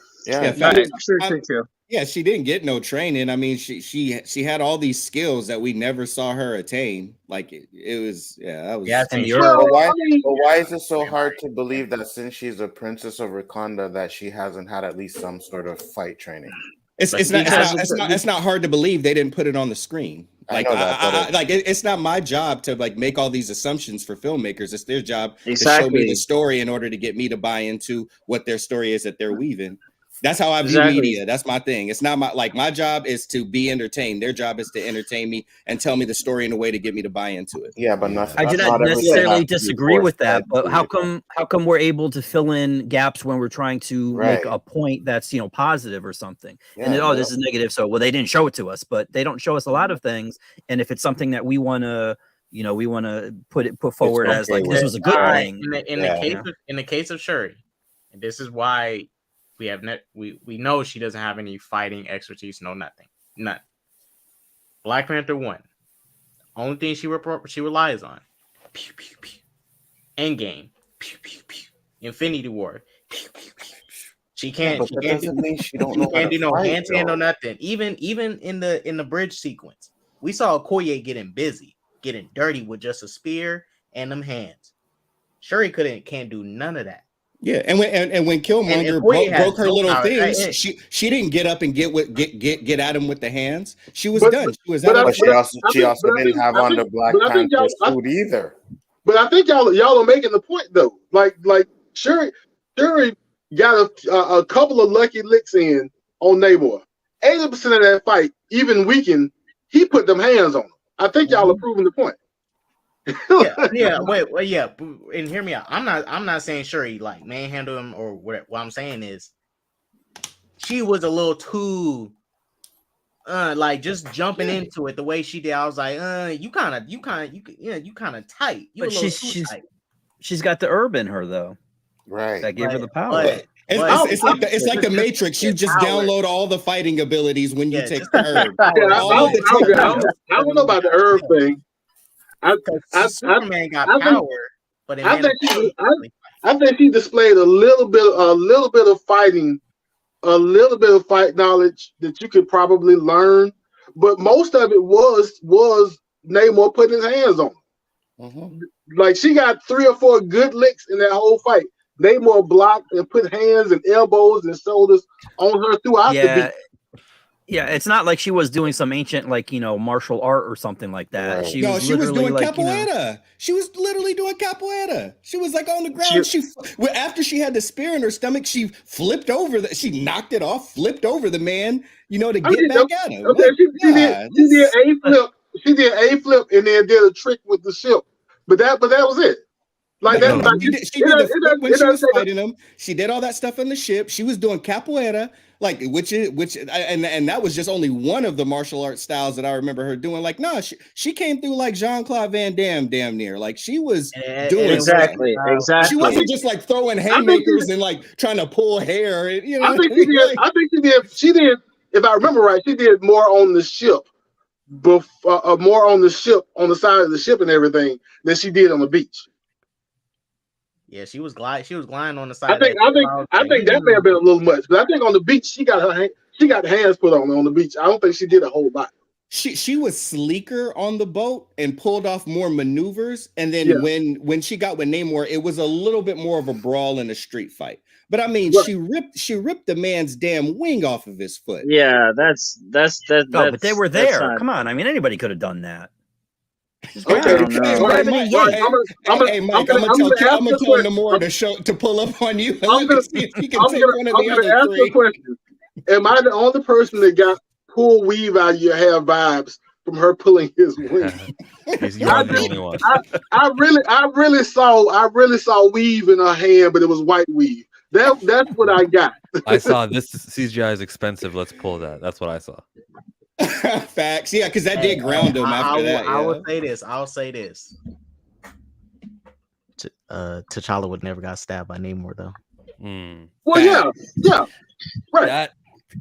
Yeah, she didn't get no training. I mean, she had all these skills that we never saw her attain. Like it was, that was. Yeah, why is it so hard to believe that since she's a princess of Wakanda that she hasn't had at least some sort of fight training? It's not hard to believe. They didn't put it on the screen. Like it's not my job to like make all these assumptions for filmmakers. It's their job to show me the story in order to get me to buy into what their story is that they're weaving. That's how I view media. That's my thing. It's not my job is to be entertained. Their job is to entertain me and tell me the story in a way to get me to buy into it. Yeah, but I do not necessarily disagree with that, but how come we're able to fill in gaps when we're trying to make a point that's positive or something? And then, this is negative, so they didn't show it to us, but they don't show us a lot of things. And if it's something that we want to put forward as like this was a good thing. In the case of Shuri, and this is why we know she doesn't have any fighting expertise, none. Black Panther 1, only thing she relies on, pew, pew, pew. Endgame, pew, pew, pew. Infinity War, pew, pew, pew. She can't do no hand or nothing. Even in the bridge sequence, we saw Okoye getting dirty with just a spear and them hands. Shuri can't do none of that. Yeah, and when Killmonger broke her little things, she didn't get up and get at him with the hands. She was done. She was out. She also didn't have on the Black Panther suit either. But I think y'all are making the point though. Like Shuri got a couple of lucky licks in on Namor. 80% of that fight, even weakened, he put them hands on him. I think y'all are proving the point. Wait, and hear me out. I'm not saying Shuri like manhandle him or whatever. What I'm saying is she was a little too like just jumping into it the way she did. I was like, you kind of tight. You but she's got the herb in her though. Right. That gave her the power. It's like the Matrix. You just download all the fighting abilities when you take the herb. I don't know about the herb thing. Superman got power, but I think she displayed a little bit of fighting, a little bit of fight knowledge that you could probably learn, but most of it was Namor putting his hands on her. Mm-hmm. Like she got 3 or 4 good licks in that whole fight. Namor blocked and put hands and elbows and shoulders on her throughout the beat. Yeah, it's not like she was doing some ancient, martial art or something like that. Right. She was doing capoeira. She was literally doing capoeira. She was on the ground. After she had the spear in her stomach, she flipped over. She knocked it off, flipped over the man, to get back at him. Okay, she did a flip. She did a flip and then did a trick with the ship. But that was it. She did the flip when she was fighting him. She did all that stuff on the ship. She was doing capoeira. And that was just only one of the martial arts styles that I remember her doing. She came through like Jean-Claude Van Damme, damn near. Like she was doing exactly. She wasn't just throwing haymakers and trying to pull hair. I think she did. I think she did. If I remember right, she did more on the ship, more on the ship, on the side of the ship and everything than she did on the beach. Yeah, she was gliding on the side. I think that may have been a little much, but I think on the beach she got hands put on the beach. I don't think she did a whole lot. She was sleeker on the boat and pulled off more maneuvers. And then when she got with Namor, it was a little bit more of a brawl and a street fight. But I mean, she ripped the man's damn wing off of his foot. Yeah, that's. But they were there. Come on, I mean, anybody could have done that. Okay. Hey, Mike, I'm gonna tell Namor to pull up on you. I'm gonna ask the question. Am I the only person that got pull weave out of your hair vibes from her pulling his wing? I really saw weave in her hand, but it was white weave. That's what I got. I saw this CGI is expensive. Let's pull that. That's what I saw. Facts, yeah, because that did ground him after that. I'll say this. T'Challa would never got stabbed by Namor though. Well, yeah, right. That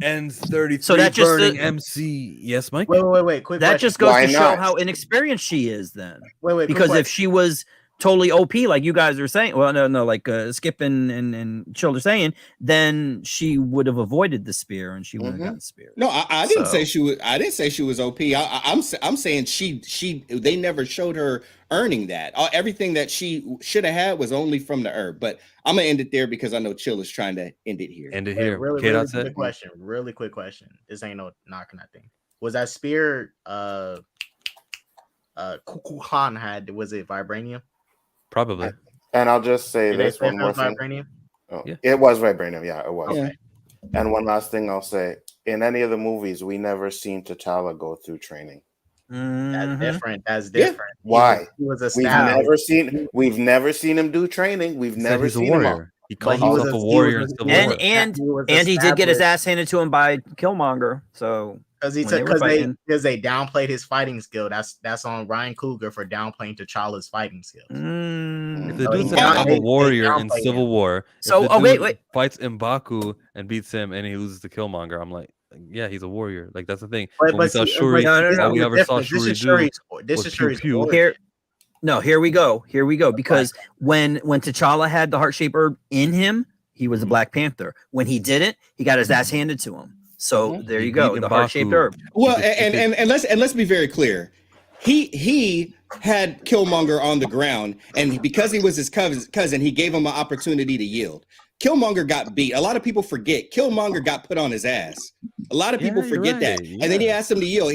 ends 33. So that just Burning MC. Yes, Mike. Wait. Quick. That question. just goes to show how inexperienced she is. Then, because if she was totally OP, like you guys are saying, Skip and Chill are saying, then she would have avoided the spear and she wouldn't have gotten speared. No, I didn't say she was. I didn't say she was OP. I'm saying they never showed her earning that. Everything that she should have had was only from the herb. But I'm gonna end it there because I know Chill is trying to end it here. Really quick question. This ain't no knocking that thing. Was that spear Kukulkan had? Was it vibranium? Probably. And I'll just say this one more thing. Vibranium? Oh, yeah. It was vibranium. Yeah, it was. Okay. And one last thing I'll say: in any of the movies, we never seen T'Challa go through training. That's different. That's different. Yeah. Why? He was a We've never seen him do training. We've never seen him. He called himself a warrior in Civil War. And he did get his ass handed to him by Killmonger. So because they downplayed his fighting skill. That's on Ryan Coogler for downplaying T'Challa's fighting skills. If the dude said I'm a warrior in Civil War, so wait, fights M'Baku and beats him, and he loses to Killmonger. I'm like, yeah, he's a warrior. Like that's the thing. But we saw Shuri. No. We ever saw Shuri do. This is Shuri's Here we go. Because when T'Challa had the heart-shaped herb in him, he was a Black Panther. When he didn't, he got his ass handed to him. So there you go, the heart-shaped herb. Well, and let's be very clear. He had Killmonger on the ground, and because he was his cousin, he gave him an opportunity to yield. Killmonger got beat. A lot of people forget Killmonger got put on his ass. A lot of people forget that. And then he asked him to yield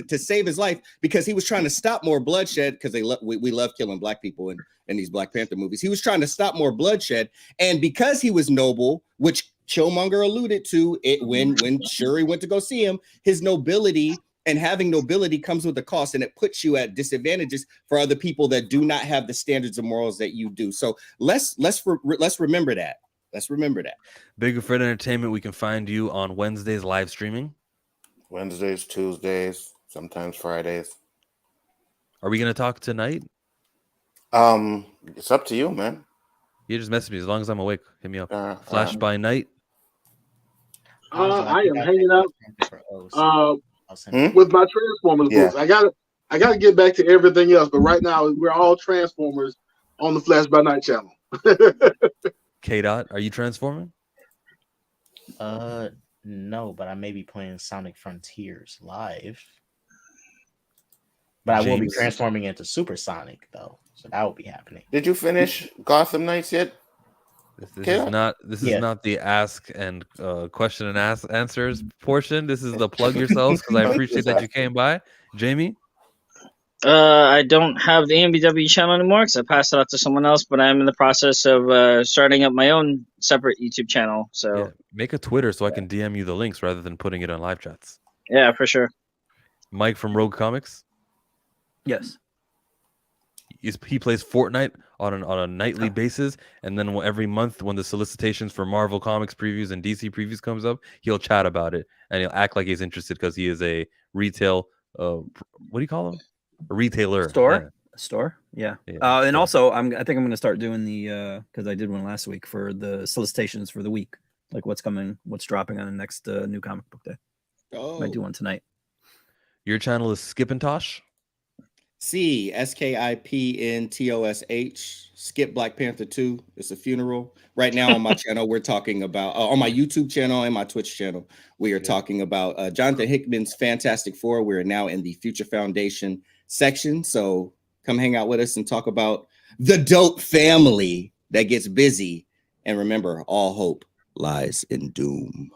to save his life because he was trying to stop more bloodshed because we love killing Black people in these Black Panther movies. He was trying to stop more bloodshed. And because he was noble, which Killmonger alluded to it when Shuri went to go see him, his nobility and having nobility comes with a cost, and it puts you at disadvantages for other people that do not have the standards of morals that you do. So let's remember that. Let's remember that. Big Fred Entertainment, we can find you on Wednesdays live streaming. Wednesdays, Tuesdays, sometimes Fridays. Are we going to talk tonight? It's up to you, man. You just message me as long as I'm awake. Hit me up. Flash by night. I am hanging out with my Transformers books. I gotta get back to everything else, but right now we're all Transformers on the Flash by Night channel. K-Dot, are you transforming? No, but I may be playing Sonic Frontiers live. But I will be transforming into Supersonic though, so that will be happening. Did you finish Gotham Knights yet? This is not the ask and question and answers portion. This is the plug yourselves because I appreciate that you came by. Jamie? I don't have the AMBW channel anymore because I passed it out to someone else, but I'm in the process of starting up my own separate YouTube channel. So make a Twitter so I can DM you the links rather than putting it on live chats. Yeah, for sure. Mike from Rogue Comics? Yes. He plays Fortnite on a nightly basis, and then every month when the solicitations for Marvel Comics previews and DC previews comes up, he'll chat about it, and he'll act like he's interested because he is a retail, what do you call him? A retailer. Store. Yeah. And also, I think I'm going to start doing the because I did one last week for the solicitations for the week, like what's coming, what's dropping on the next new comic book day. Might do one tonight. Your channel is Skipintosh. SKIPNTOSH. Skip Black Panther 2. It's a funeral. Right now on my channel, we're talking about on my YouTube channel and my Twitch channel. We are talking about Jonathan Hickman's Fantastic Four. We're now in the Future Foundation section, so come hang out with us and talk about the dope family that gets busy. And remember, all hope lies in doom.